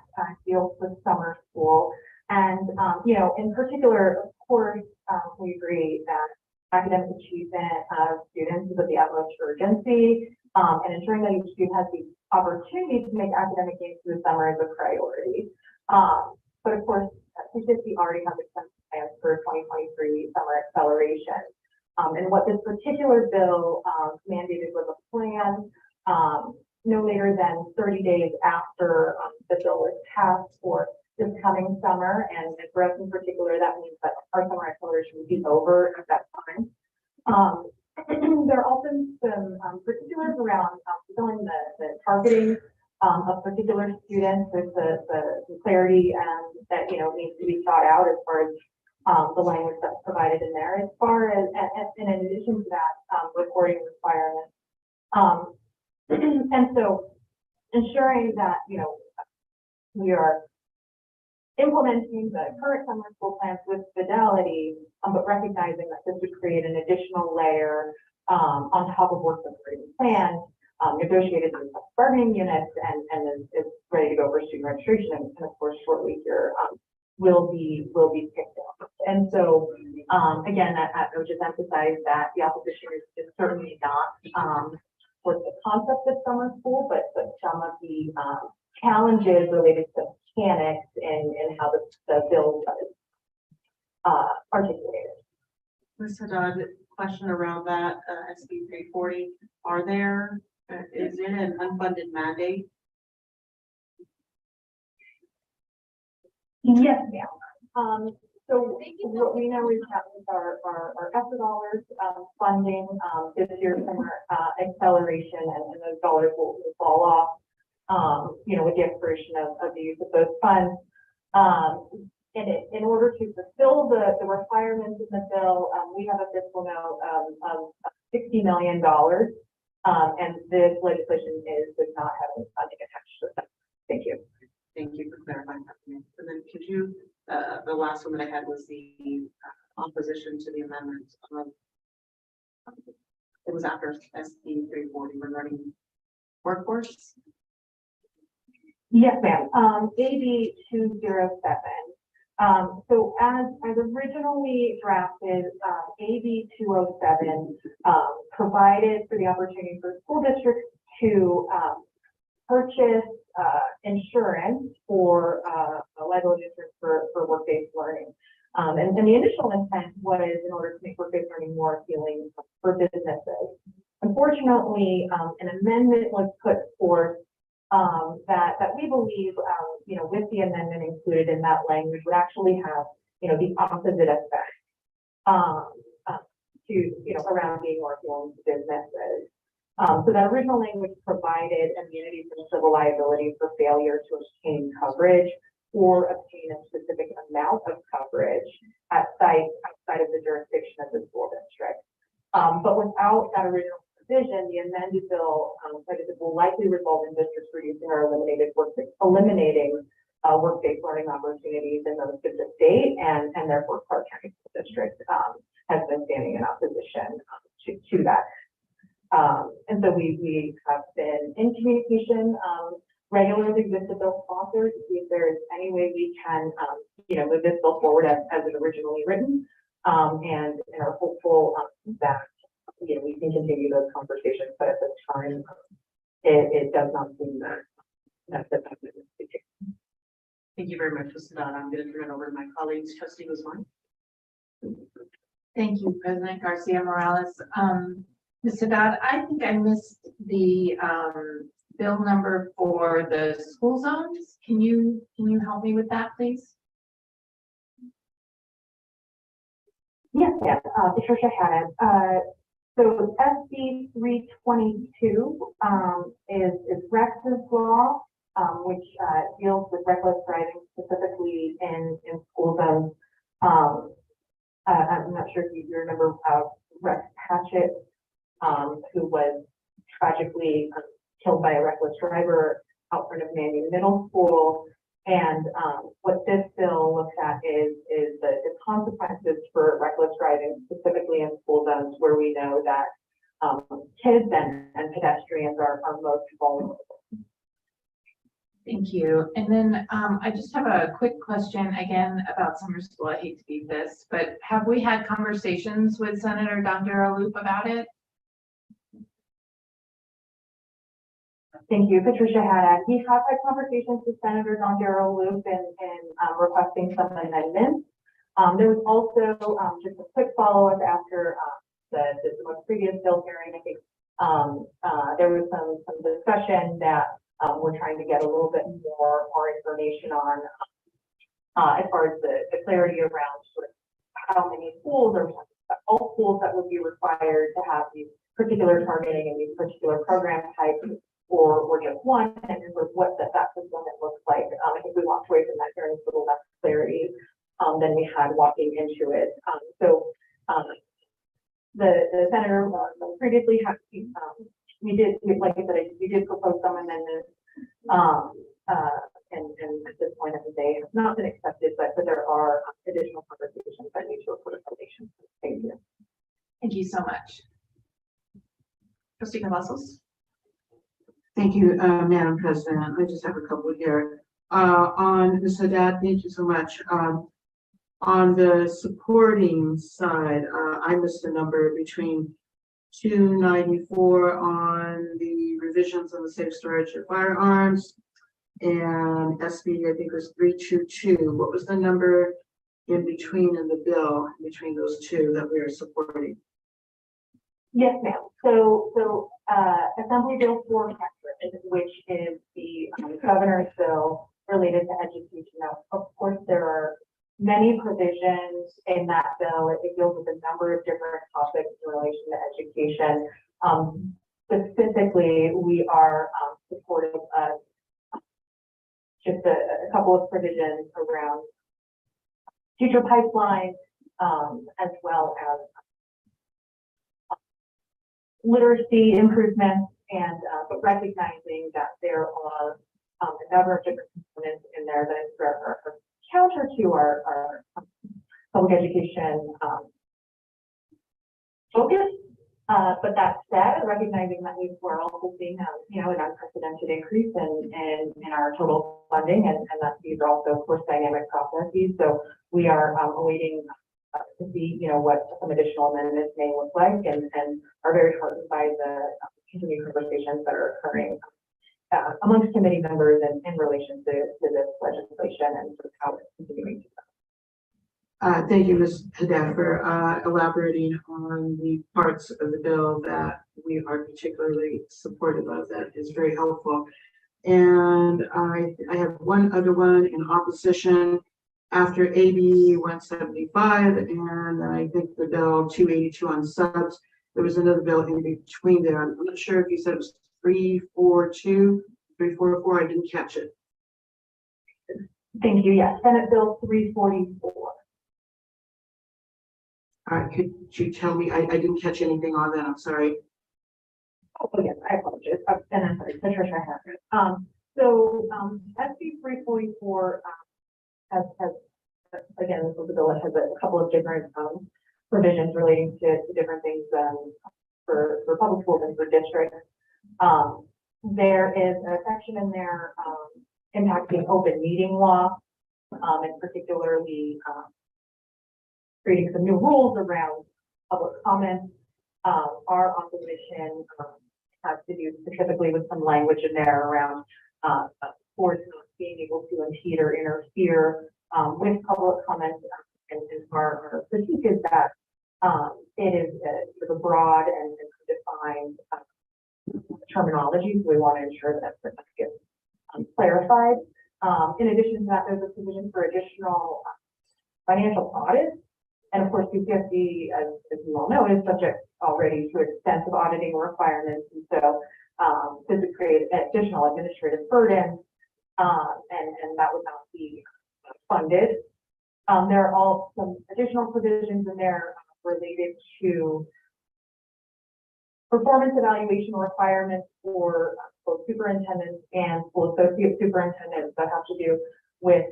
deals with summer school. And, in particular, of course, we agree that academic achievement of students is of the utmost urgency, and ensuring that each student has the opportunity to make academic gains through the summer is a priority. But of course, CCSD already has extensive plans for 2023 summer acceleration. And what this particular bill mandated was a plan no later than 30 days after the bill was passed for this coming summer. And for us in particular, that means that our summer acceleration would be over at that time. There are also some particulars around filling the targeting of particular students. There's the clarity that needs to be thought out as far as the language that's provided in there, as far as, and in addition to that, reporting requirements. And so ensuring that, we are implementing the current summer school plans with fidelity, but recognizing that this would create an additional layer on top of work that's already planned, negotiated with bargaining units, and is ready to go for student registration, and of course shortly here will be picked up. And so again, I would just emphasize that the opposition is certainly not for the concept of summer school, but some of the challenges related to mechanics and how the bill was articulated. Ms. Haddad, question around that SB 340. Is it an unfunded mandate? Yes, ma'am. So what we know is that with our ESSA dollars, funding, this year summer, acceleration and those dollars will fall off, with the expiration of the use of those funds. In order to fulfill the requirements in the bill, we have a fiscal note of $60 million. And this legislation does not have any funding attached to it. Thank you. Thank you for clarifying that for me. And then could you, the last one that I had was the opposition to the amendment of, it was after SB 340 regarding workforce. Yes, ma'am. AB 207. So as originally drafted, AB 207 provided for the opportunity for school districts to purchase insurance for liability insurance for work-based learning. And the initial intent was in order to make work-based learning more appealing for businesses. Unfortunately, an amendment was put forth that we believe, with the amendment included in that language would actually have, the opposite effect around being more appealing to businesses. So that original language provided immunity from civil liability for failure to obtain coverage or obtain a specific amount of coverage at sites outside of the jurisdiction of the school district. But without that original provision, the amended bill will likely result in districts reducing or eliminating work-based learning opportunities in those of the state, and therefore Clark County School District has been standing in opposition to that. And so we have been in communication regularly with the bill sponsors to see if there is any way we can, move this bill forward as it originally written, and are hopeful that we can continue those conversations. But at this time, it does not seem that that's the time. Thank you very much, Ms. Haddad. I'm going to turn it over to my colleagues, Trustee Guzman. Thank you, President Garcia Morales. Ms. Haddad, I think I missed the bill number for the school zones. Can you help me with that, please? Yes, Patricia had it. So SB 322 is Rex's law, which deals with reckless driving specifically in school zones. I'm not sure if you remember Rex Hatchett, who was tragically killed by a reckless driver out front of Manning Middle School. And what this bill looks at is the consequences for reckless driving, specifically in school zones where we know that kids and pedestrians are most vulnerable. Thank you. And then I just have a quick question again about summer school. I hate to beat this, but have we had conversations with Senator Dr. Loop about it? Thank you, Patricia Haddad. We have had conversations with Senator Don Darrell Loop in requesting some amendments. There was also just a quick follow-up after the most previous bill hearing. I think there was some discussion that we're trying to get a little bit more information on as far as the clarity around sort of how many schools or all schools that would be required to have these particular targeting and these particular program types, or just one, and sort of what that fulfillment looks like. I think we walked away from that hearing with a little less clarity than we had walking into it. The senator previously had, we did, like I said, we did propose some amendments, and at this point, I think they have not been accepted, but there are additional conversations that need to report information. Thank you. Thank you so much. Trustee Cavazos. Thank you, Madam President. I just have a couple here. On Ms. Haddad, thank you so much. On the supporting side, I missed a number between 294 on the revisions on the safe storage of firearms and SB, I think was 322. What was the number in between in the bill, between those two that we are supporting? Yes, ma'am. So Assembly Bill 400, which is the governor's bill related to education. Now, of course, there are many provisions in that bill. It deals with a number of different topics in relation to education. Specifically, we are supporting just a couple of provisions around teacher pipeline, as well as literacy improvements, and but recognizing that there are a number of different components in there that are counter to our public education focus. But that said, recognizing that we're also seeing an unprecedented increase in our total funding, and that these are also, of course, dynamic processes. So we are awaiting to see what some additional amendments may look like, and are very heartened by the continued conversations that are occurring amongst committee members in relation to this legislation and sort of how it's continuing to go. Thank you, Ms. Haddad, for elaborating on the parts of the bill that we are particularly supportive of. That is very helpful. And I have one other one in opposition after AB 175, and I think the bill 282 on subs. There was another bill in between there. I'm not sure if you said it was 342, 344. I didn't catch it. Thank you. Yes, Senate Bill 344. Could you tell me? I didn't catch anything on that. I'm sorry. Oh, yes, I apologize. And I'm sorry, Patricia Harris. So SB 344 has again, this was a bill that has a couple of different provisions relating to different things for public schools and for districts. There is a section in there impacting open meeting law, and particularly creating some new rules around public comment. Our opposition has to do specifically with some language in there around boards not being able to impede or interfere with public comment. And our critique is that it is sort of broad and defined terminology. So we want to ensure that that gets clarified. In addition to that, there's a provision for additional financial audits. And of course, CCSD, as you all know, is subject already to extensive auditing requirements. And so this would create an additional administrative burden, and that would not be funded. There are all some additional provisions in there related to performance evaluation requirements for both superintendents and school associate superintendents that have to do with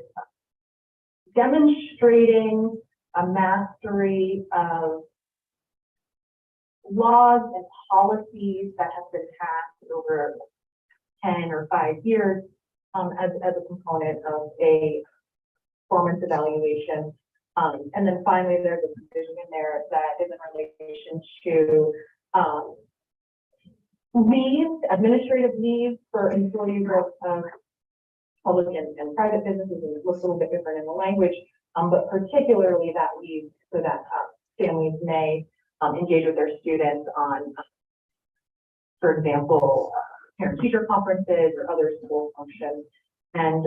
demonstrating a mastery of laws and policies that have been passed over 10 or 5 years as a component of a performance evaluation. And then finally, there's a provision in there that is in relation to leaves, administrative leaves for employees of public and private businesses, and it looks a little bit different in the language, but particularly that leave so that families may engage with their students on, for example, parent-teacher conferences or other school functions. And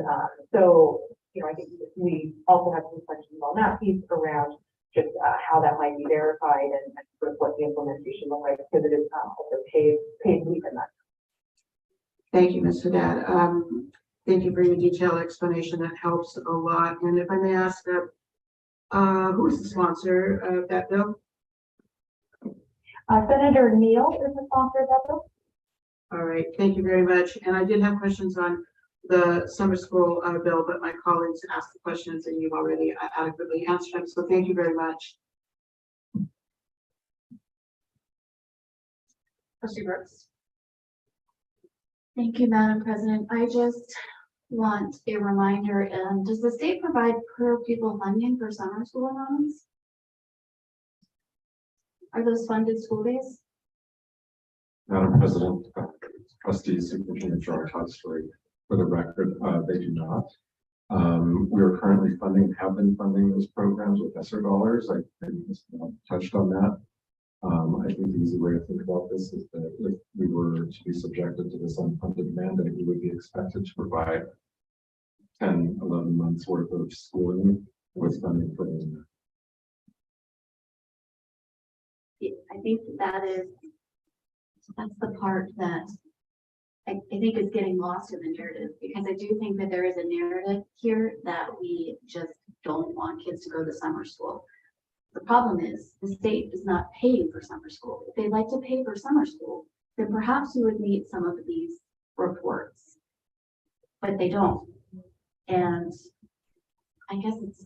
so, I think we also have some questions on that piece around just how that might be verified and sort of what the implementation looks like, because it is also paid leave in that. Thank you, Ms. Haddad. Thank you for your detailed explanation. That helps a lot. And if I may ask, who is the sponsor of that bill? Senator Neal is the sponsor of that bill. All right, thank you very much. And I did have questions on the summer school bill, but my colleagues asked the questions and you've already adequately answered them. So thank you very much. Trustee Brooks. Thank you, Madam President. I just want a reminder, does the state provide per pupil funding for summer school allowance? Are those funded school days? Madam President, Trustees, Superintendent Gerard Story. For the record, they do not. We are currently have been funding those programs with ESSER dollars. I just touched on that. I think the easy way to think about this is that if we were to be subjected to this unfunded mandate, we would be expected to provide 10, 11 months worth of schooling What's funding for in I think that's the part that I think is getting lost in the narrative, because I do think that there is a narrative here that we just don't want kids to go to summer school. The problem is the state is not paying for summer school. If they'd like to pay for summer school, then perhaps we would meet some of these reports, but they don't. And I guess it's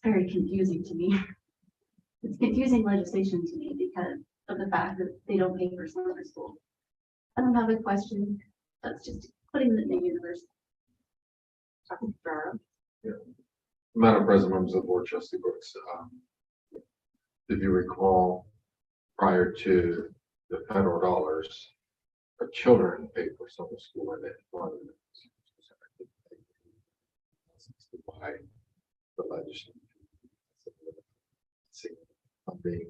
very confusing to me. It's confusing legislation to me because of the fact that they don't pay for summer school. I don't have a question. That's just putting it in the universe. Madam President, members of the board, Trustee Brooks, if you recall, prior to the federal dollars, our children paid for summer school and it wanted by the legislature. Funding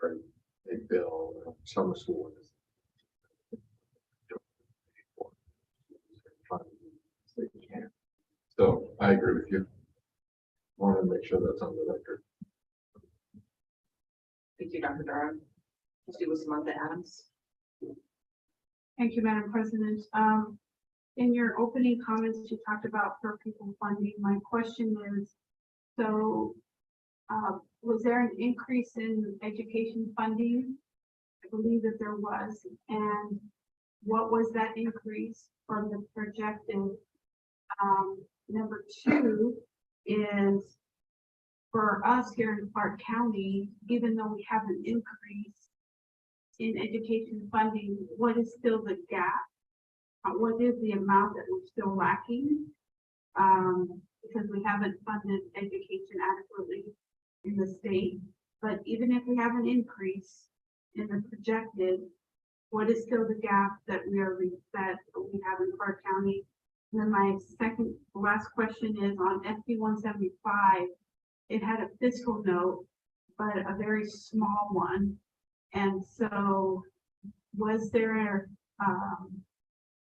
or a bill, summer school is so I agree with you. Want to make sure that's on the record. Thank you, Dr. Dara. Trustee Samantha Adams. Thank you, Madam President. In your opening comments, you talked about per pupil funding. My question is, so was there an increase in education funding? I believe that there was. And what was that increase from the projected? Number two is for us here in Clark County, even though we have an increase in education funding, what is still the gap? What is the amount that we're still lacking? Because we haven't funded education adequately in the state. But even if we have an increase in the projected, what is still the gap that we have in Clark County? And then my last question is on SB 175. It had a fiscal note, but a very small one. And so was there,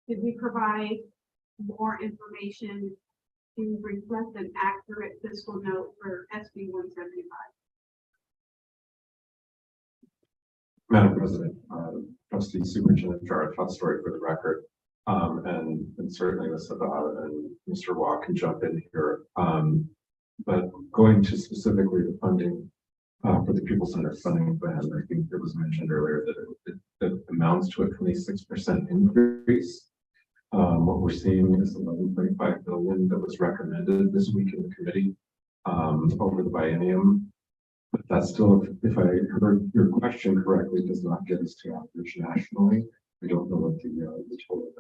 did we provide more information to reflect an accurate fiscal note for SB 175? Madam President, Trustee Superintendent Jarrett, hot story for the record. And certainly Ms. Sabata and Mr. Watt can jump in here. But going to specifically the funding for the pupil-centered funding plan, I think it was mentioned earlier that it amounts to a 26% increase. What we're seeing is 11.5 billion that was recommended this week in the committee over the biennium. But that's still, if I heard your question correctly, does not get us to average nationally. I don't know what the total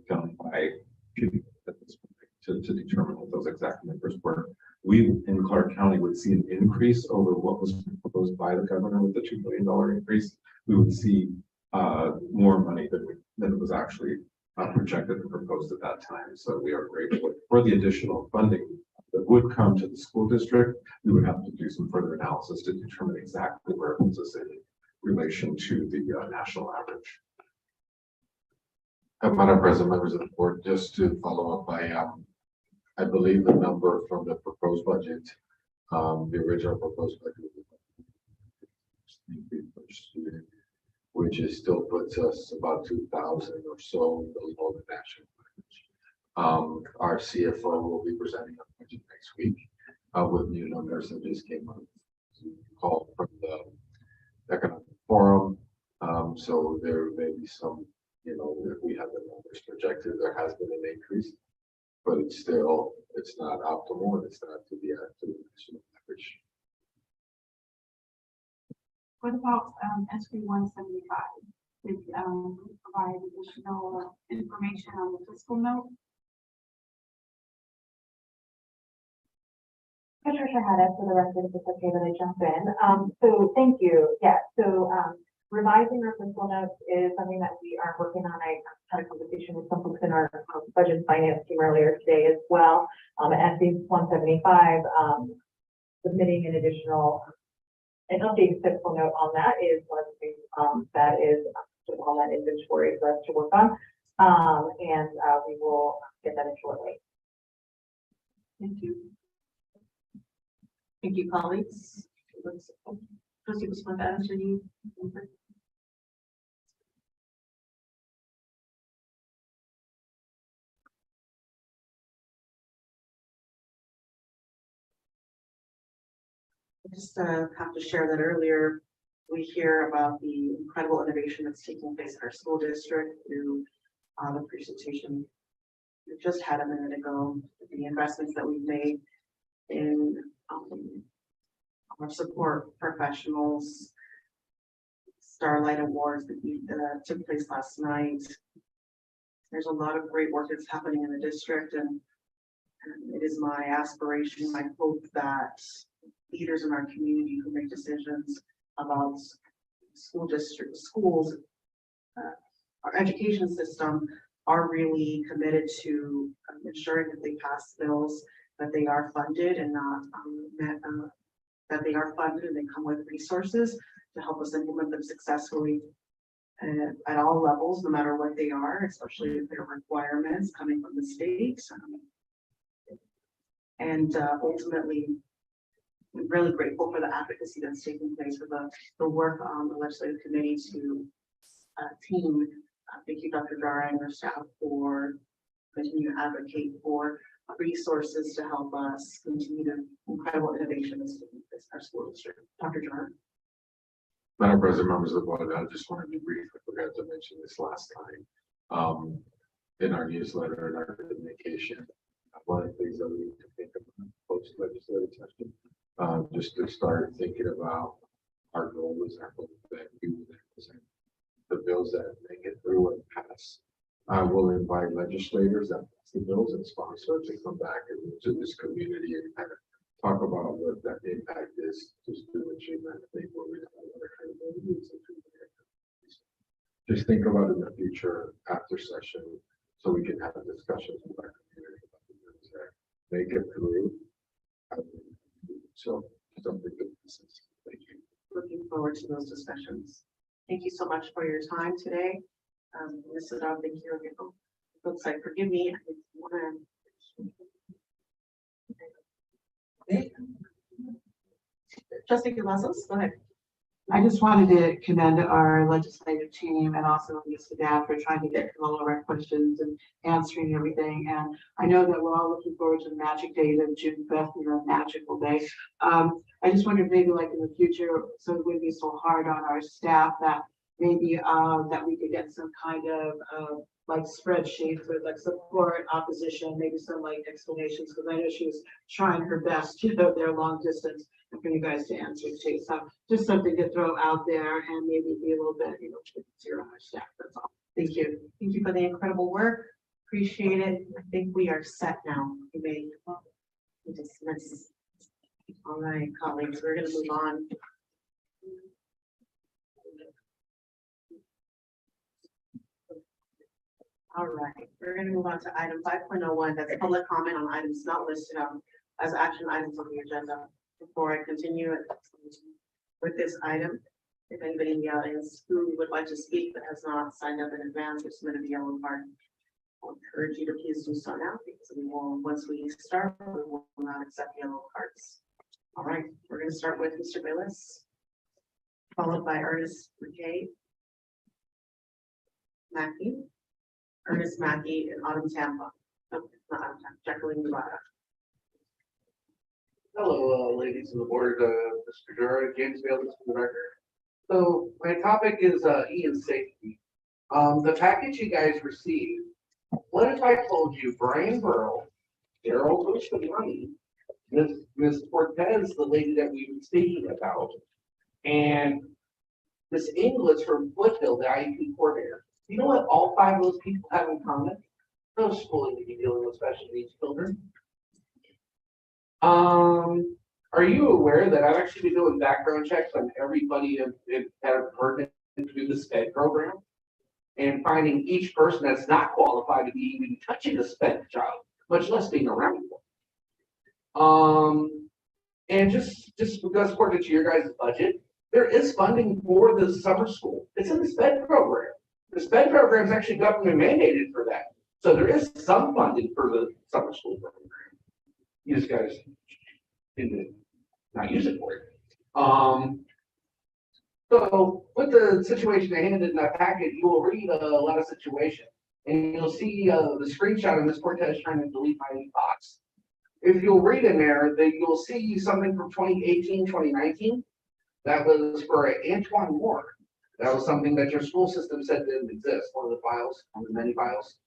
done by to determine what those exact numbers were. We in Clark County would see an increase over what was proposed by the governor with the $2 billion increase. We would see more money than was actually projected and proposed at that time. So we are grateful for the additional funding that would come to the school district. We would have to do some further analysis to determine exactly where it puts us in relation to the national average. Madam President, members of the board, just to follow up, I believe the number from the proposed budget, the original proposed budget, which is still puts us about 2,000 or so below the national average. Our CFO will be presenting a budget next week with new numbers that just came up. Call from the economic forum. So there may be some, if we have the numbers projected, there has been an increase, but it's not optimal and it's not to the national average. What about SB 175? Did provide additional information on the fiscal note? Patricia Haddock, for the record, if it's okay that I jump in. So thank you. Yeah, so revising our fiscal notes is something that we are working on. I had a conversation with some folks in our budget and finance team earlier today as well. At SB 175, submitting an additional, an updated fiscal note on that is one of the things that is on that inventory for us to work on. And we will get that in shortly. Thank you. Thank you, colleagues. Trustee Busman, to answer you. I just have to share that earlier, we hear about the incredible innovation that's taking place in our school district through the presentation we just had a minute ago, the investments that we've made in our support professionals, Starlight Awards that took place last night. There's a lot of great work that's happening in the district, and it is my aspiration, my hope that leaders in our community who make decisions about school district, schools, our education system are really committed to ensuring that they pass bills, that they are funded and not that they are funded and they come with resources to help us implement them successfully at all levels, no matter what they are, especially if they're requirements coming from the state. And ultimately, I'm really grateful for the advocacy that's taking place, for the work on the legislative committee to team. Thank you, Dr. Jara and your staff, for continuing to advocate for resources to help us continue the incredible innovation that's taking place in our school district. Dr. Jara. Madam President, members of the board, I just wanted to be brief. I forgot to mention this last time. In our newsletter and our communication, one of the things that we need to think about post legislative session, just to start thinking about our goals, our hope that we will present the bills that make it through and pass. I will invite legislators that pass the bills and sponsors to come back into this community and kind of talk about what that impact is to student achievement. I think where we have other kind of needs. Just think about in the future after session, so we can have discussions with our community about the things that make it through. So something good. Thank you. Looking forward to those discussions. Thank you so much for your time today. Mr. Dog, thank you again. Looks like, forgive me. Trustee Cavazos, go ahead. I just wanted to commend our legislative team and also the staff for trying to get to all of our questions and answering everything. And I know that we're all looking forward to the magic day of June 5th, magical day. I just wondered maybe like in the future, so it wouldn't be so hard on our staff that maybe that we could get some kind of like spreadsheets with like support, opposition, maybe some like explanations, because I know she was trying her best, their long distance, and for you guys to answer too. So just something to throw out there and maybe be a little bit, easier on our staff. That's all. Thank you. Thank you for the incredible work. Appreciate it. I think we are set now. You may dismiss. All right, colleagues, we're going to move on. All right, we're going to move on to item 5.01. That's public comment on items not listed as action items on the agenda. Before I continue with this item, if anybody in the audience who would like to speak but has not signed up in advance or submitted a yellow card, I'll encourage you to please do so now, because we will, once we start, we will not accept yellow cards. All right, we're going to start with Mr. Willis, followed by Ernest Mackey, Ernest Mackey, and Autumn Tampa. Oh, not Autumn Tampa, Jacqueline Nevada. Hello, ladies of the board, Mr. Jura, James Bailey for the record. So my topic is E and safety. The package you guys received, what if I told you Brian Burrow, Daryl Bustamante, Ms. Cortez, the lady that we were speaking about, and Miss Inglis from Foothill, the IEP coordinator. You know what all 5 of those people have in common? No schooling to be dealing with special needs children. Are you aware that I've actually been doing background checks on everybody that have pertinent to the SPED program and finding each person that's not qualified to be even touching a SPED child, much less being around one. And just because according to your guys' budget, there is funding for the summer school. It's in the SPED program. The SPED program is actually government mandated for that. So there is some funding for the summer school program. You guys didn't not use it for it. So with the situation at hand in that packet, you will read a lot of situation. And you'll see the screenshot of Ms. Cortez trying to delete my box. If you'll read in there, then you'll see something from 2018, 2019. That was for Antoine Moore. That was something that your school system said didn't exist, one of the files, one of the many files.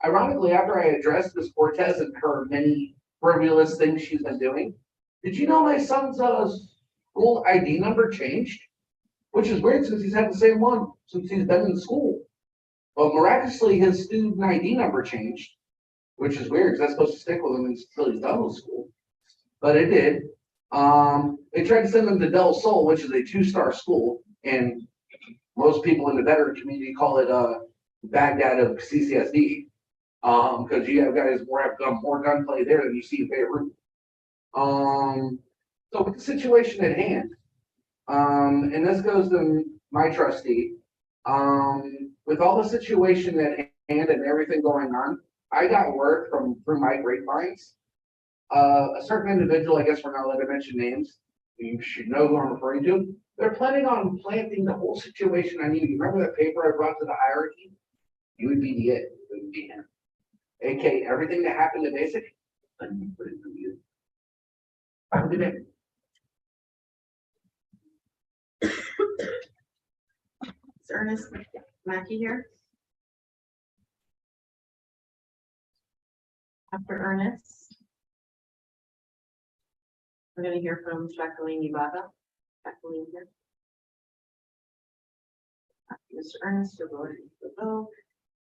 Ironically, after I addressed Ms. Cortez and her many frivolous things she's been doing, did you know my son's school ID number changed? Which is weird since he's had the same one since he's been in school. But miraculously, his student ID number changed, which is weird because that's supposed to stick with him until he's done with school. But it did. They tried to send him to Del Sol, which is a 2-star school, and most people in the veteran community call it Baghdad of CCSD, because you have guys have more gunplay there than you see in Beirut. So with the situation at hand, and this goes to my trustee, with all the situation at hand and everything going on, I got word through my grapevines. A certain individual, I guess we're not allowed to mention names, you should know who I'm referring to. They're planning on planting the whole situation on you. You remember that paper I brought to the hierarchy? You would be the it. It would be him. AK, everything that happened to Basic, let me put it through you. Have a good day. Is Ernest Mackey here? After Ernest, we're gonna hear from Jacqueline Ibarra. Jacqueline here. After Mr. Ernest, you'll go ahead and vote.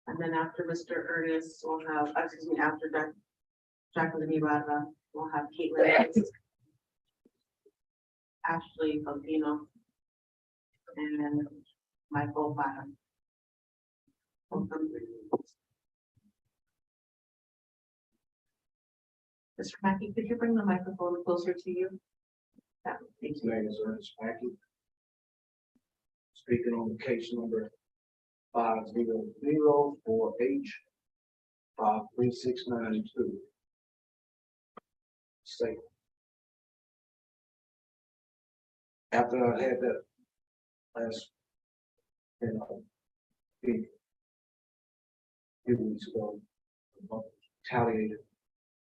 And then after Mr. Ernest, we'll have, after Jacqueline Ibarra, we'll have Caitlin, Ashley Filipino, and Michael Barra. Mr. Mackey, could you bring the microphone closer to you? Thank His you. name is Ernest Mackey. Speaking on case number 5004H 53692. Say, after I had that last, few weeks ago, retaliated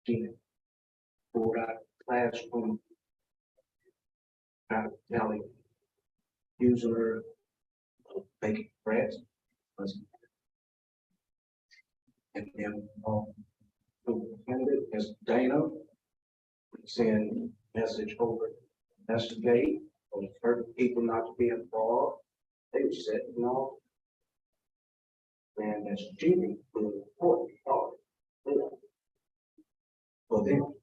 again for that classroom. Nelly using her making threats. And then who handed as Dana send message over investigate or certain people not to be involved. They were setting off. And that's Jimmy who reported for them.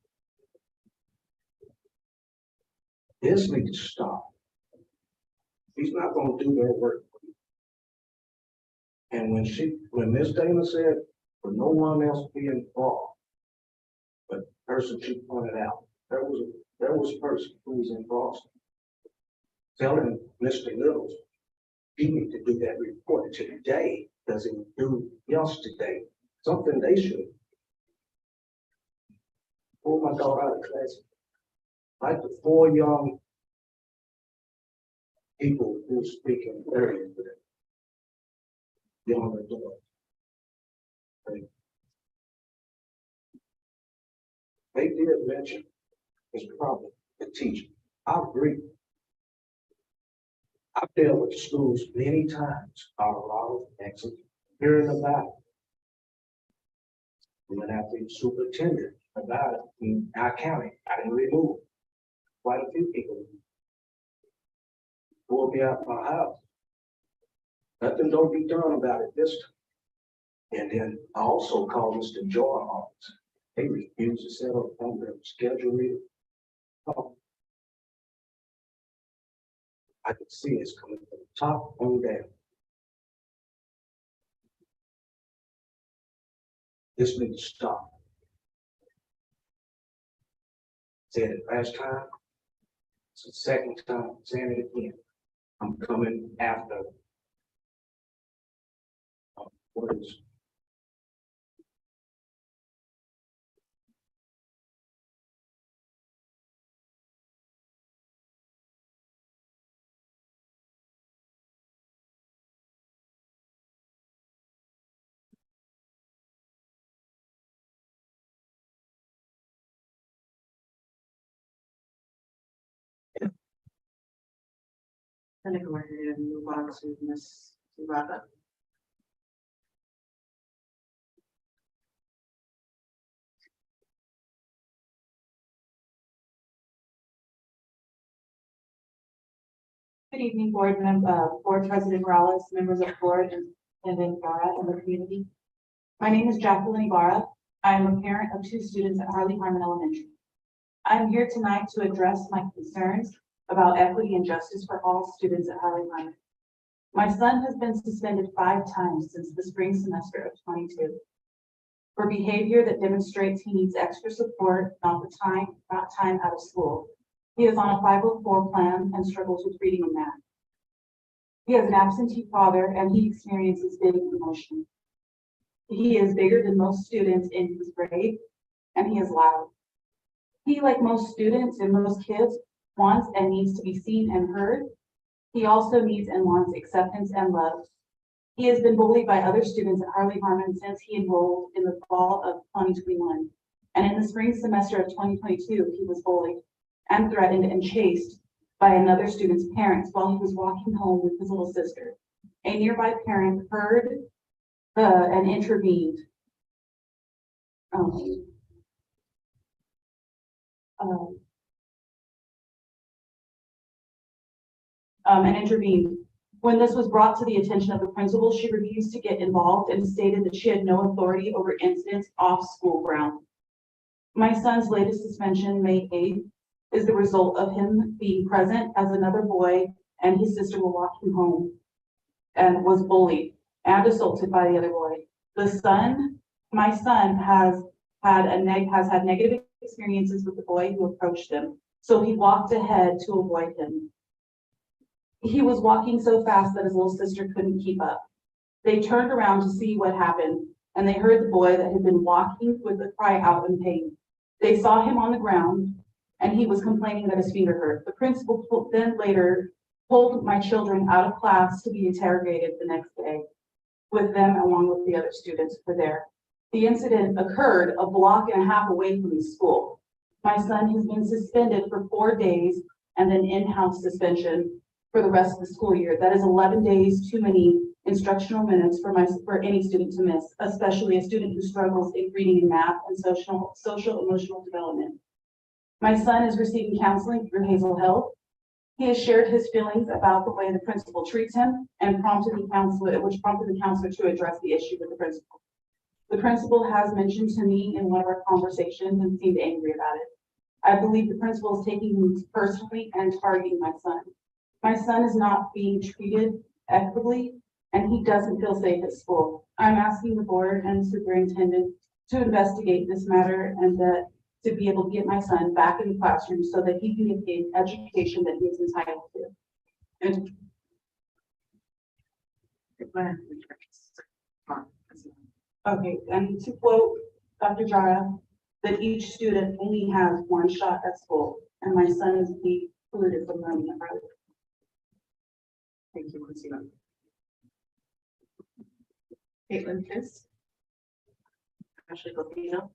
This needs to stop. He's not going to do their work. And when Miss Dana said, for no one else to be involved, but the person she pointed out, there was a person who was involved telling Mr. Littles, he need to do that report today, because he do yesterday, something they should. Pull my daughter out of class. Like the 4 young people who were speaking earlier today. Young adults. They did mention his problem, the teacher. I agree. I've dealt with the schools many times, Colorado, Texas, hearing about it. We went after the superintendent about it in our county. I didn't remove it. Quite a few people pulled me out of my house. Nothing don't be done about it this time. And then I also called Mr. Joy office. They refused to set up on their schedule meeting. Oh. I could see it's coming from the top on down. This needs to stop. Said it last time. It's the second time I'm saying it again. I'm coming after. What is Gonna go ahead and move on to Ms. Rada. Good evening, Board President Morales, members of the board, and Ibarra and the community. My name is Jacqueline Ibarra. I am a parent of 2 students at Harley Harmon Elementary. I am here tonight to address my concerns about equity and justice for all students at Harley Harmon. My son has been suspended 5 times since the spring semester of 22 for behavior that demonstrates he needs extra support, not time out of school. He is on a 504 plan and struggles with reading and math. He has an absentee father and he experiences big emotion. He is bigger than most students in his grade and he is loud. He, like most students and most kids, wants and needs to be seen and heard. He also needs and wants acceptance and love. He has been bullied by other students at Harley Harmon since he enrolled in the fall of 2021. And in the spring semester of 2022, he was bullied and threatened and chased by another student's parents while he was walking home with his little sister. A nearby parent heard and intervened. And intervened. When this was brought to the attention of the principal, she refused to get involved and stated that she had no authority over incidents off school ground. My son's latest suspension, May 8th, is the result of him being present as another boy and his sister were walking home and was bullied and assaulted by the other boy. My son has had negative experiences with the boy who approached him, so he walked ahead to avoid him. He was walking so fast that his little sister couldn't keep up. They turned around to see what happened, and they heard the boy that had been walking with a cry out in pain. They saw him on the ground, and he was complaining that his finger hurt. The principal then later pulled my children out of class to be interrogated the next day with them along with the other students who were there. The incident occurred a block and a half away from his school. My son has been suspended for 4 days and then in-house suspension for the rest of the school year. That is 11 days too many instructional minutes for any student to miss, especially a student who struggles in reading and math and social emotional development. My son is receiving counseling through Hazel Health. He has shared his feelings about the way the principal treats him and prompted the counselor to address the issue with the principal. The principal has mentioned to me in one of our conversations and seemed angry about it. I believe the principal is taking me personally and targeting my son. My son is not being treated equitably and he doesn't feel safe at school. I'm asking the board and superintendent to investigate this matter and to be able to get my son back in the classroom so that he can get the education that he is entitled to. And okay, and to quote Dr. Jara, that each student only has one shot at school, and my son is being excluded from learning at Harley. Thank you, Christina. Caitlin Fisk. Ashley Filipino.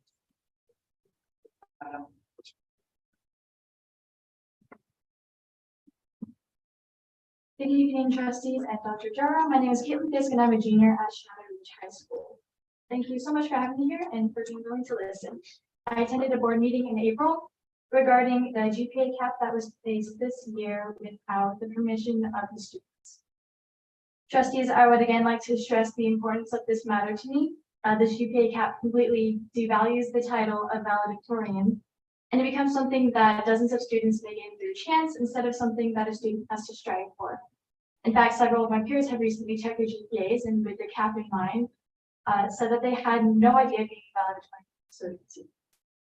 Good evening, trustees and Dr. Jara. My name is Caitlin Fisk and I'm a junior at Shadow Ridge High School. Thank you so much for having me here and for being willing to listen. I attended a board meeting in April regarding the GPA cap that was placed this year without the permission of the students. Trustees, I would again like to stress the importance of this matter to me. This GPA cap completely devalues the title of valedictorian, and it becomes something that dozens of students may gain through chance instead of something that a student has to strive for. In fact, several of my peers have recently checked their GPAs and with the cap in mind, said that they had no idea being valedictorian.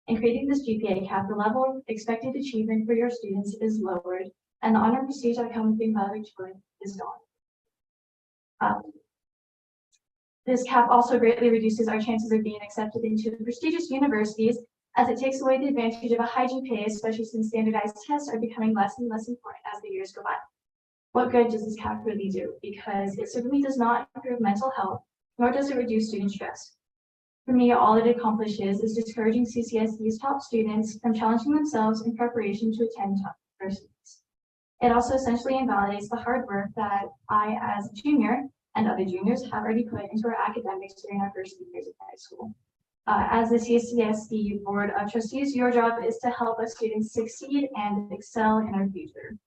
In creating this GPA cap, the level of expected achievement for your students is lowered, and the honor and prestige that comes with being valedictorian is gone. This cap also greatly reduces our chances of being accepted into prestigious universities, as it takes away the advantage of a high GPA, especially since standardized tests are becoming less and less important as the years go by. What good does this cap really do? Because it certainly does not improve mental health, nor does it reduce student stress. For me, all it accomplishes is discouraging CCSD's top students from challenging themselves in preparation to attend top universities. It also essentially invalidates the hard work that I, as a junior, and other juniors have already put into our academics during our first few years of high school. As the CCSD Board of Trustees, your job is to help us students succeed and excel in our future.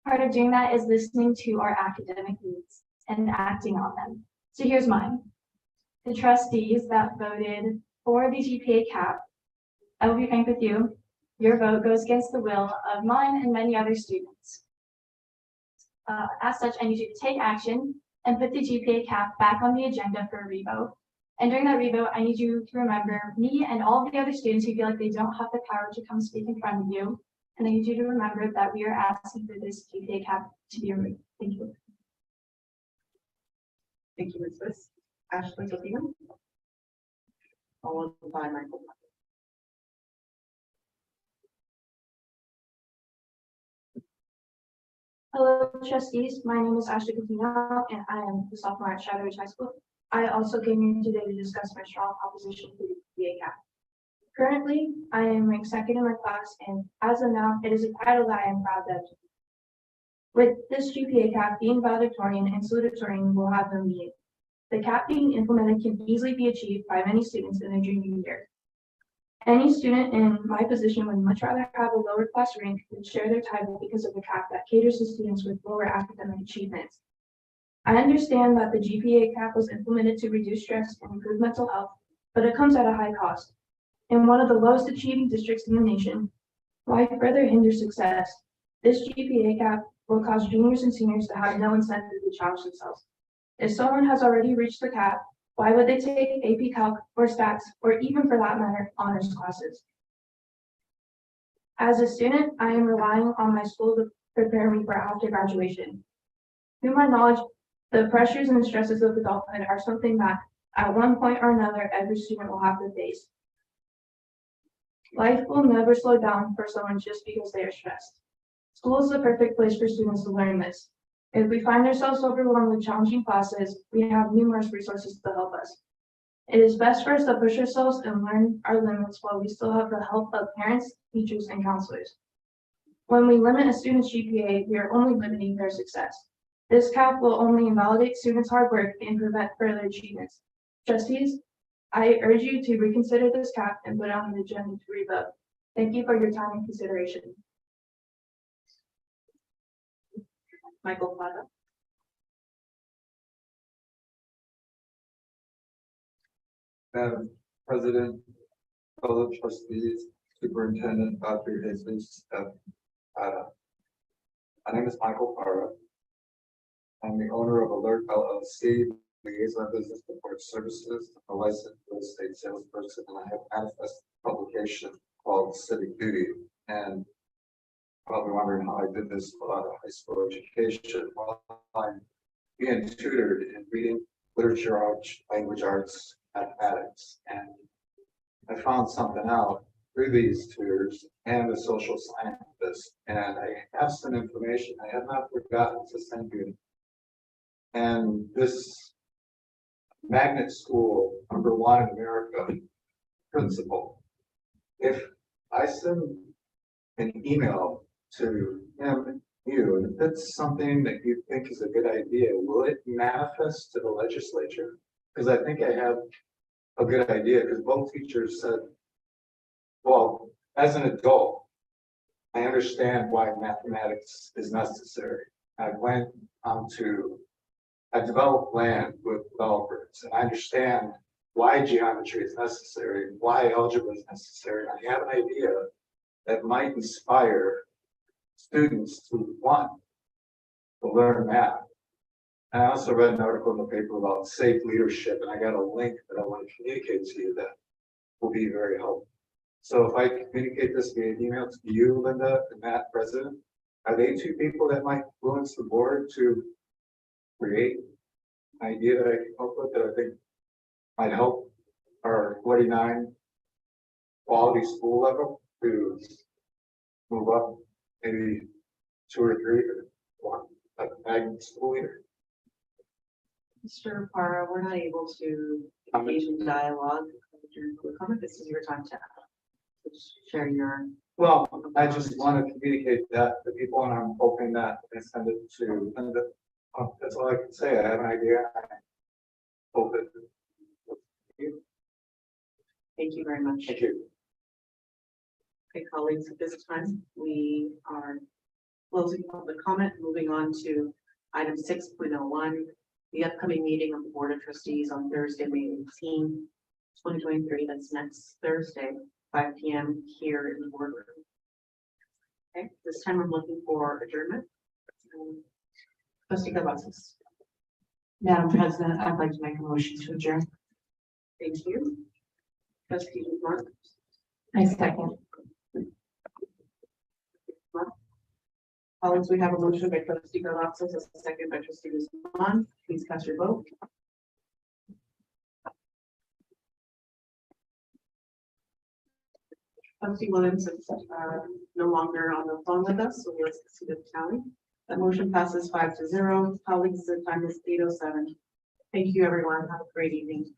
Part of doing that is listening to our academic needs and acting on them. So here's mine. The trustees that voted for the GPA cap, I will be frank with you, your vote goes against the will of mine and many other students. As such, I need you to take action and put the GPA cap back on the agenda for a revote. And during that revote, I need you to remember me and all of the other students who feel like they don't have the power to come speak in front of you. And I need you to remember that we are asking for this GPA cap to be removed. Thank you. Thank you, Ms. Bliss. Ashley Sophia. Followed by Michael. Hello, trustees. My name is Ashley Coutinho, and I am the sophomore at Shadow Ridge High School. I also came here today to discuss my strong opposition to the GPA cap. Currently, I am ranked second in my class, and as of now, it is a title that I am proud of. With this GPA cap being valedictorian and salutatorian will have no meaning. The cap being implemented can easily be achieved by many students in their junior year. Any student in my position would much rather have a lower class rank than share their title because of the cap that caters to students with lower academic achievements. I understand that the GPA cap was implemented to reduce stress and improve mental health, but it comes at a high cost. In one of the lowest achieving districts in the nation, why further hinder success? This GPA cap will cause juniors and seniors to have no incentive to challenge themselves. If someone has already reached the cap, why would they take AP Calc or Stats, or even for that matter, honors classes? As a student, I am relying on my school to prepare me for after graduation. To my knowledge, the pressures and stresses of adulthood are something that, at one point or another, every student will have to face. Life will never slow down for someone just because they are stressed. School is the perfect place for students to learn this. If we find ourselves overwhelmed with challenging classes, we have numerous resources to help us. It is best for us to push ourselves and learn our limits while we still have the help of parents, teachers, and counselors. When we limit a student's GPA, we are only limiting their success. This cap will only invalidate students' hard work and prevent further achievements. Trustees, I urge you to reconsider this cap and put it on the agenda to revote. Thank you for your time and consideration. Michael Plata. Madam President, fellow trustees, Superintendent Dr. Jesus F. My name is Michael Parra. I'm the owner of Alert LLC, liaison business support services, a licensed real estate salesperson, and I have manifest publication called Civic Duty. And probably wondering how I did this without a high school education. Well, I'm being tutored in reading, literature arts, language arts, mathematics, and I found something out through these tutors and the social scientists, and I have some information I have not forgotten to send you. And this magnet school, #1 in America principal, if I send an email to him, you, and if it's something that you think is a good idea, will it manifest to the legislature? Because I think I have a good idea, because both teachers said, well, as an adult, I understand why mathematics is necessary. I developed land with developers, and I understand why geometry is necessary, why algebra is necessary. And I have an idea that might inspire students to want to learn math. And I also read an article in the paper about safe leadership, and I got a link that I want to communicate to you that will be very helpful. So if I communicate this via email to you, Linda, and Matt, President, are they two people that might influence the board to create an idea that I can come up with that I think might help our 49 quality school level to move up maybe 2 or 3 or 1, like magnet school leader? Mr. Parra, we're not able to engage in dialogue during public comment. This is your time to share your, Well, I just want to communicate that to people and I'm hoping that they send it to Linda. That's all I can say. I have an idea. I hope it. thank you very much. Thank you. Okay, colleagues, at this time, we are closing public comment, moving on to item 6.01, the upcoming meeting of the Board of Trustees on Thursday, May 18, 2023. That's next Thursday, 5 p.m. here in the boardroom. Okay, this time I'm looking for adjournment. Trustee Cavazos. Madam President, I'd like to make a motion to adjourn. Thank you. Trustee Mark. I second. Colleagues, we have a motion by Trustee Cavazos, a second by Trustee Guzman. Please cast your vote. Trustee Williams is no longer on the phone with us, so let's see the tally. That motion passes 5-0. Colleagues, the time is 8:07. Thank you, everyone. Have a great evening.